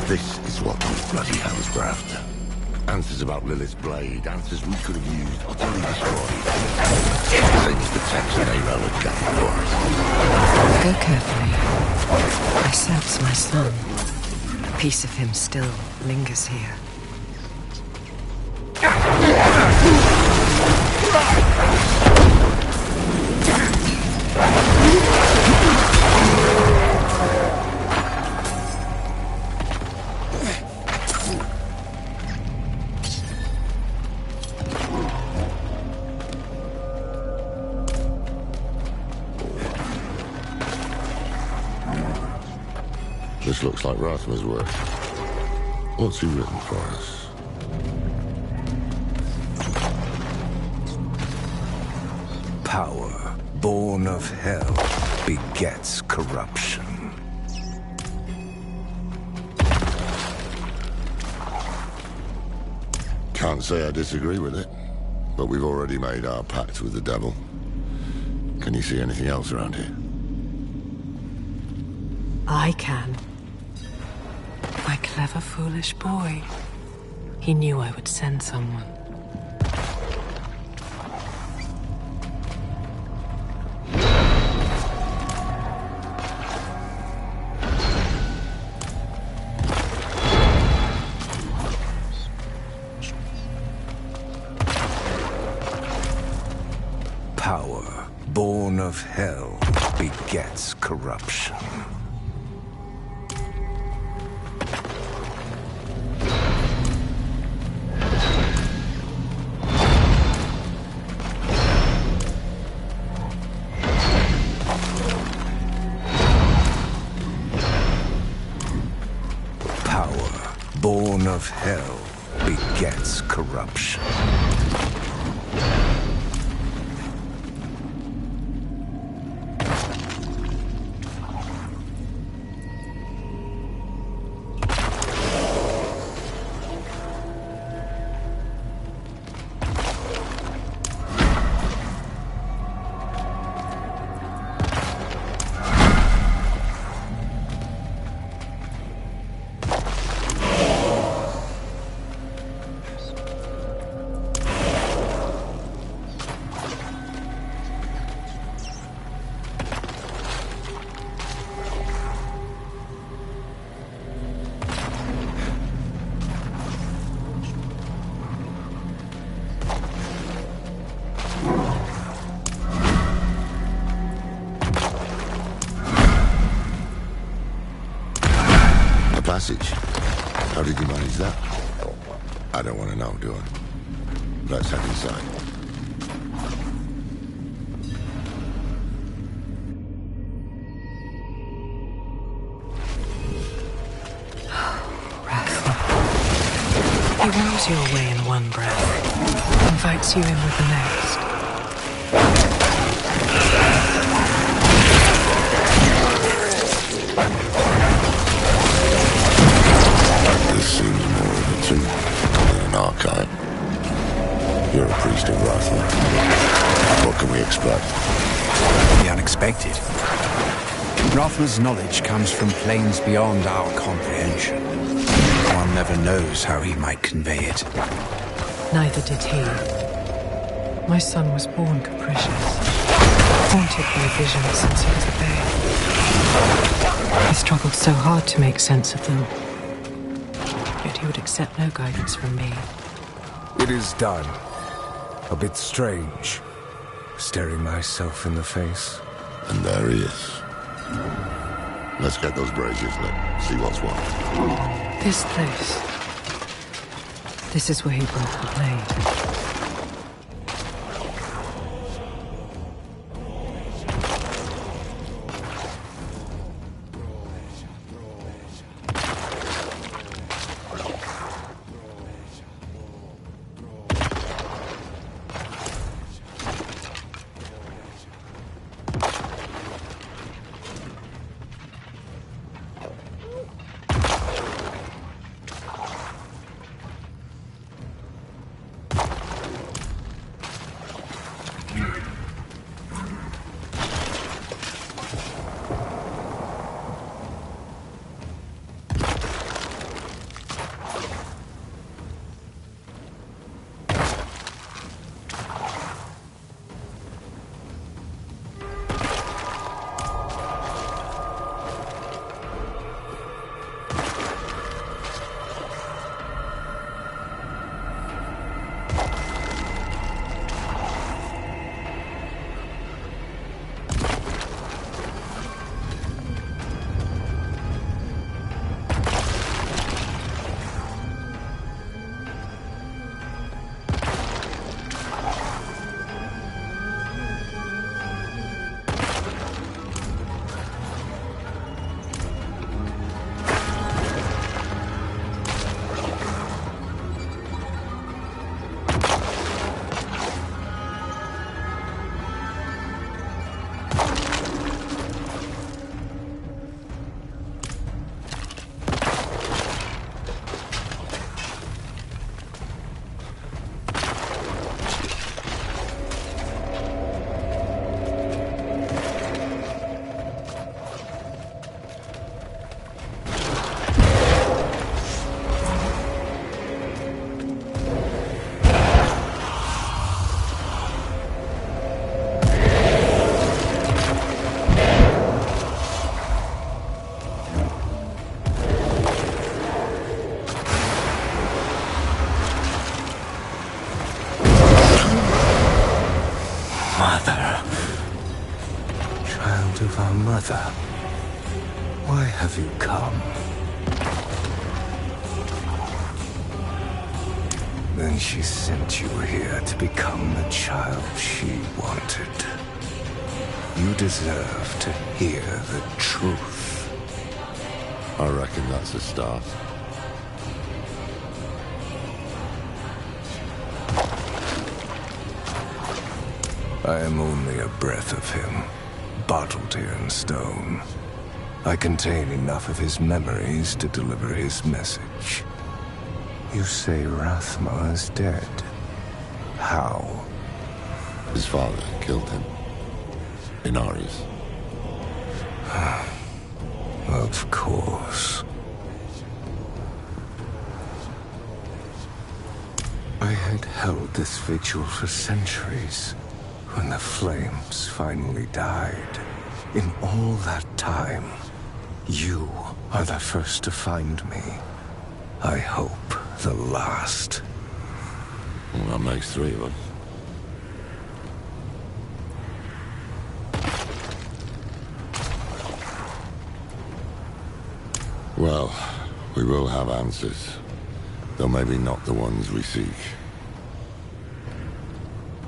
This is what those bloody hands were after. Answers about Lilith's blade, answers we could have used, utterly destroyed. Same as the text that Ava had gathered for us. Go carefully. I sense my son. A piece of him still lingers here. This looks like Rathma's work. What's he written for us? Power, born of hell, begets corruption. Can't say I disagree with it, but we've already made our pact with the devil. Can you see anything else around here? I can. My clever, foolish boy. He knew I would send someone. Power, born of hell, begets corruption. Power, born of hell, begets corruption. Passage. How did you manage that? I don't want to know, do I? Let's head inside. He woes you away in one breath, invites you in with the next. This seems more of a tomb than an archive. You're a priest of Rathma. What can we expect? The unexpected. Rathma's knowledge comes from planes beyond our comprehension. One never knows how he might convey it. Neither did he. My son was born capricious, haunted by visions since he was a babe. He struggled so hard to make sense of them, yet he would accept no guidance from me. It is done. A bit strange, staring myself in the face. And there he is. Let's get those braziers lit, see what's what. This place. This is where he broke the blade. child of our mother. Why have you come? Then she sent you here to become the child she wanted. You deserve to hear the truth. I reckon that's a start. I am only a breath of him, bottled here in stone. I contain enough of his memories to deliver his message. You say Rathma is dead. How? His father killed him. Inaris. Of course. I had held this vigil for centuries. When the flames finally died, in all that time, you are the first to find me. I hope the last. Well, that makes three of us. Well, we will have answers, though maybe not the ones we seek.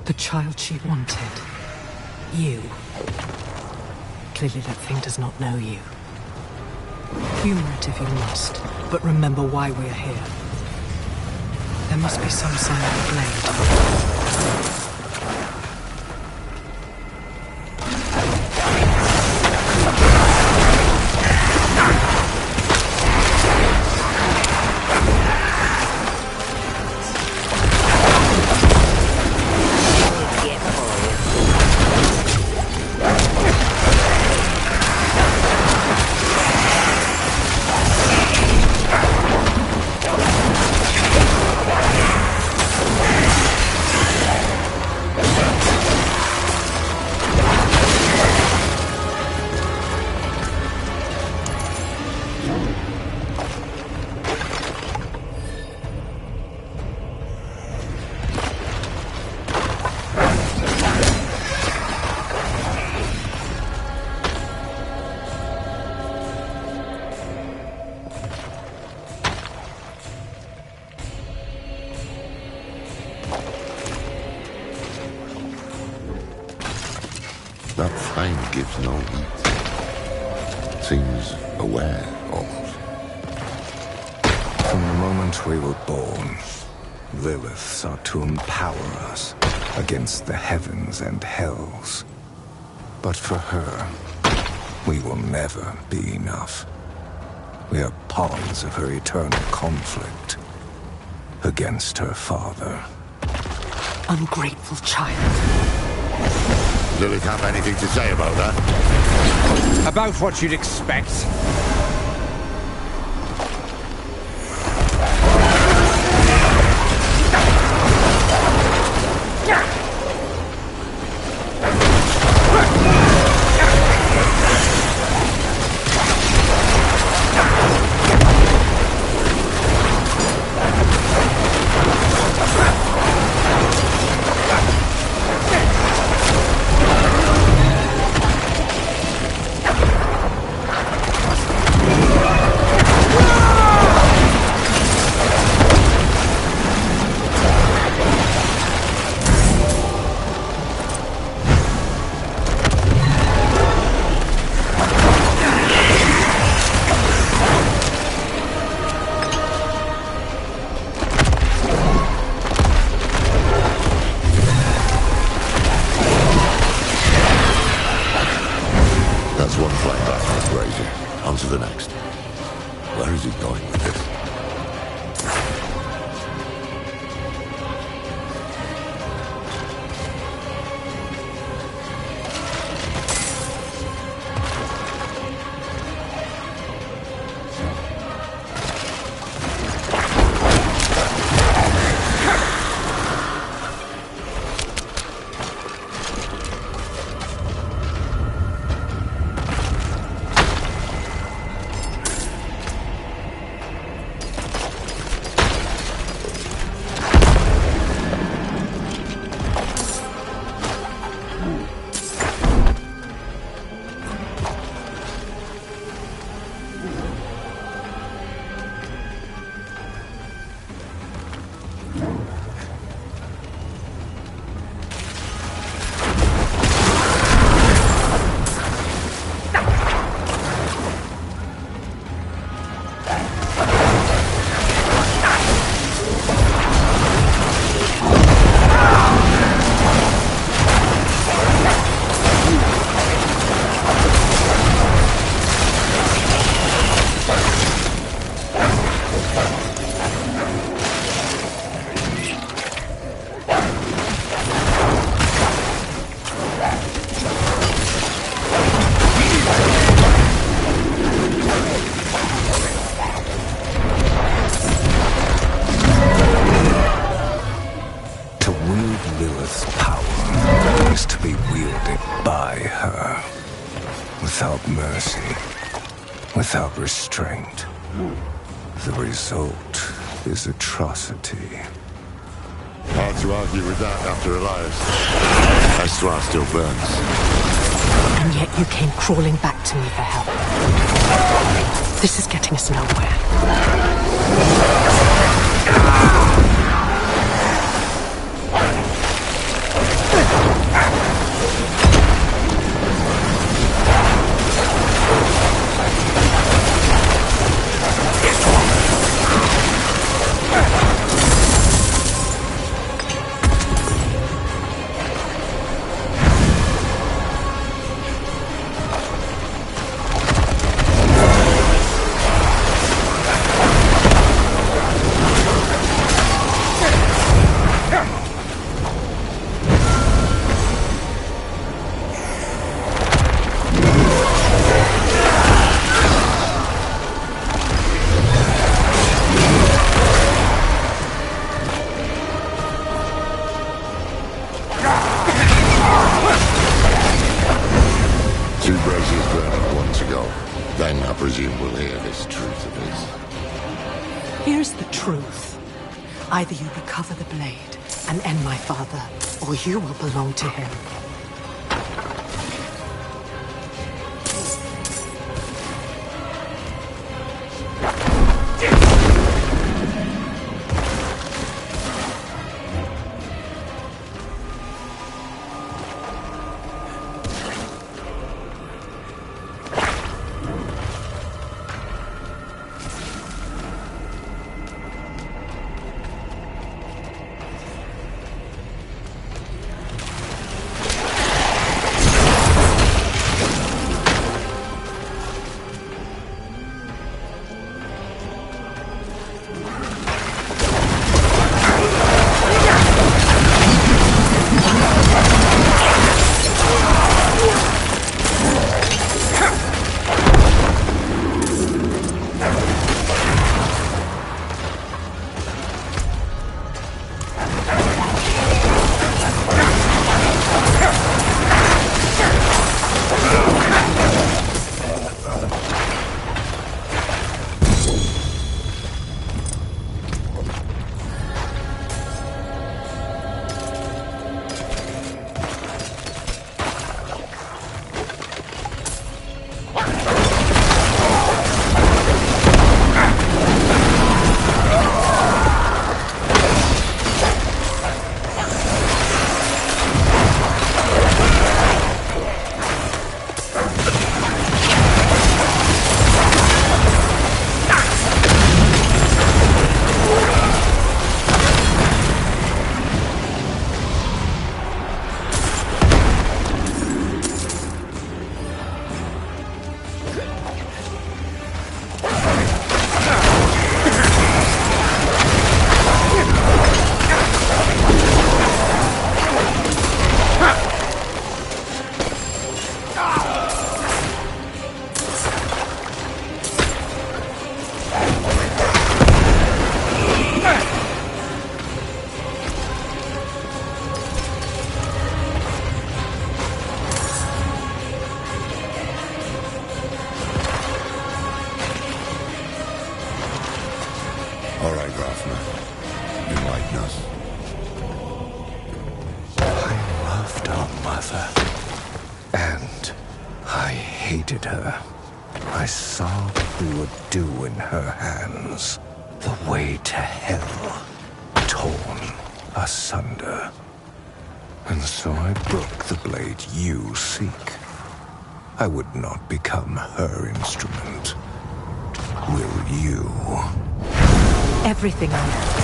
The child she wanted. You. Clearly that thing does not know you. Humor it if you must, but remember why we are here. There must be some sign of the blade. That flame gives no heat. Seems aware, almost. From the moment we were born, Lilith sought to empower us against the heavens and hells. But for her, we will never be enough. We are pawns of her eternal conflict against her father. Ungrateful child. Lilith have anything to say about that? About what you'd expect. That's one flame back, Brazier. On to the next. Where is he going with this? by her. Without mercy, without restraint. The result is atrocity. Hard to argue with that after Elias. Estua still burns. And yet you came crawling back to me for help. This is getting us nowhere. Then I presume we'll hear this truth of his. Here's the truth. Either you recover the blade and end my father, or you will belong to him. All right, Grafner. Enlighten us. I loved our mother. And I hated her. I saw what we would do in her hands. The way to hell. Torn asunder. And so I broke the blade you seek. I would not become her instrument. Will you? Everything I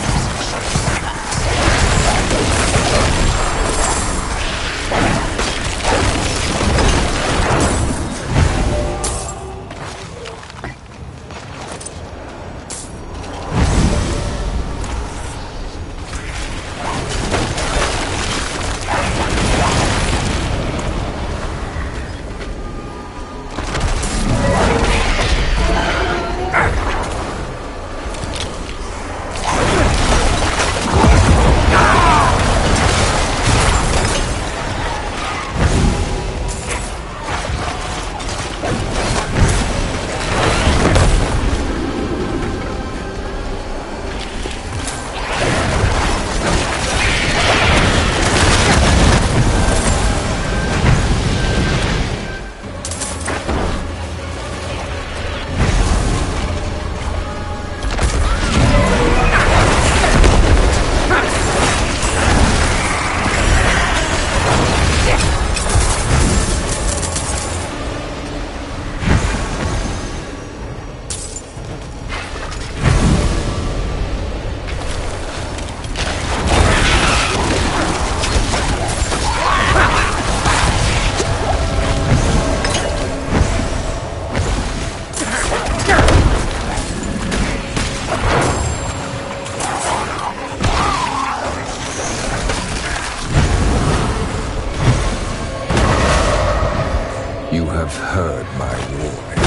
You have heard my warning.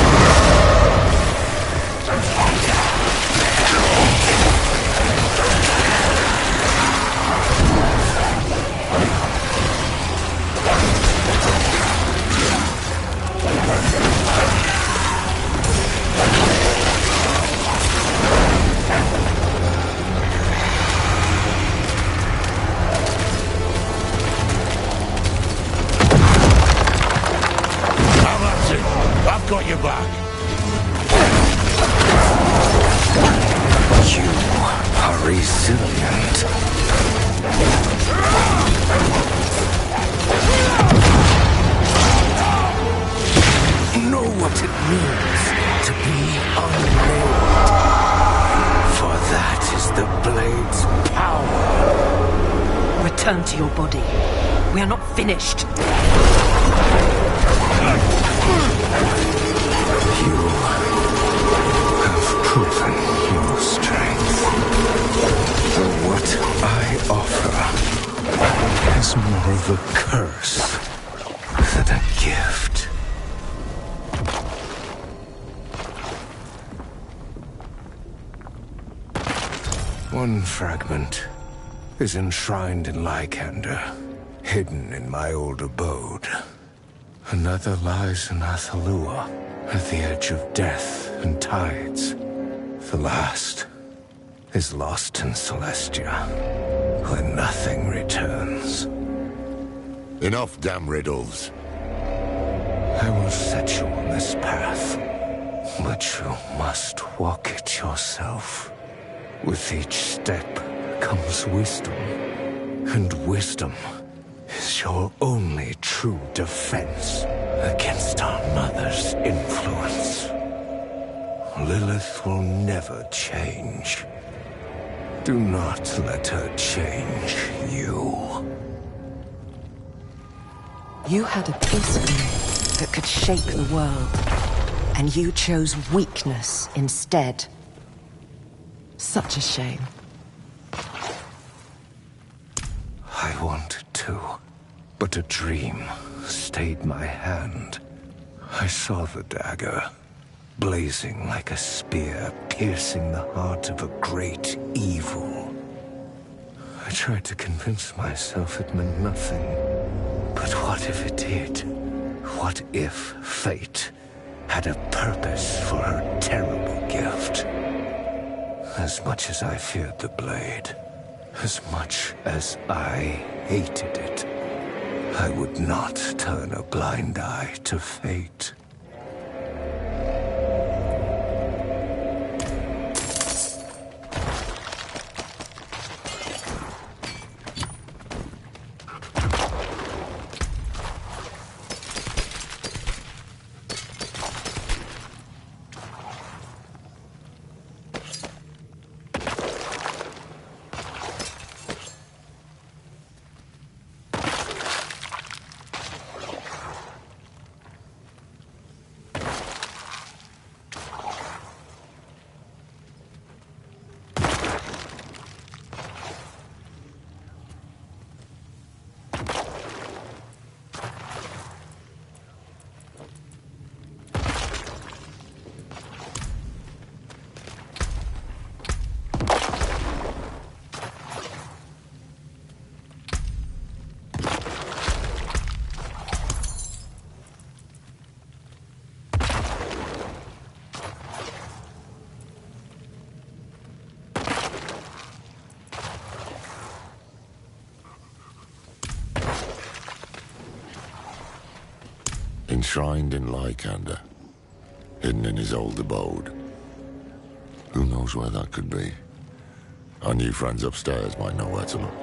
I've got your back. You are resilient. Know what it means to be unmade. For that is the blade's power. Return to your body. We are not finished. You have proven your strength. Though what I offer is more of a curse than a gift. One fragment is enshrined in Lycander, hidden in my old abode. Another lies in Athalua, at the edge of death and tides. The last is lost in Celestia, where nothing returns. Enough damn riddles. I will set you on this path, but you must walk it yourself. With each step comes wisdom, and wisdom is your only true defense against our mother's influence. Lilith will never change. Do not let her change you. You had a piece of me that could shake the world, and you chose weakness instead. Such a shame. I wanted to, but a dream stayed my hand. I saw the dagger, blazing like a spear, piercing the heart of a great evil. I tried to convince myself it meant nothing. But what if it did? What if fate had a purpose for her terrible gift? As much as I feared the blade, as much as I hated it, I would not turn a blind eye to fate. Enshrined in Lycander, hidden in his old abode. Who knows where that could be? Our new friends upstairs might know where to look.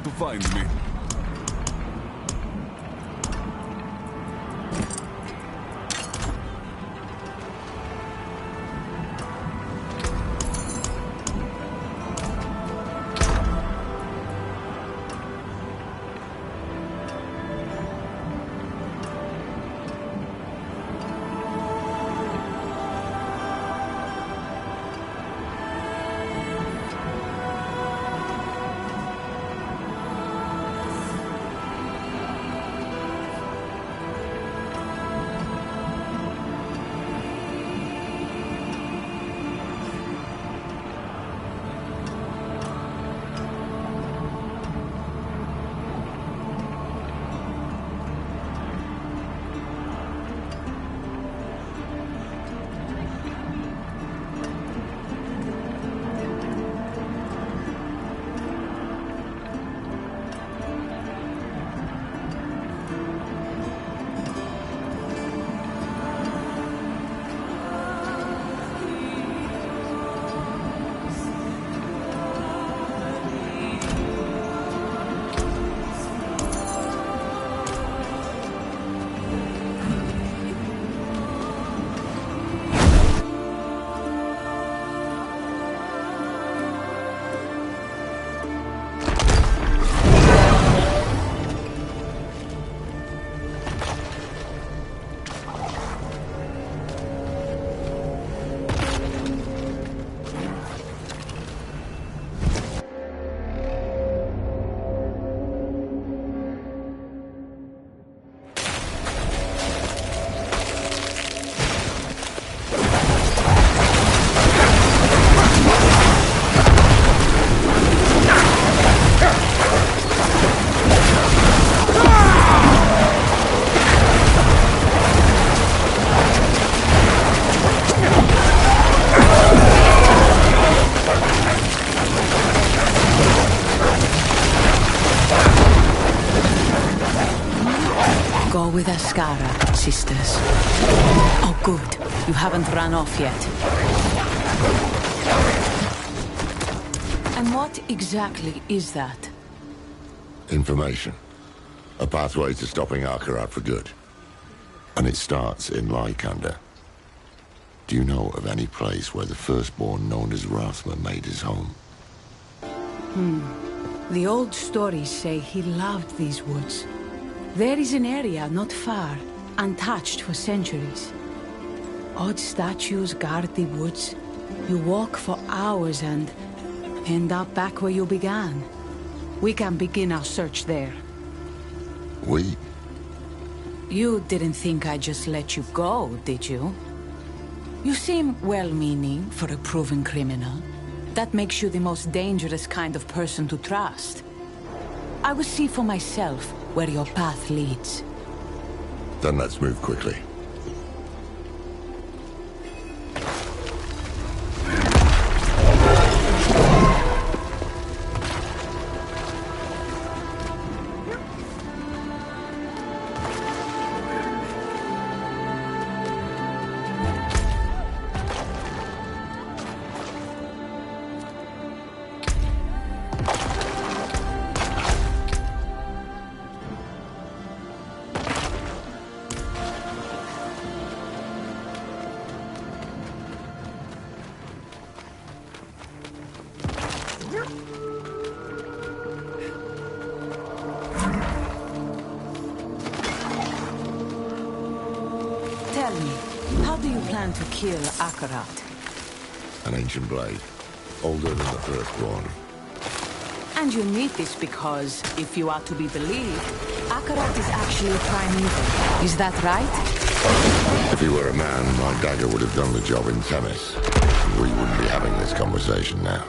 To find me. Skara, sisters. Oh, good. You haven't run off yet. And what exactly is that? Information. A pathway to stopping Akarat for good. And it starts in Lykander. Do you know of any place where the firstborn known as Rathma made his home? The old stories say he loved these woods. There is an area not far, untouched for centuries. Odd statues guard the woods. You walk for hours and end up back where you began. We can begin our search there. We? You didn't think I'd just let you go, did you? You seem well-meaning for a proven criminal. That makes you the most dangerous kind of person to trust. I will see for myself where your path leads. Then let's move quickly. Tell me, how do you plan to kill Akarat? An ancient blade. Older than the firstborn. And you need this because, if you are to be believed, Akarat is actually a primeval. Is that right? If he were a man, my dagger would have done the job in Themis. We wouldn't be having this conversation now.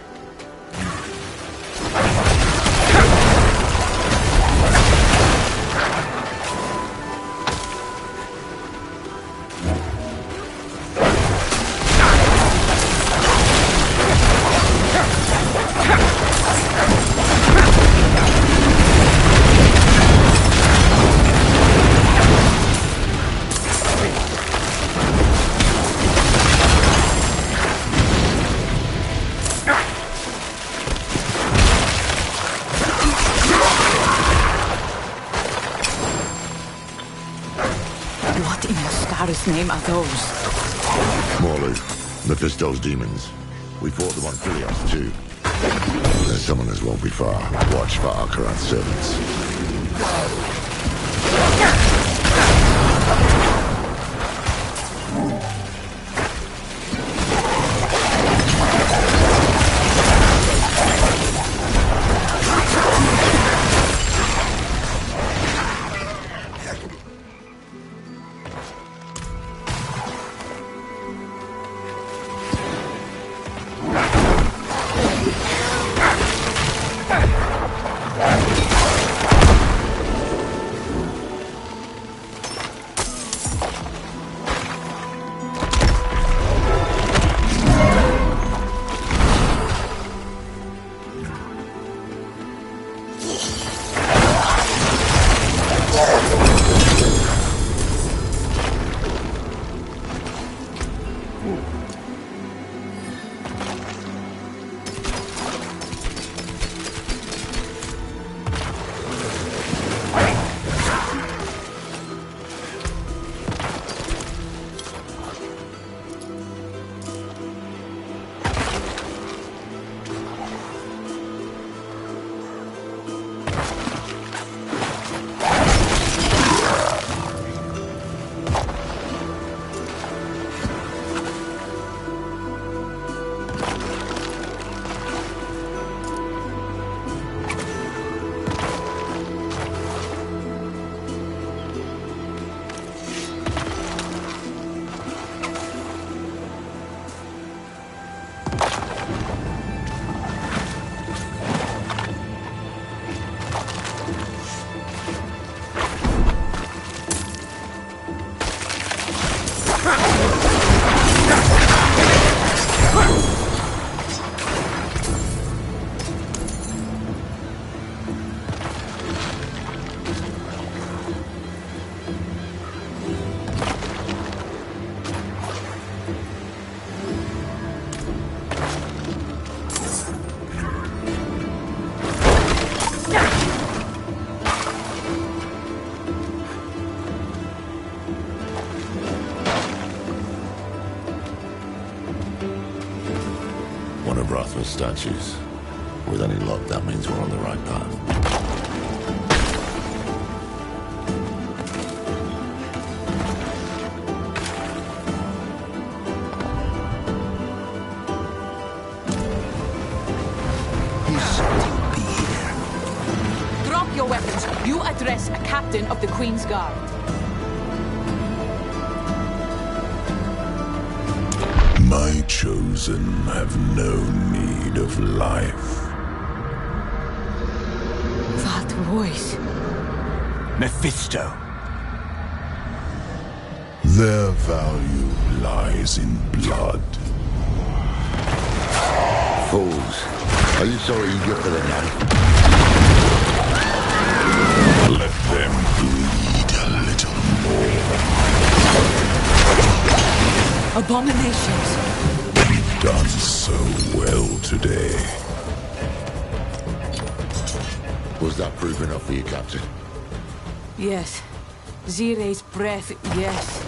What in Skara's name are those? Morlu, Mephisto's demons. We fought them on Philios too. Their summoners won't be far. Watch for Akarat's servants. One of Rathva's statues. With any luck, that means we're on the right path. Drop your weapons. You address a captain of the Queen's Guard. My chosen have no need of life. That voice. Mephisto. Their value lies in blood. Fools. Are you sorry you get for the knife? Let them bleed a little more. Abominations. Done so well today. Was that proof enough for you, Captain? Yes. Zire's breath, yes.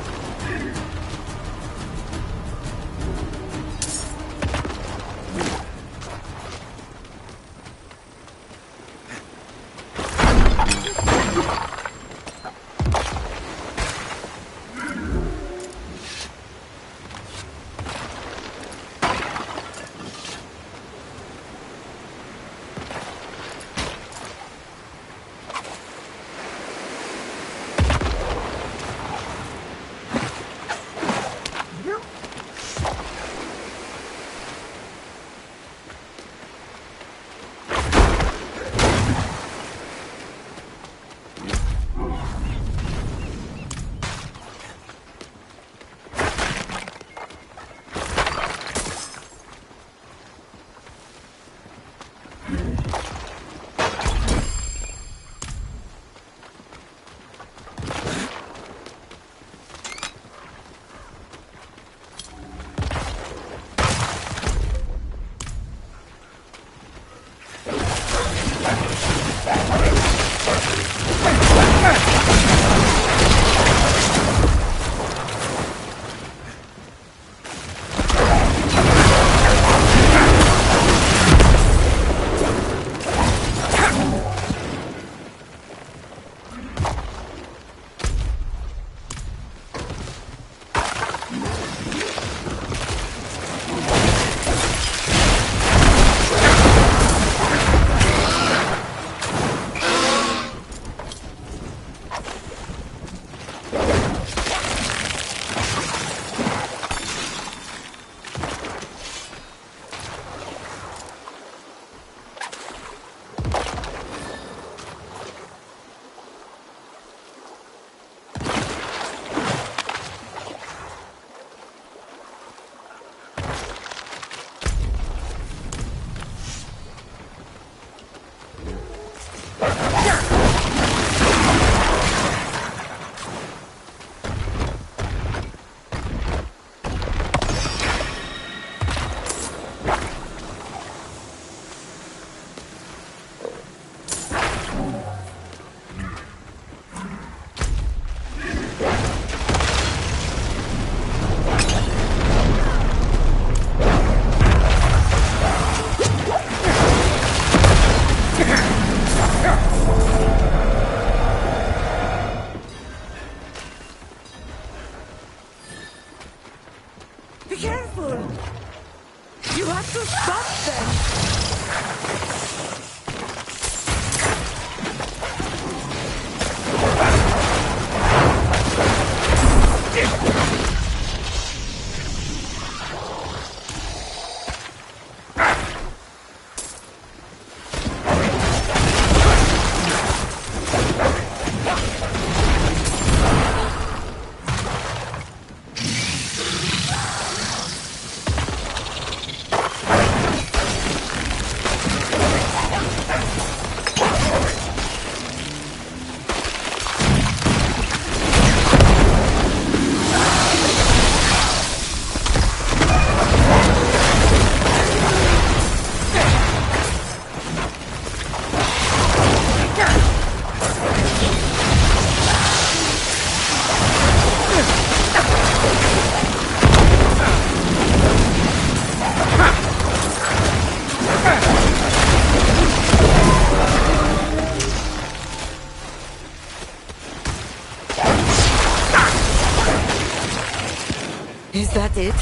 Is that it?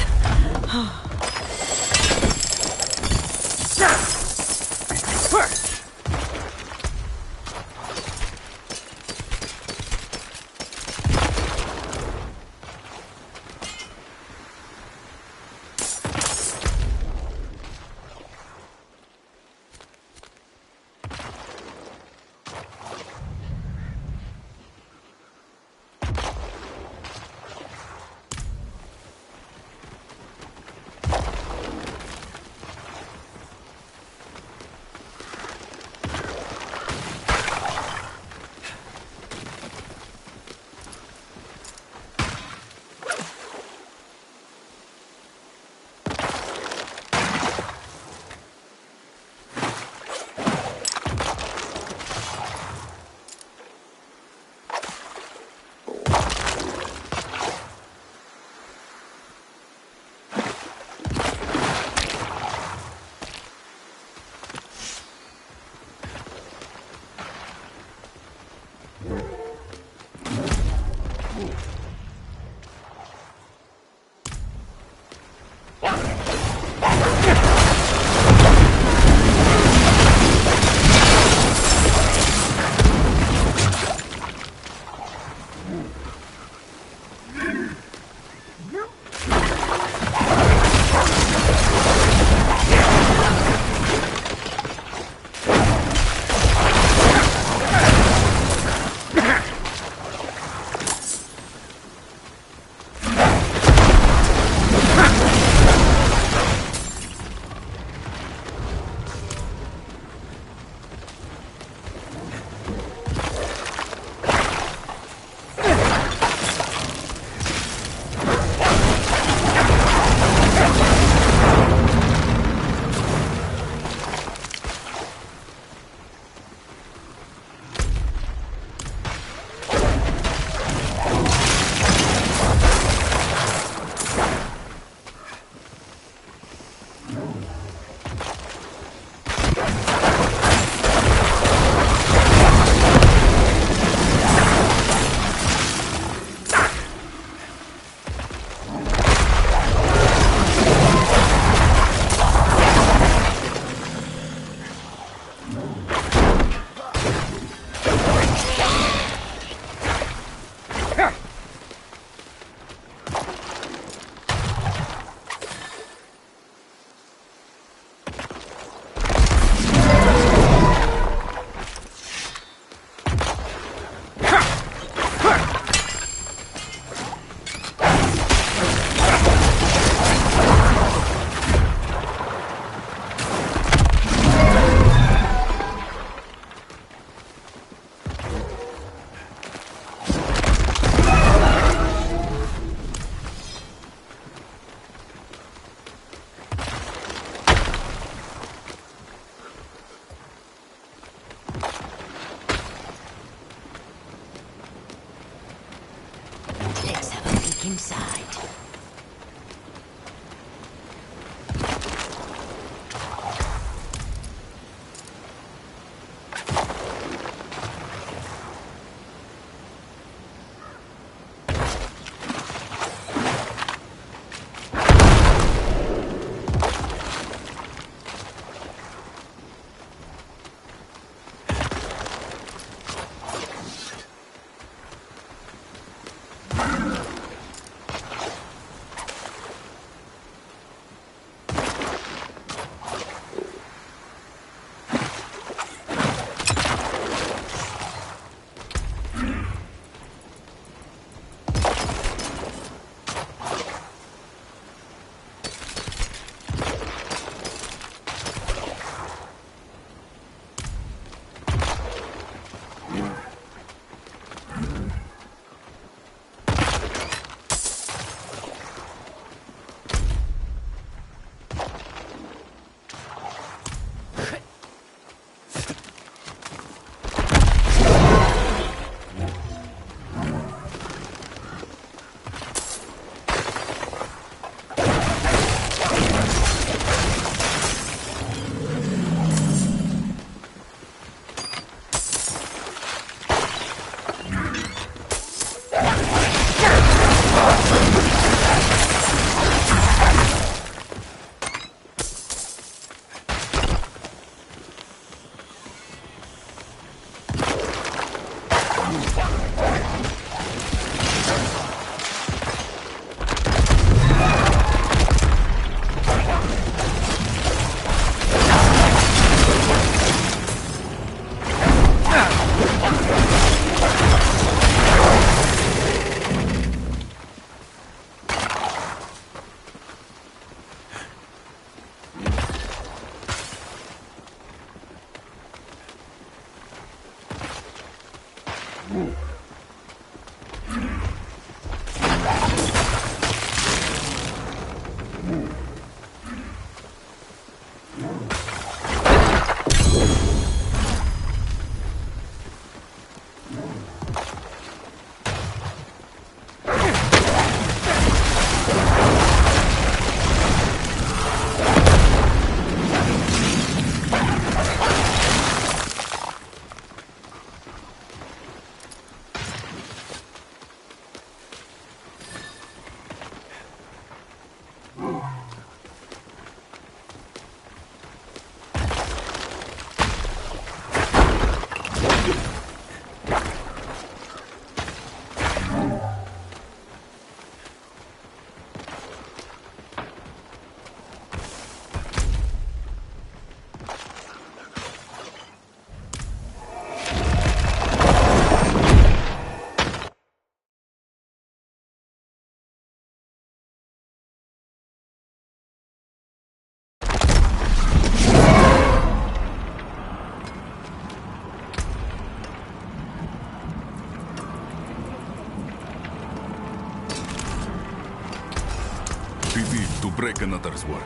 To break another's work.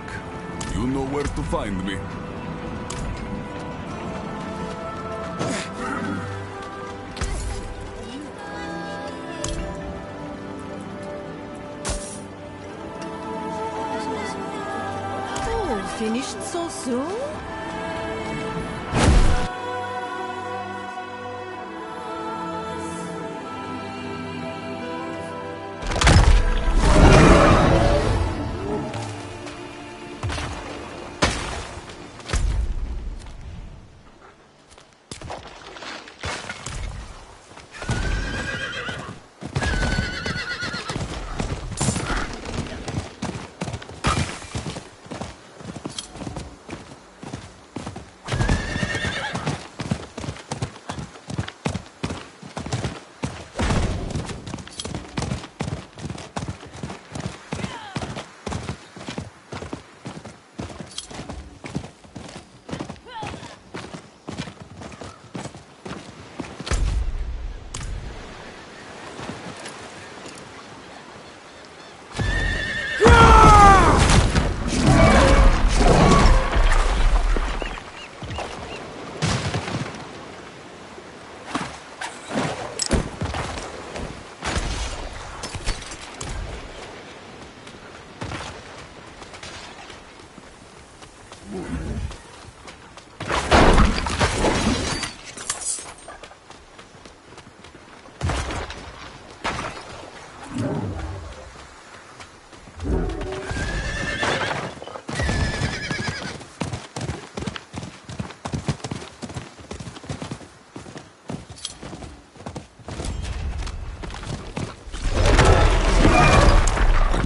You know where to find me. Oh, finished so soon?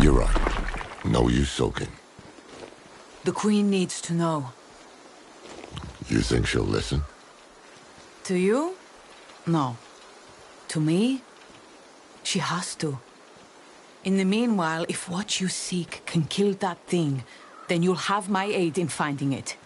You're right. No use soaking. The Queen needs to know. You think she'll listen? To you? No. To me? She has to. In the meanwhile, if what you seek can kill that thing, then you'll have my aid in finding it.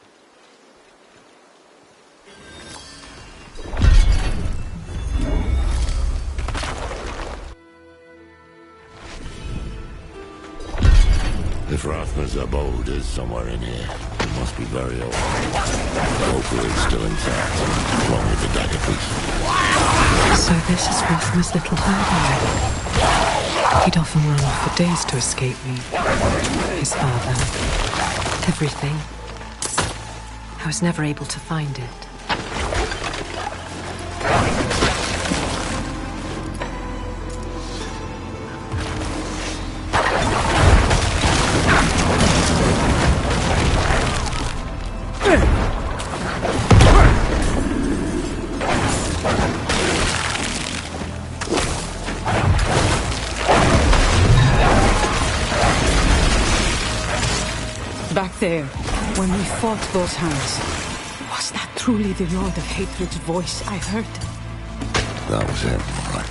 If Rathma's abode is somewhere in here, it must be very old. Hopefully it's still intact, along with the dagger piece. So this is Rathma's little hidey. He'd often run off for days to escape me. His father. Everything. I was never able to find it. Back there, when we fought those hands, was that truly the Lord of Hatred's voice I heard? That was him, all right.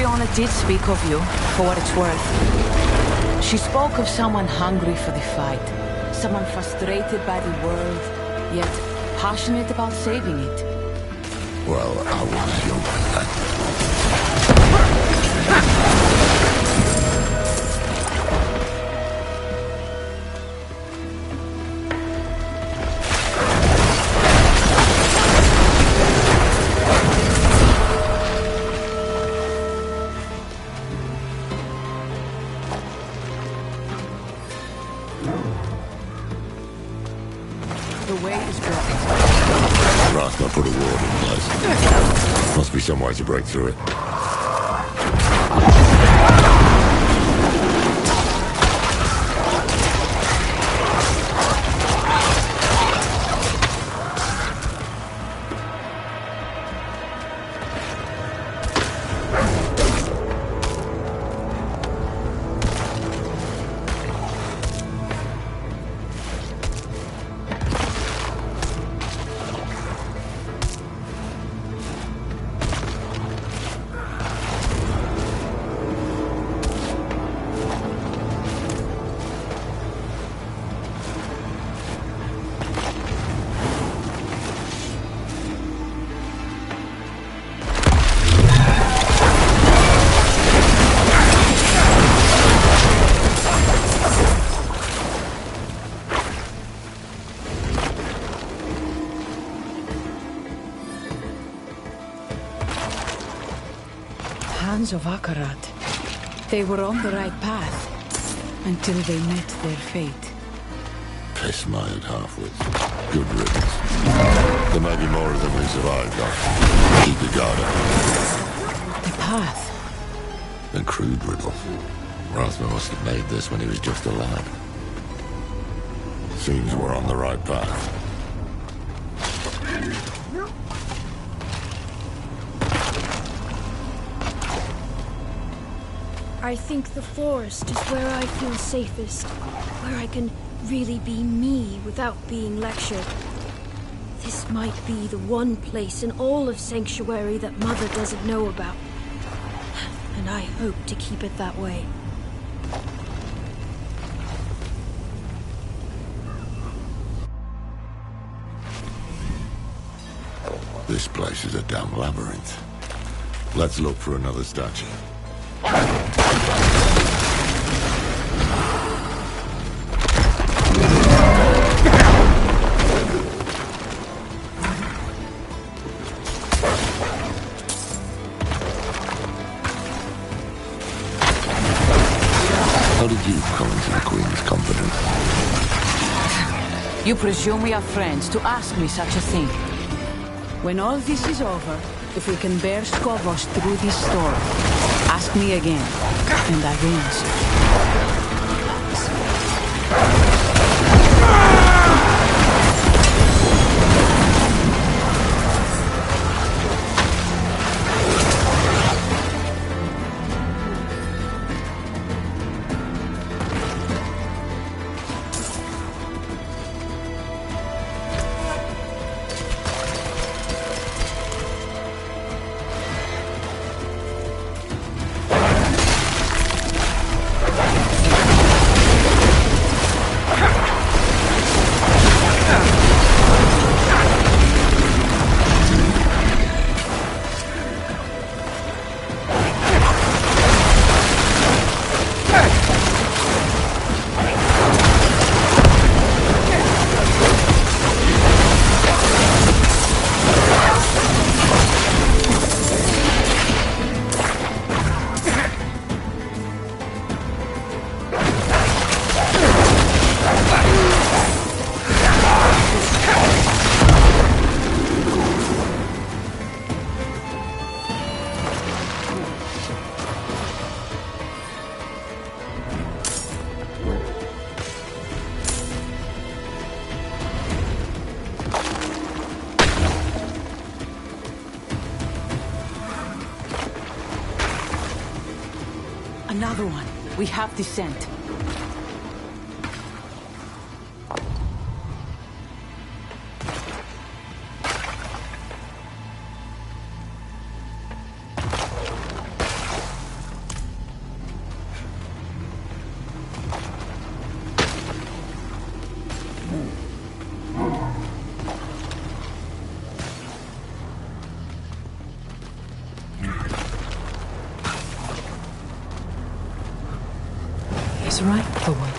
Fiona did speak of you, for what it's worth. She spoke of someone hungry for the fight. Someone frustrated by the world, yet passionate about saving it. Well, I was younger then. The way is blocked. Rasma put a ward in place. Must be some way to break through it. Hands of Akarat. They were on the right path until they met their fate. Piss-mired half-wits. Good riddance. There may be more of them who survived, though. Keep the guard up. The path. A crude riddle. Rasma must have made this when he was just a lad. Seems we're on the right path. I think the forest is where I feel safest, where I can really be me without being lectured. This might be the one place in all of Sanctuary that Mother doesn't know about. And I hope to keep it that way. This place is a damn labyrinth. Let's look for another statue. How did you come into the Queen's confidence? You presume we are friends to ask me such a thing. When all this is over, if we can bear Skovos through this storm, ask me again, and I will answer. Another one. We have descent. is right for once.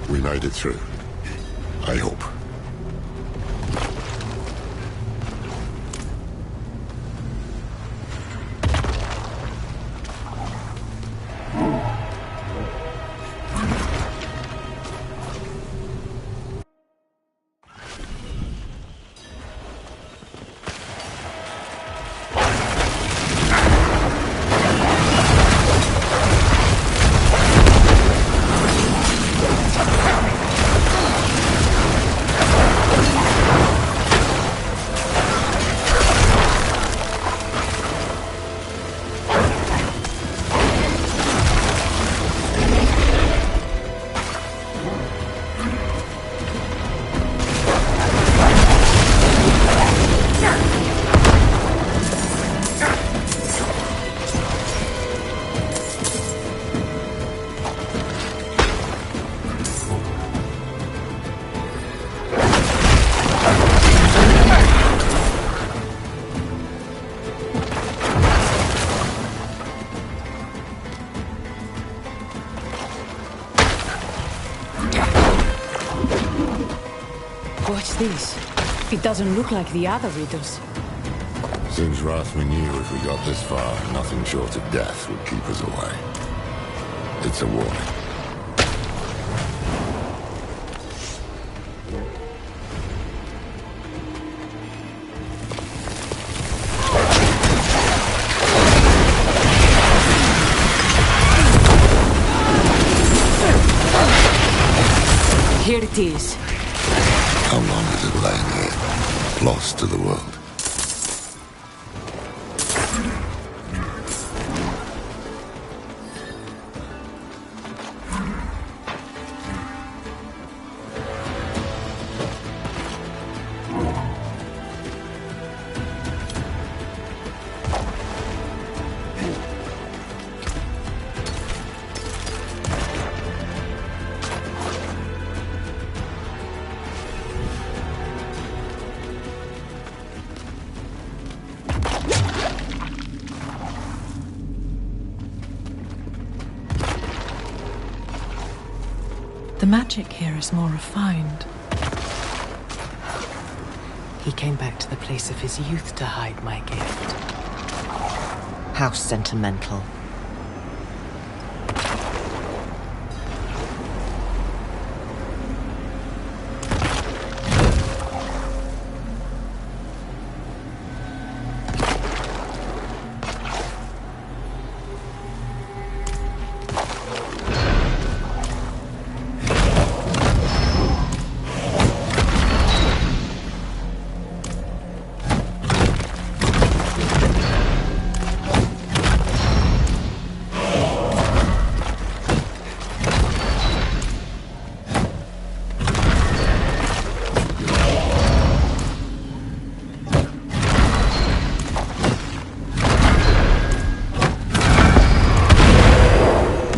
We made it through. I hope. Watch this. It doesn't look like the other riddles. Seems Rathma knew if we got this far, nothing short of death would keep us away. It's a warning. Here it is. How long is it laying here, lost to the world? The magic here is more refined. He came back to the place of his youth to hide my gift. How sentimental.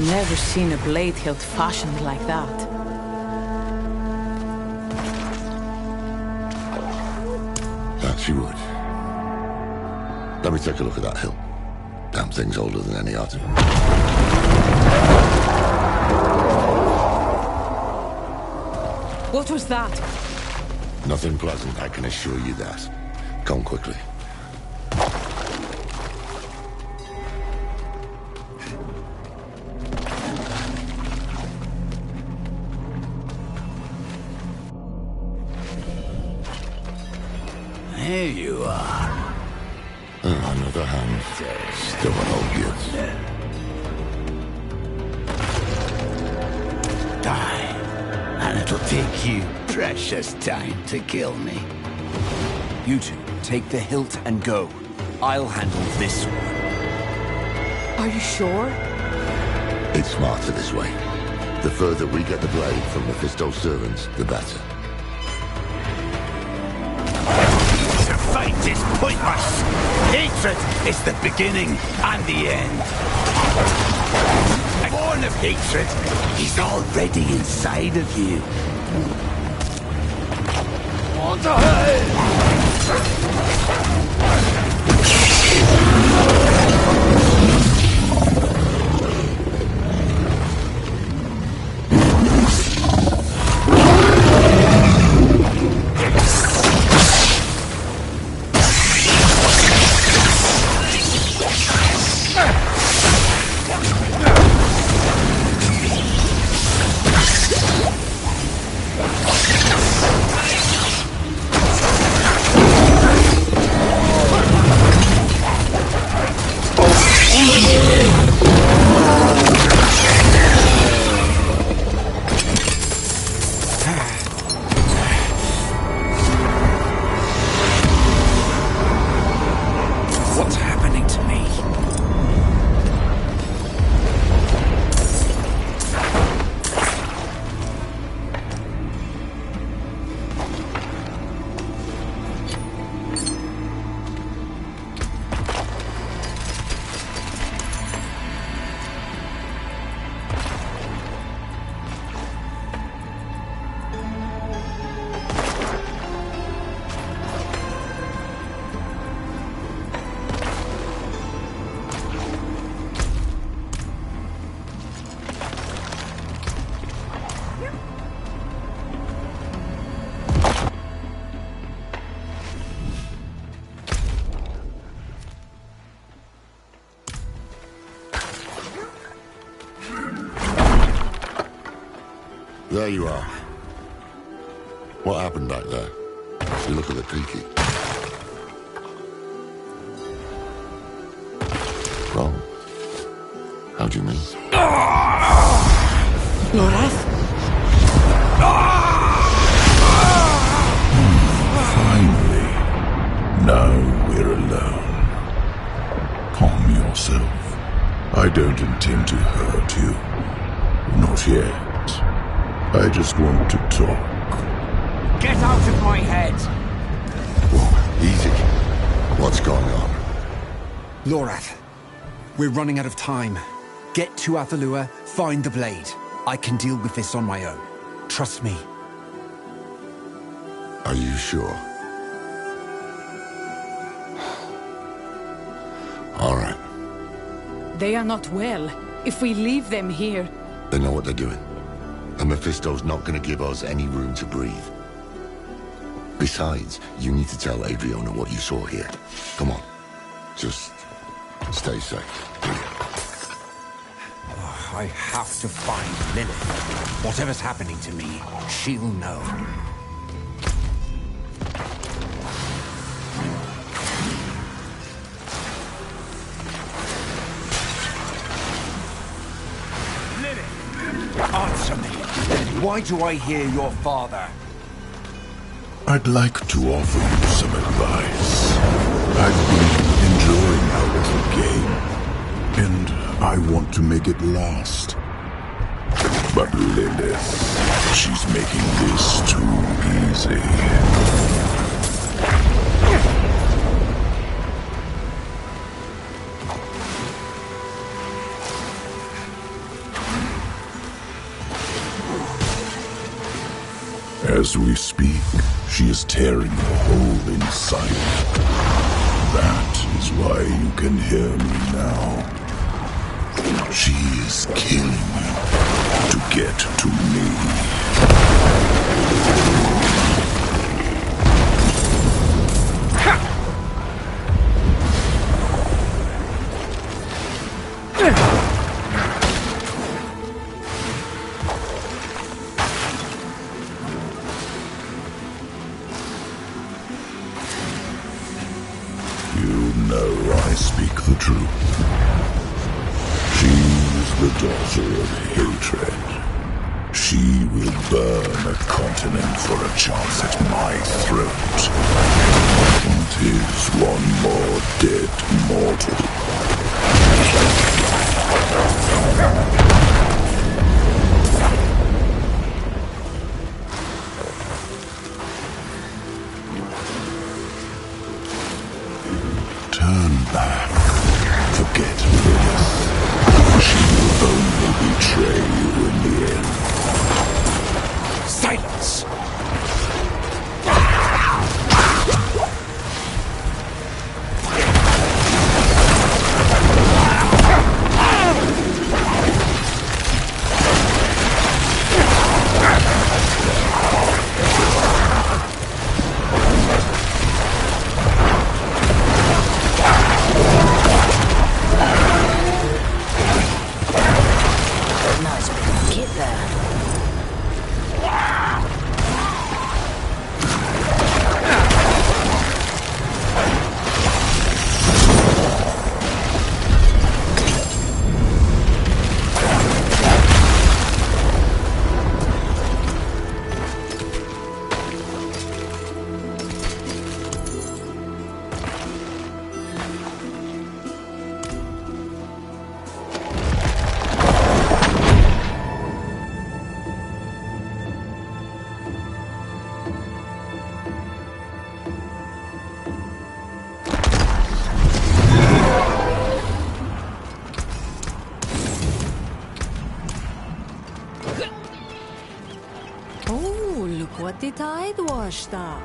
Never seen a blade hilt fashioned like that. That she would. Let me take a look at that hilt. Damn thing's older than any artifact. What was that? Nothing pleasant, I can assure you that. Come quickly. Here you are. Another hand. Still an old gift. take you precious time to kill me. You two, take the hilt and go. I'll handle this one. Are you sure? It's smarter this way. The further we get the blade from Mephisto's servants, the better. To fight is pointless. Hatred is the beginning and the end. Born of hatred, he's already inside of you. What the hell? What's happening to me? There you are. What happened back there? You look a bit peaky. Wrong? How do you mean? Lorath? Finally. Now we're alone. Calm yourself. I don't intend to hurt you. Not yet. I just want to talk. Get out of my head! Whoa, easy. What's going on? Lorath, we're running out of time. Get to Athalua, find the blade. I can deal with this on my own. Trust me. Are you sure? All right. They are not well. If we leave them here... They know what they're doing. And Mephisto's not going to give us any room to breathe. Besides, you need to tell Adriana what you saw here. Come on. Just stay safe. Oh, I have to find Lilith. Whatever's happening to me, she'll know. Lilith! Answer me. Why do I hear your father? I'd like to offer you some advice. I've been enjoying our little game, and I want to make it last. But Lilith, she's making this too easy. As we speak, she is tearing a hole inside. That is why you can hear me now. She is killing you to get to me. I speak the truth. She's the daughter of hatred. She will burn a continent for a chance at my throat. And is one more dead mortal. Turn back. Forget Lilith. She will only betray you in the end. Silence! Nice bit of kit there. Oh, look what the tide washed up.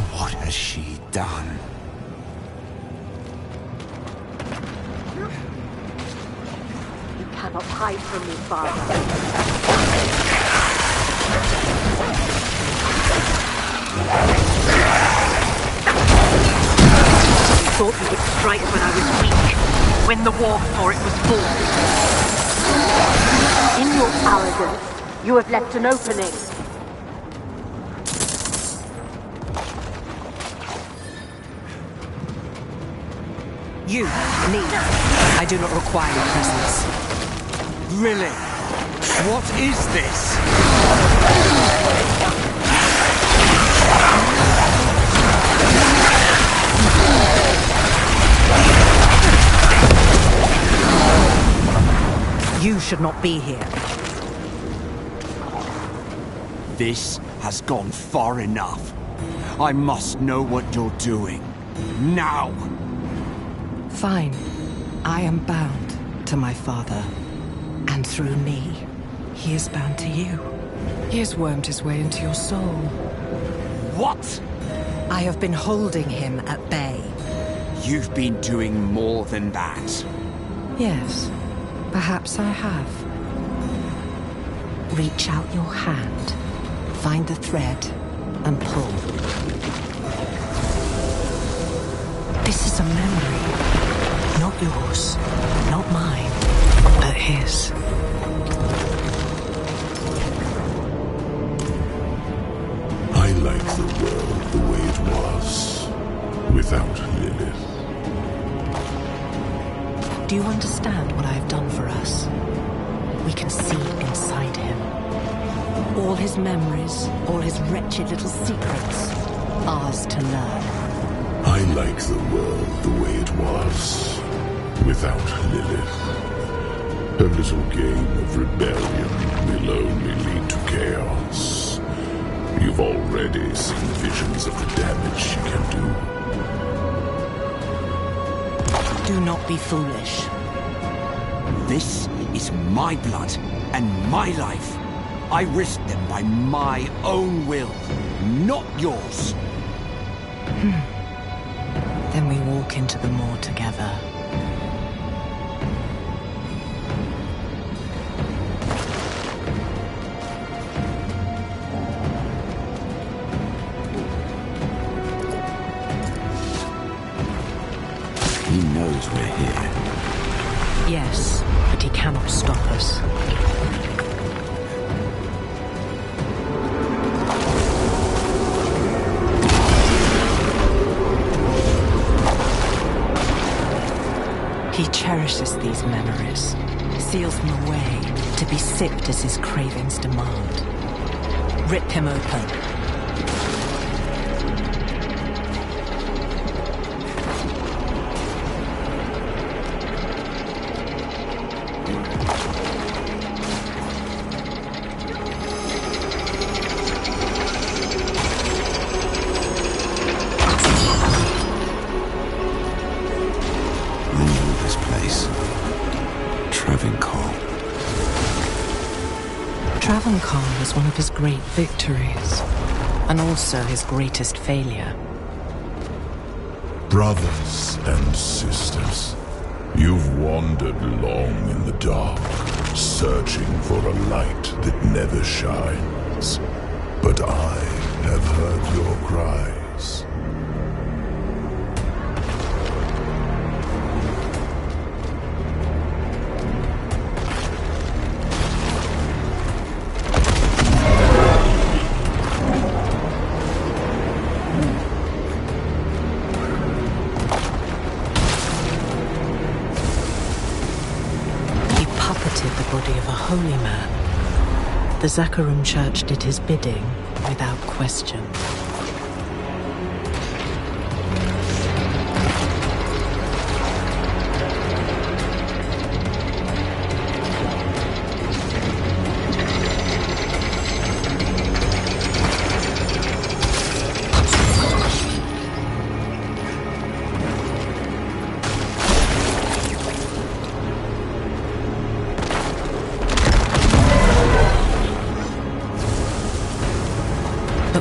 What has she done? You cannot hide from me, Father. You thought you would strike when I was weak, when the war for it was full. In your arrogance, you have left an opening. You, me. I do not require your presence. Really? What is this? You should not be here. This has gone far enough. I must know what you're doing. Now! Fine. I am bound to my father. And through me, he is bound to you. He has wormed his way into your soul. What? I have been holding him at bay. You've been doing more than that. Yes, perhaps I have. Reach out your hand, find the thread, and pull. This is a memory. Not yours, not mine, but his. I like the world the way it was, without Lilith. Do you understand what I have done for us? We can see inside him. All his memories, all his wretched little secrets, ours to learn. I like the world the way it was, without Lilith. Her little game of rebellion will only lead to chaos. You've already seen visions of the damage she can do. Do not be foolish. This is my blood and my life. I risked them by my own will, not yours. Then we walk into the moor together. He knows we're here. Yes, but he cannot stop us. He cherishes these memories, seals them away to be sipped as his cravings demand. Rip him open. Travancore was one of his great victories, and also his greatest failure. Brothers and sisters, you've wandered long in the dark, searching for a light that never shines. But I have heard your cries. Holy man. The Zakharum Church did his bidding without question.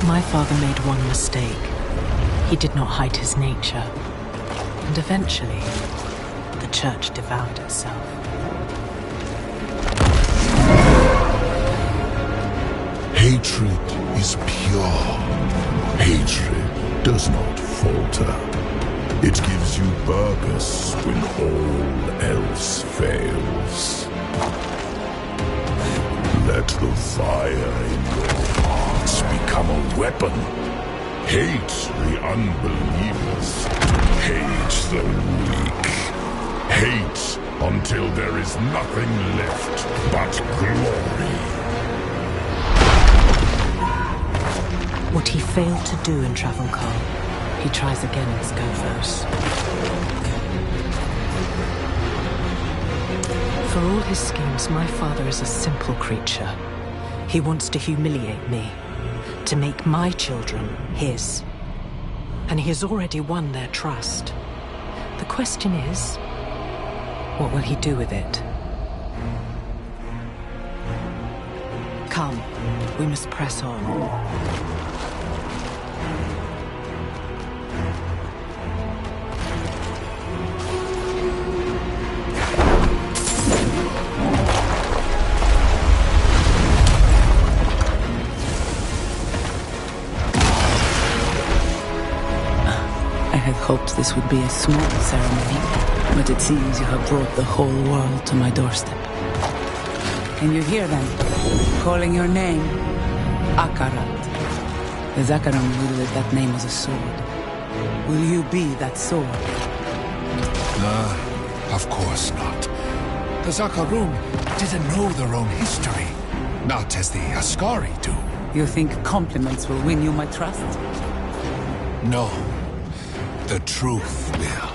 My father made one mistake. He did not hide his nature. And eventually, the church devoured itself. Hatred is pure. Hatred does not falter. It gives you purpose when all else fails. Let the fire in your hearts become a weapon. Hate the unbelievers. Hate the weak. Hate until there is nothing left but glory. What he failed to do in Travancore, he tries again in Skofos. For all his schemes, my father is a simple creature. He wants to humiliate me, to make my children his. And he has already won their trust. The question is, what will he do with it? Come, we must press on. Hoped this would be a small ceremony, but it seems you have brought the whole world to my doorstep. Can you hear them? Calling your name? Akarat. The Zakharum wielded that name as a sword. Will you be that sword? Of course not. The Zakharum didn't know their own history, not as the Askari do. You think compliments will win you my trust? No. The truth will.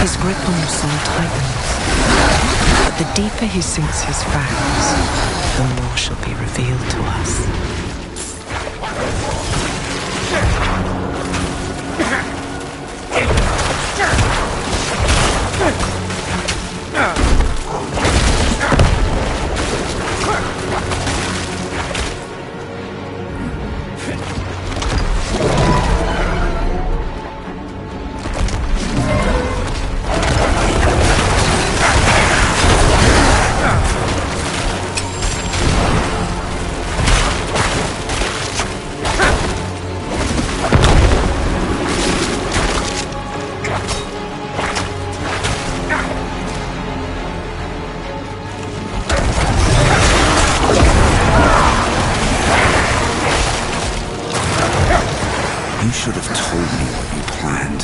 His grip on your soul tightens. But the deeper he sinks his fangs, the more shall be revealed to us. You should have told me what you planned.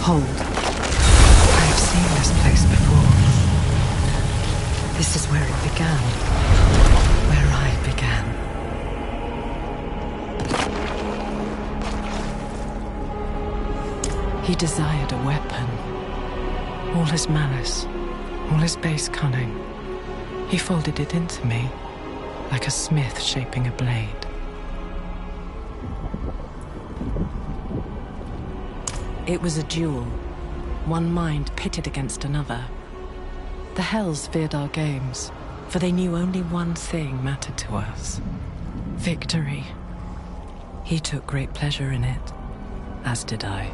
Hold. I have seen this place before. This is where it began. Where I began. He desired a weapon. All his malice, all his base cunning. He folded it into me, like a smith shaping a blade. It was a duel. One mind pitted against another. The Hells feared our games, for they knew only one thing mattered to us. Victory. He took great pleasure in it, as did I.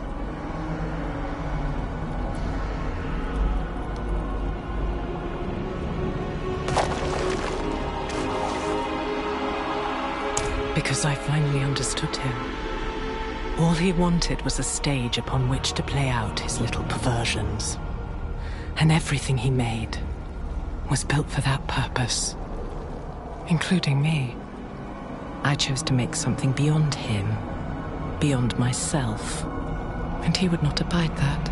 Because I finally understood him. All he wanted was a stage upon which to play out his little perversions. And everything he made was built for that purpose, including me. I chose to make something beyond him, beyond myself, and he would not abide that.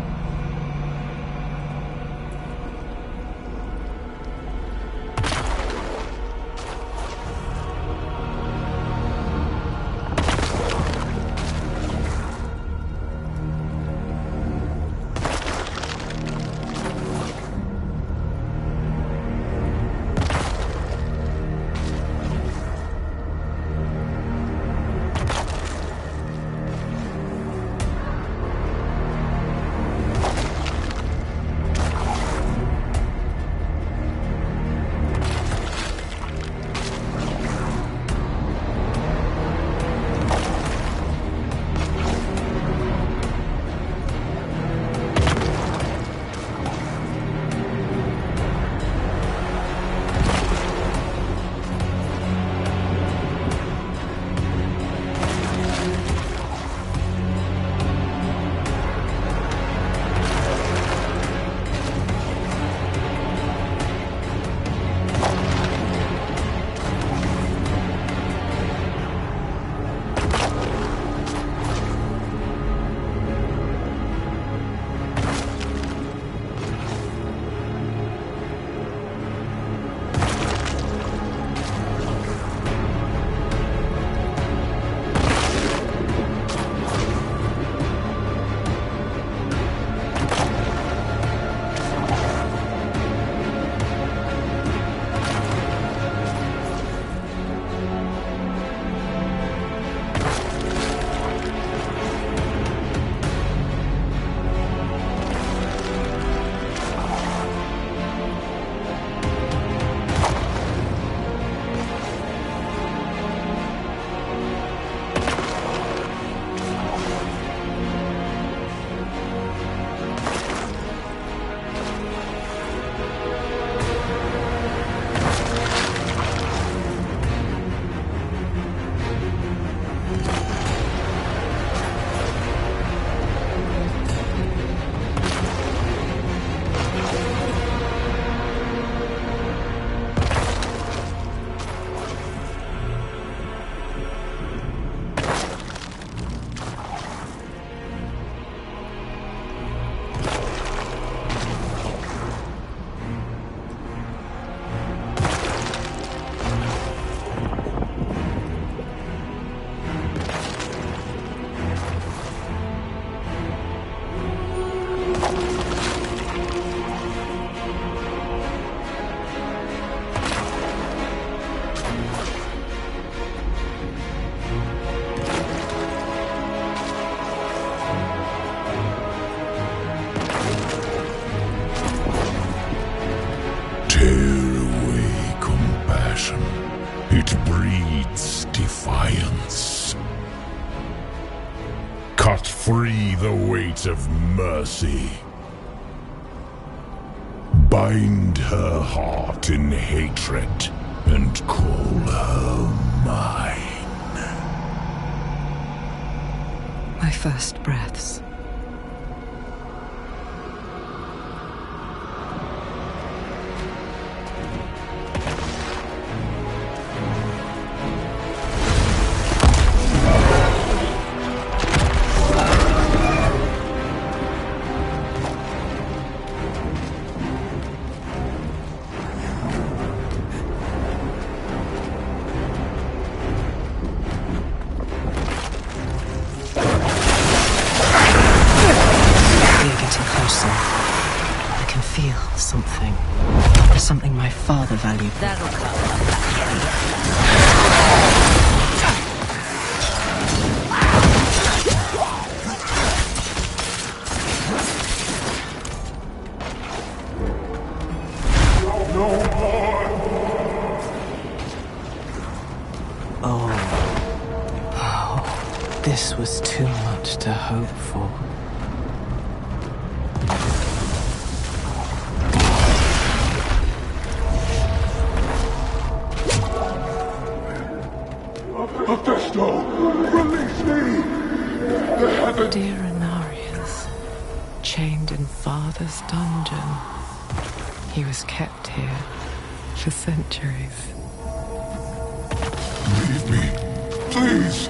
of mercy. Bind her heart in hatred and call her mine. My first breaths. Something my father valued. That'll come. Oh, this was too much to hope for. Release me! The heavens... Dear Inarius, chained in Father's dungeon. He was kept here for centuries. Leave me, please!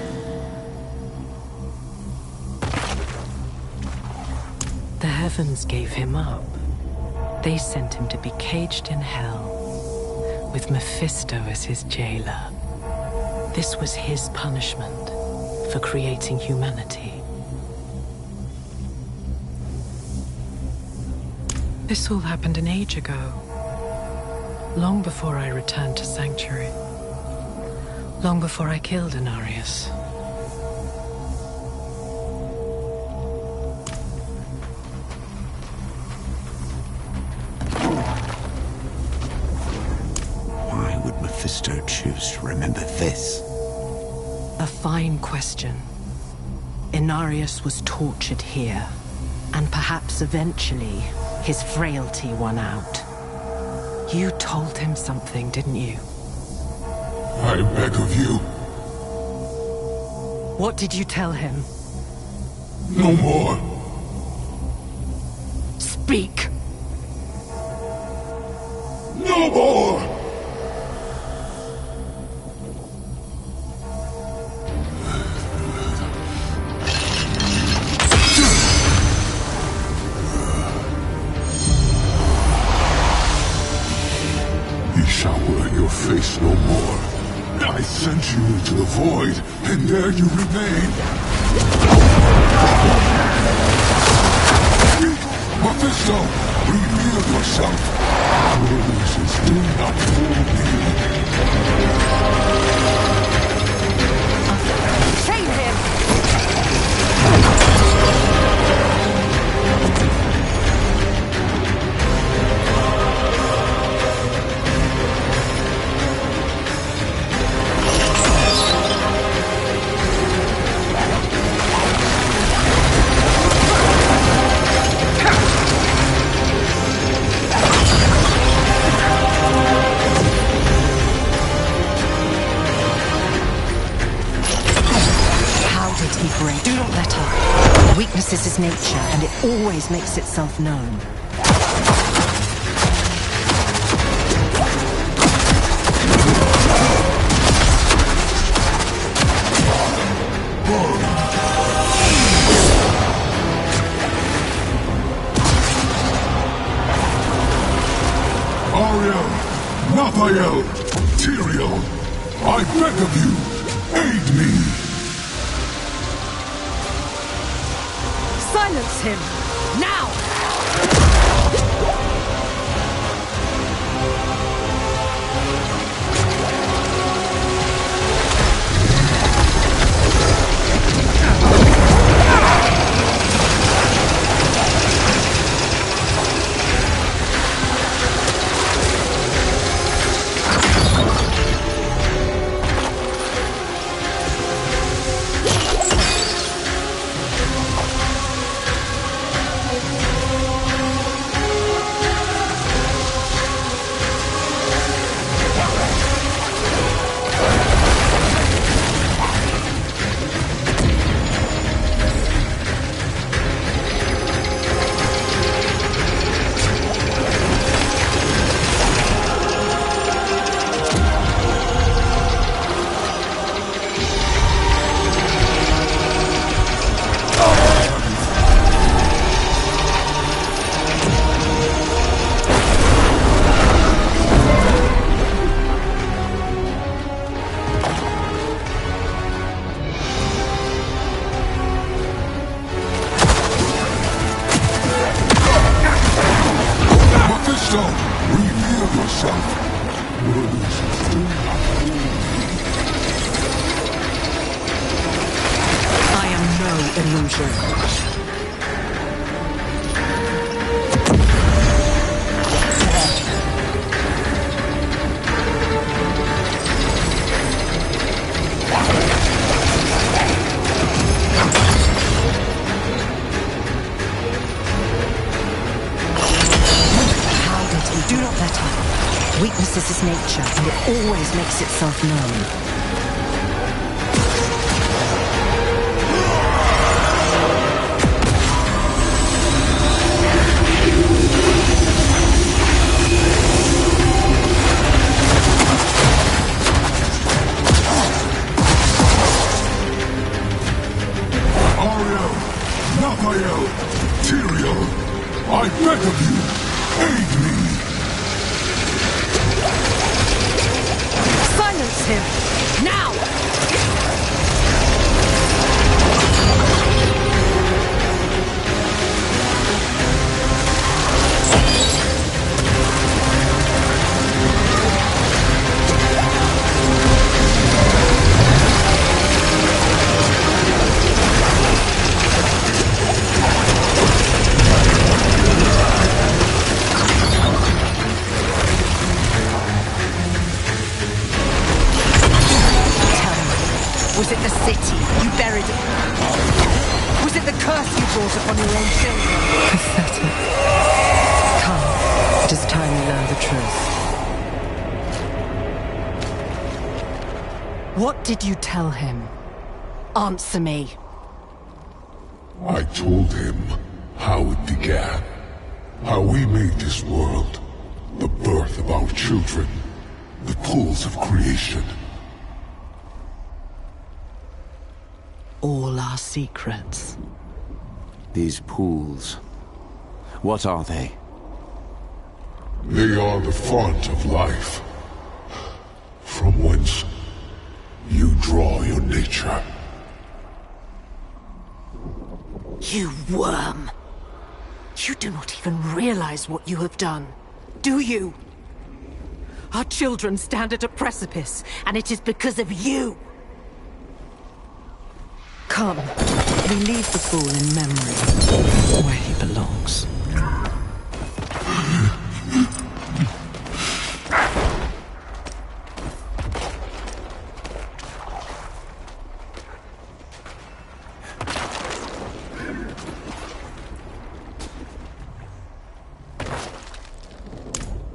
The heavens gave him up. They sent him to be caged in hell, with Mephisto as his jailer. This was his punishment for creating humanity. This all happened an age ago, long before I returned to Sanctuary, long before I killed Inarius. Why would Mephisto choose to remember this? A fine question. Inarius was tortured here, and perhaps eventually his frailty won out. You told him something, didn't you? I beg of you. What did you tell him? No more. Speak! No more! Face no more. I sent you into the void, and there you remain. Mephisto, reveal yourself. Your reasons do not fool me. Chain him! Do not let up. Weakness is his nature, and it always makes itself known. Ariel, Raphael, Tyrael, I beg of you, aid me! Silence him! Now! Stone, reveal yourself. Words do not hold. I am no illusion. Do not let up. Weakness is his nature, and it always makes itself known. Ariel, Raphael, Tyrael, I beg of you, aid me! Silence him! Now! Was it the city you buried it? Was it the curse you brought upon your own children? Pathetic. Come, it is time we learn the truth. What did you tell him? Answer me. I told him how it began. How we made this world. The birth of our children. The pools of creation. All our secrets. These pools, what are they? They are the font of life, from whence you draw your nature. You worm! You do not even realize what you have done, do you? Our children stand at a precipice, and it is because of you! Come, we leave the fool in memory, where he belongs.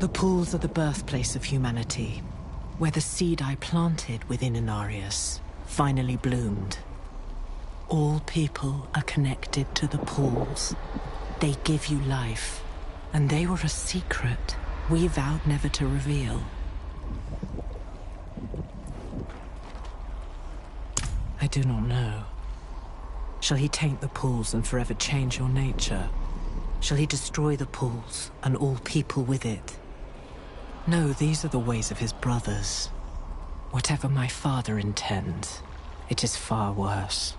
The pools are the birthplace of humanity, where the seed I planted within Inarius finally bloomed. All people are connected to the pools. They give you life, and they were a secret we vowed never to reveal. I do not know. Shall he taint the pools and forever change your nature? Shall he destroy the pools and all people with it? No, these are the ways of his brothers. Whatever my father intends, it is far worse.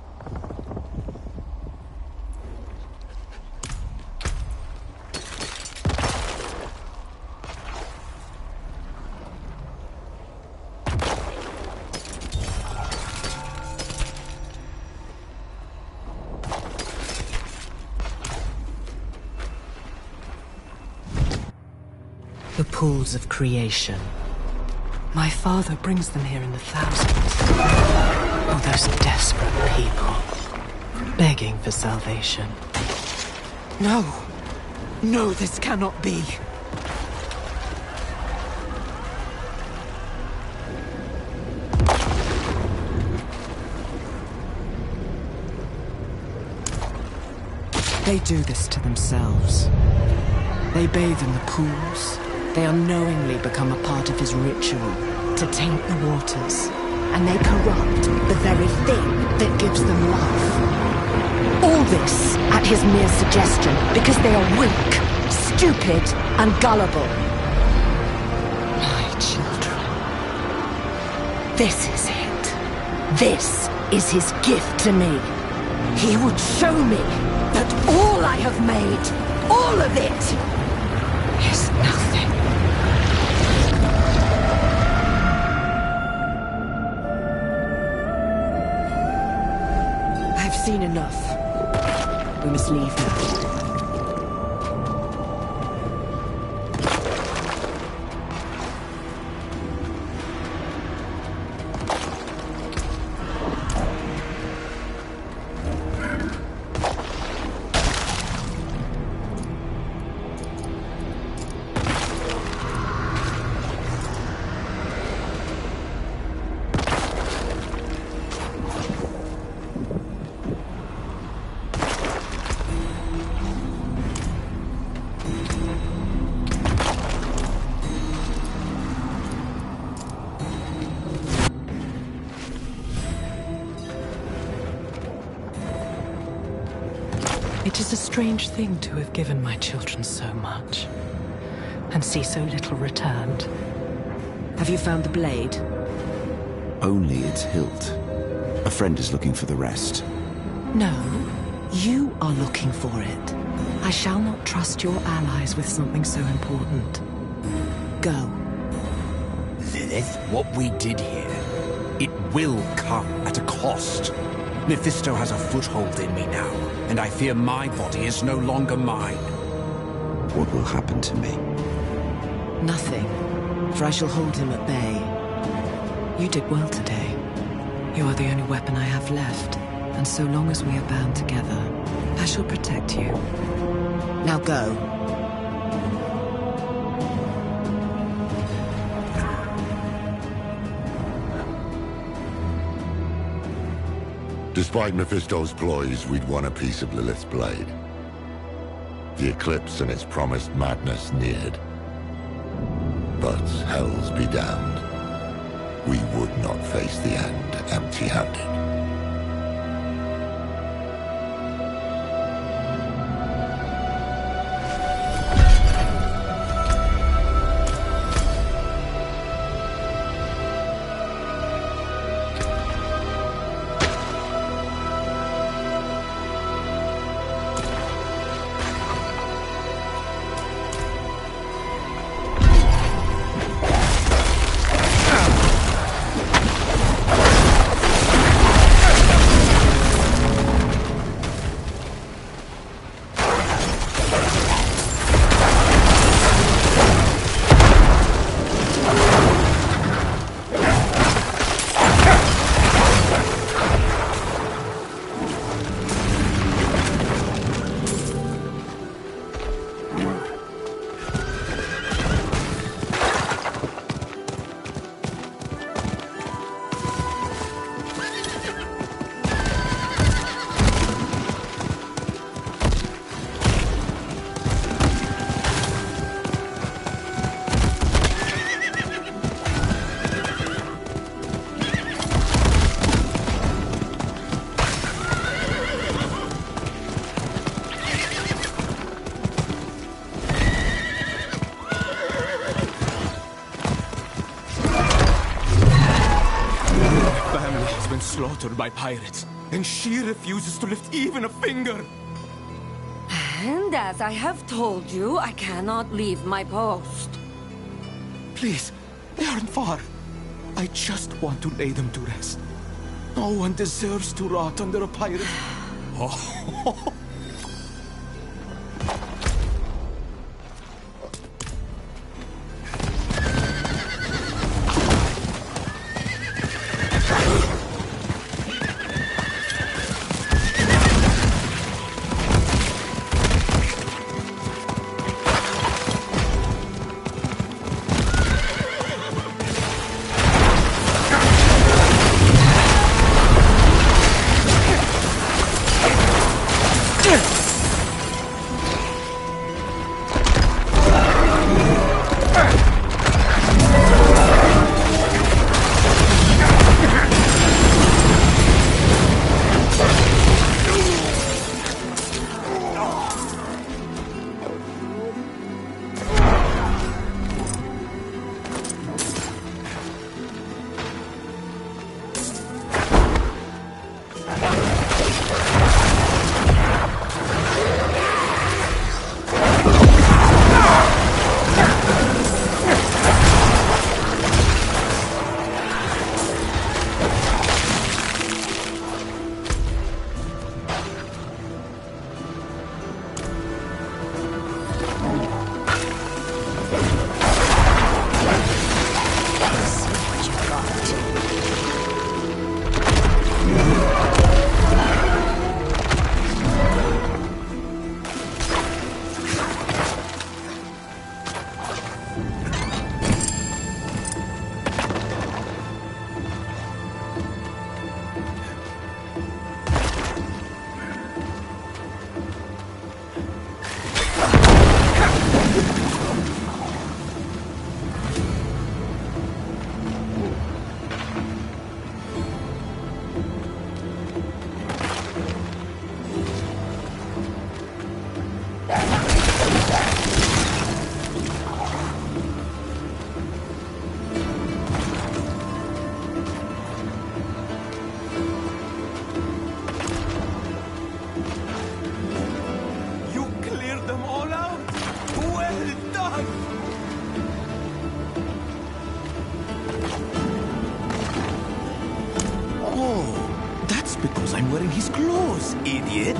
The pools of creation. My father brings them here in the thousands. Oh, those desperate people, begging for salvation. No! No, this cannot be! They do this to themselves. They bathe in the pools. They unknowingly become a part of his ritual to taint the waters. And they corrupt the very thing that gives them life. All this at his mere suggestion because they are weak, stupid, and gullible. My children. This is it. This is his gift to me. He would show me that all I have made, all of it, is nothing. must leave now. It is a strange thing to have given my children so much, and see so little returned. Have you found the blade? Only its hilt. A friend is looking for the rest. No, you are looking for it. I shall not trust your allies with something so important. Go. Lilith, what we did here, it will come at a cost. Mephisto has a foothold in me now, and I fear my body is no longer mine. What will happen to me? Nothing, for I shall hold him at bay. You did well today. You are the only weapon I have left, and so long as we are bound together, I shall protect you. Now go. Despite Mephisto's ploys, we'd won a piece of Lilith's blade. The eclipse and its promised madness neared. But hells be damned. We would not face the end empty-handed. Slaughtered by pirates, and she refuses to lift even a finger. And as I have told you, I cannot leave my post. Please, they aren't far. I just want to lay them to rest. No one deserves to rot under a pirate. Oh. Just because I'm wearing his clothes, idiot!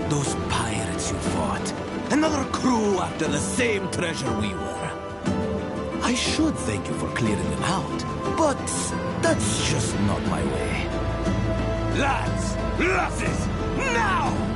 Those pirates you fought. Another crew after the same treasure we were. I should thank you for clearing them out, but that's just not my way. Lads! Lasses! Now!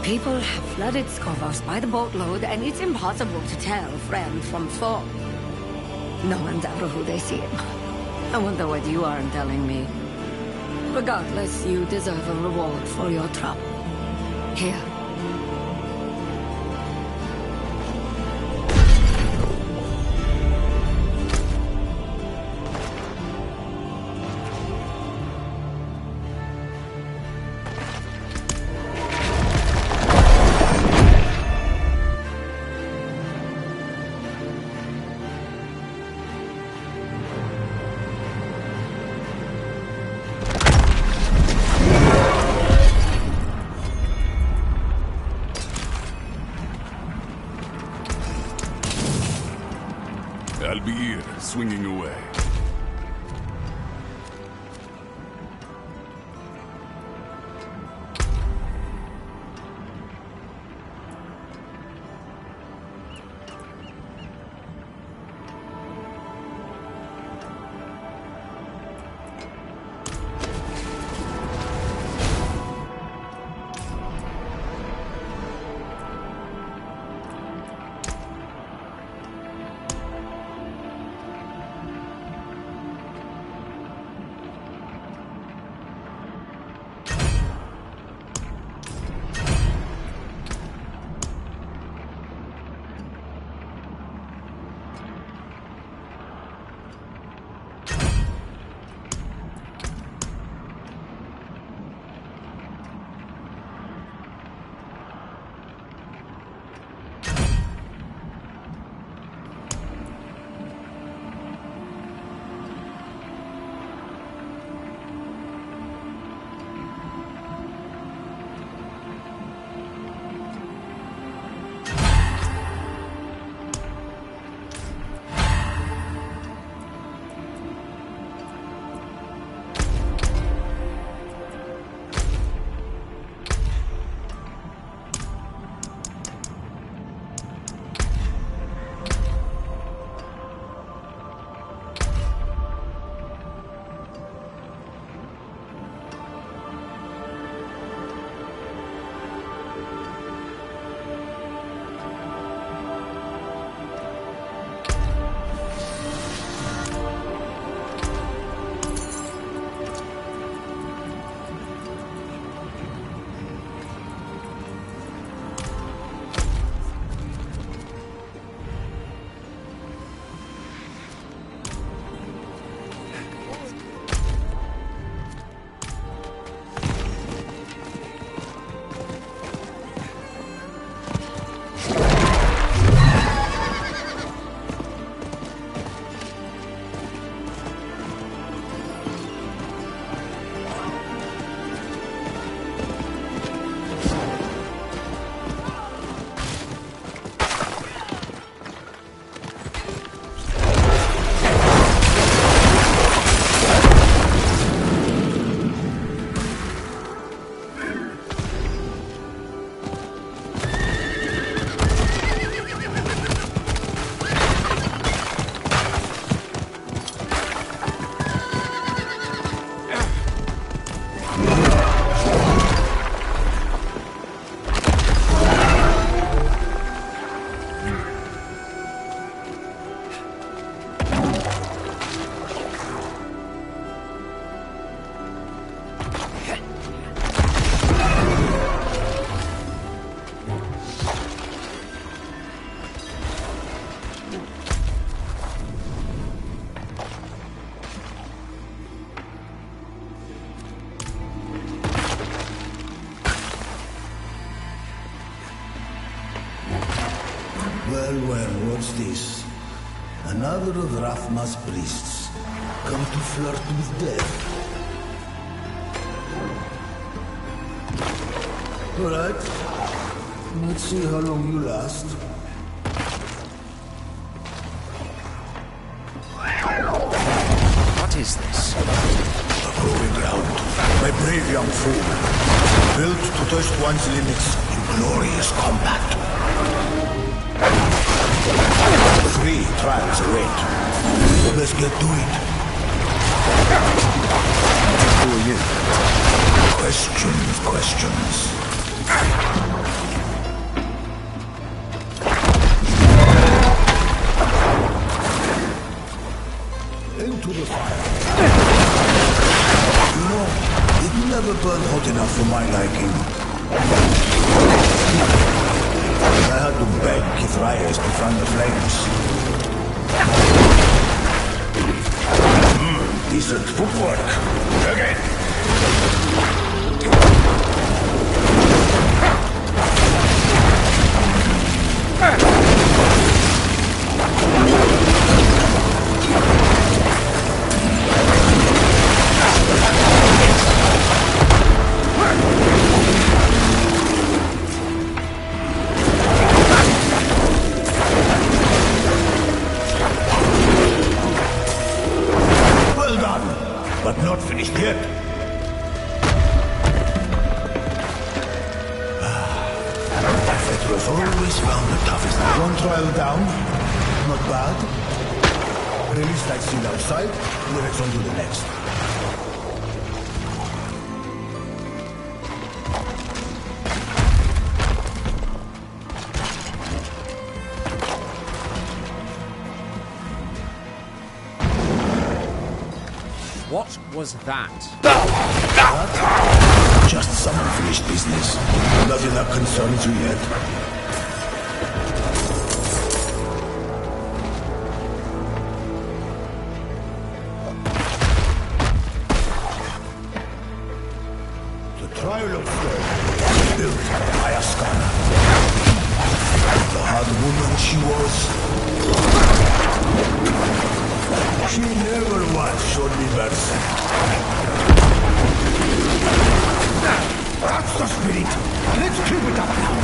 People have flooded Skovos by the boatload, and it's impossible to tell friend from foe. No one ever who they see him. I wonder what you aren't telling me. Regardless, you deserve a reward for your trouble. Here. I'll be here, swinging away. Well, what's this? Another of Rathma's priests. Come to flirt with death. Alright. Let's see how long you last. What is this? A growing ground. My brave young fool. Built to test one's limits in glorious combat. 3 trials await. Let's get to it. Who are you? Questions. Into the fire. You know, it never burned hot enough for my liking. I had to beg Kithrias to fan the flames. Decent footwork. Again. But not finished yet. Petrus always found the toughest. One trial down. Not bad. Release that seal outside. Let's on to the next. What was that? Just some unfinished business. Nothing that concerns you yet. The trial of Floyd, built by Ascana. The hard woman she was. She never once showed me mercy. That's the spirit. Let's keep it up now.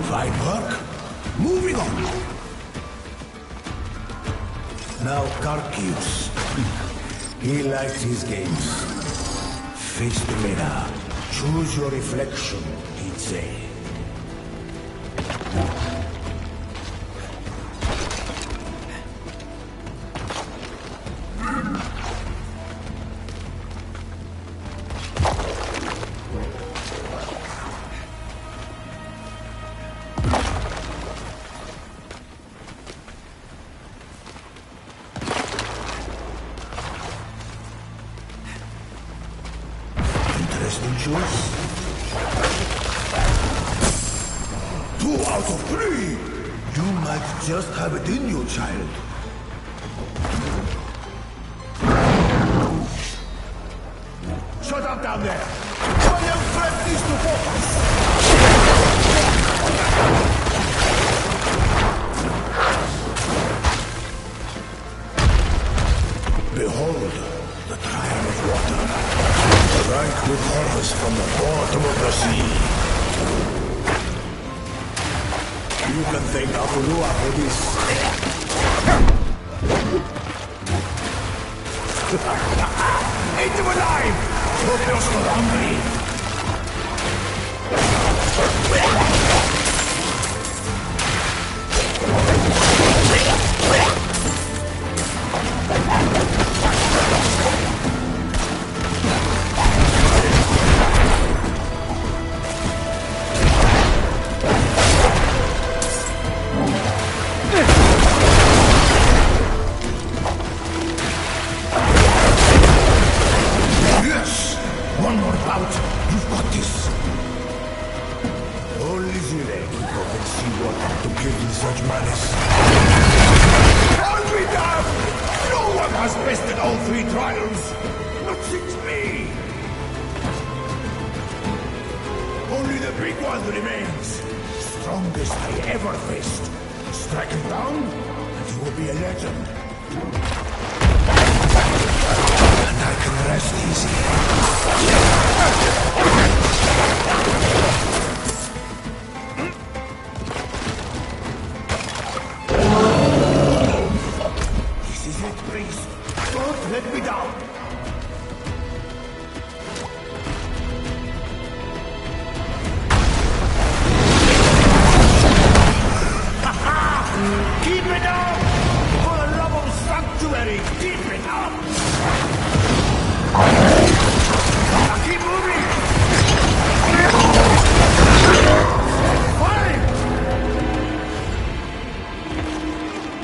Fine work. Moving on. Now Karkius. He likes his games. Face the mirror. Choose your reflection, he'd say. Interesting choice. 2 out of 3! You might just have it in you, child. Shut up down there! My young friend needs to focus! Behold, the trial of water. Rank with harvest from the bottom of the sea. You can thank Apolloa for this. Eat him alive! Hope you're still hungry. and see what ought to give in such madness. I'll be damned! No one has bested all three trials! Not since me! Only the big one remains. Strongest I ever faced. Strike him down, and he will be a legend. And I can rest easy. This is it, priest. Don't let me down. Keep it up! For the love of sanctuary, keep it up! Now keep moving! Fire!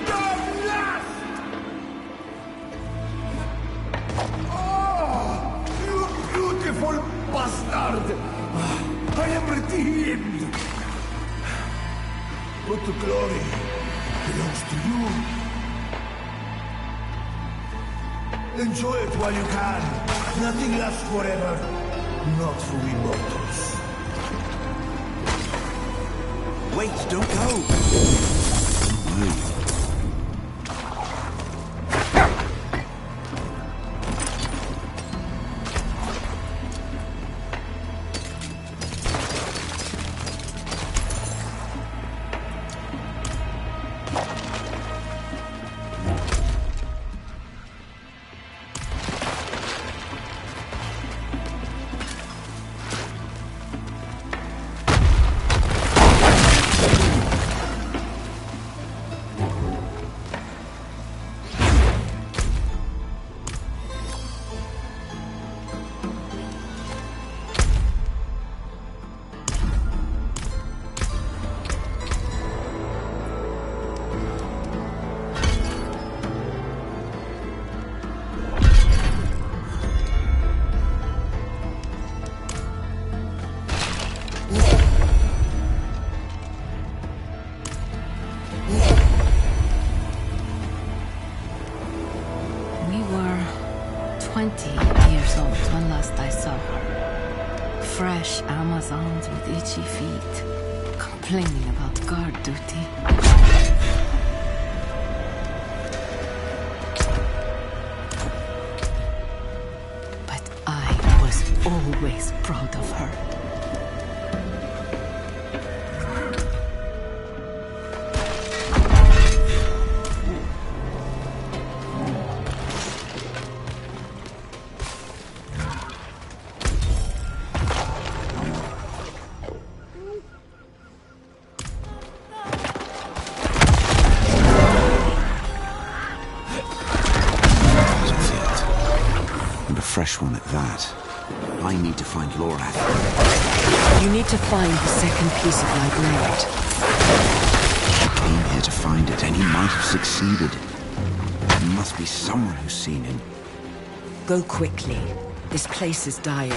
The last! Oh! You beautiful bastard! I am redeemed! But the glory belongs to you. Enjoy it while you can. Nothing lasts forever. Not for immortals. Wait, don't go! Wait. We were 20 years old when last I saw her. Fresh Amazons with itchy feet, complaining about guard duty. But I was always proud of her. Fresh one at that. I need to find Lorath. You need to find the second piece of my blade. He came here to find it, and he might have succeeded. There must be someone who's seen him. Go quickly. This place is dying.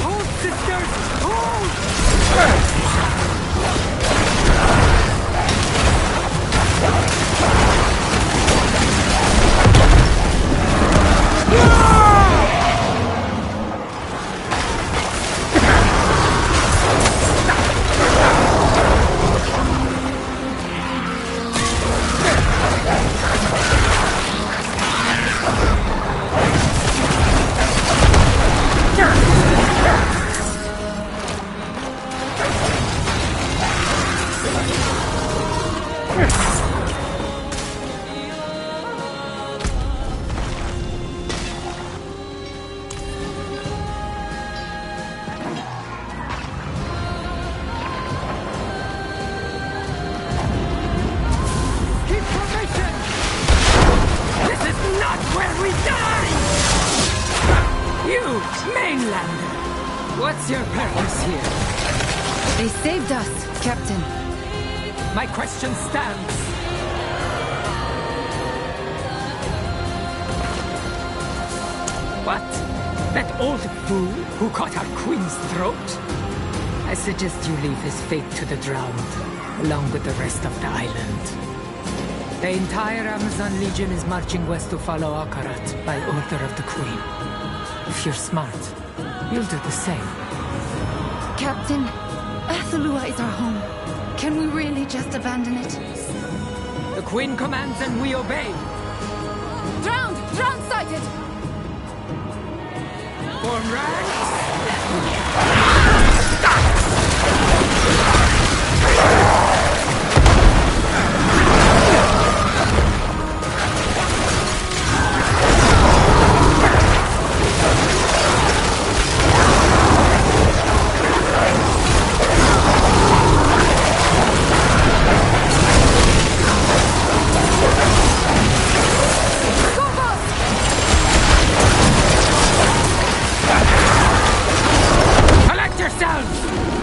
Hold, sisters! Hold! What's your purpose here? They saved us, Captain. My question stands. What? That old fool who cut our queen's throat? I suggest you leave his fate to the drowned, along with the rest of the island. The entire Amazon Legion is marching west to follow Akarat by order of the Queen. If you're smart, you'll do the same. Captain, Athalua is our home. Can we really just abandon it? The Queen commands and we obey! Drowned! Drowned sighted! Form ranks!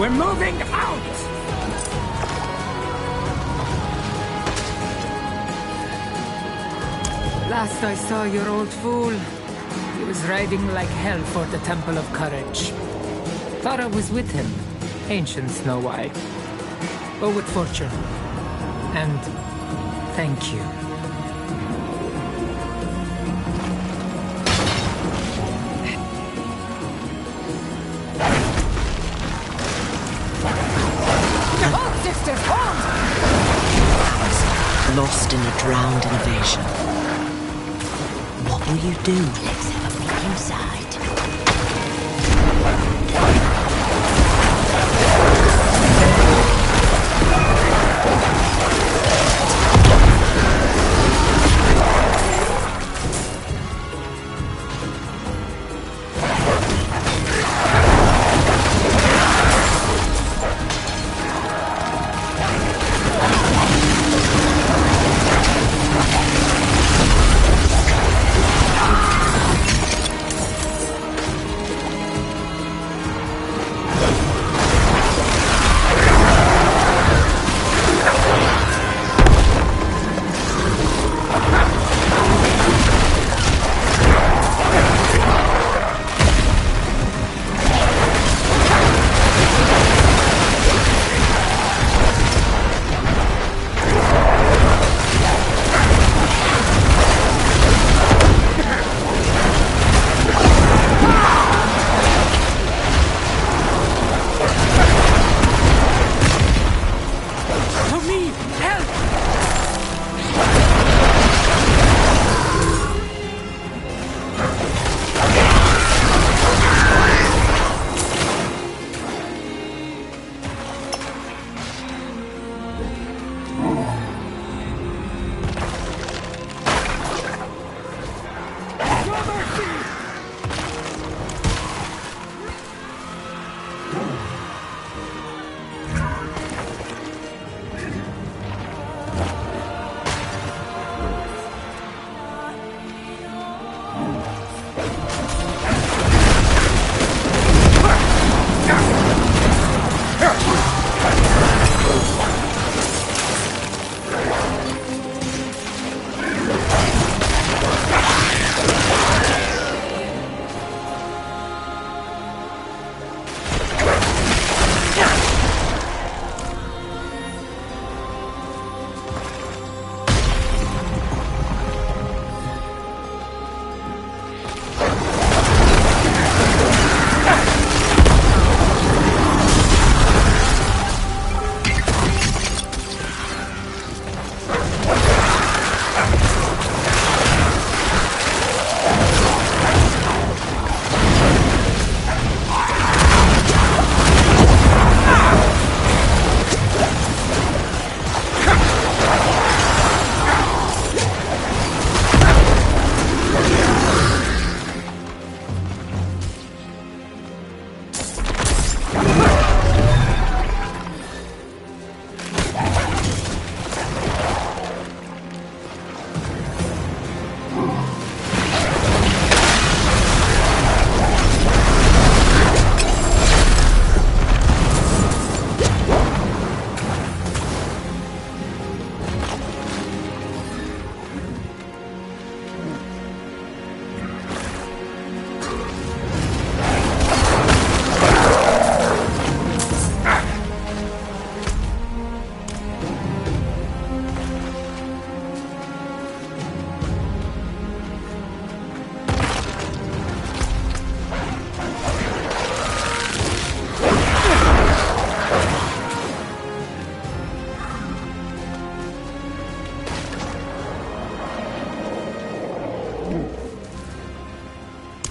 We're moving out! Last I saw your old fool, he was riding like hell for the Temple of Courage. Thought I was with him. Ancients know why. Go with fortune. And thank you. Lost in a drowned invasion. What will you do? Let's have a peek inside.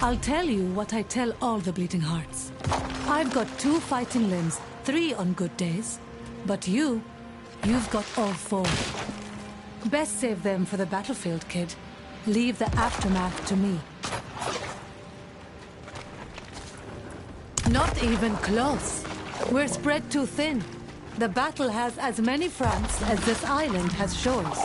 I'll tell you what I tell all the Bleeding Hearts. I've got 2 fighting limbs, 3 on good days. But you've got all 4. Best save them for the battlefield, kid. Leave the aftermath to me. Not even close. We're spread too thin. The battle has as many fronts as this island has shores.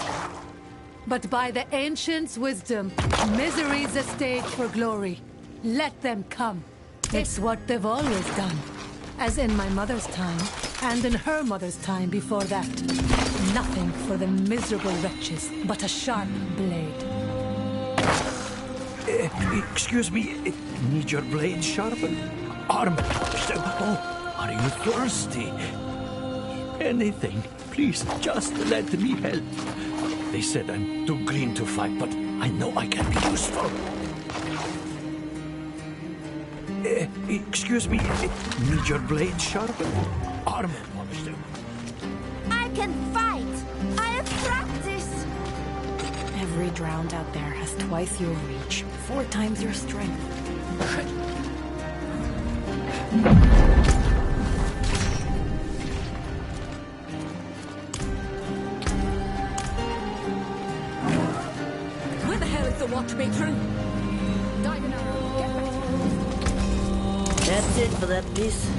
But by the ancients' wisdom, misery's a stage for glory. Let them come. It's what they've always done. As in my mother's time, and in her mother's time before that. Nothing for the miserable wretches but a sharp blade. Excuse me, need your blade sharpened? Arm polished? Oh, are you thirsty? Anything, please, just let me help. They said I'm too green to fight, but I know I can be useful. Excuse me, need your blade sharpened? Arm polished? I can fight! I have practice! Every drowned out there has twice your reach, 4 times your strength. Where the hell is the watch matron? Dive in arrow, get ready. That's it for that piece.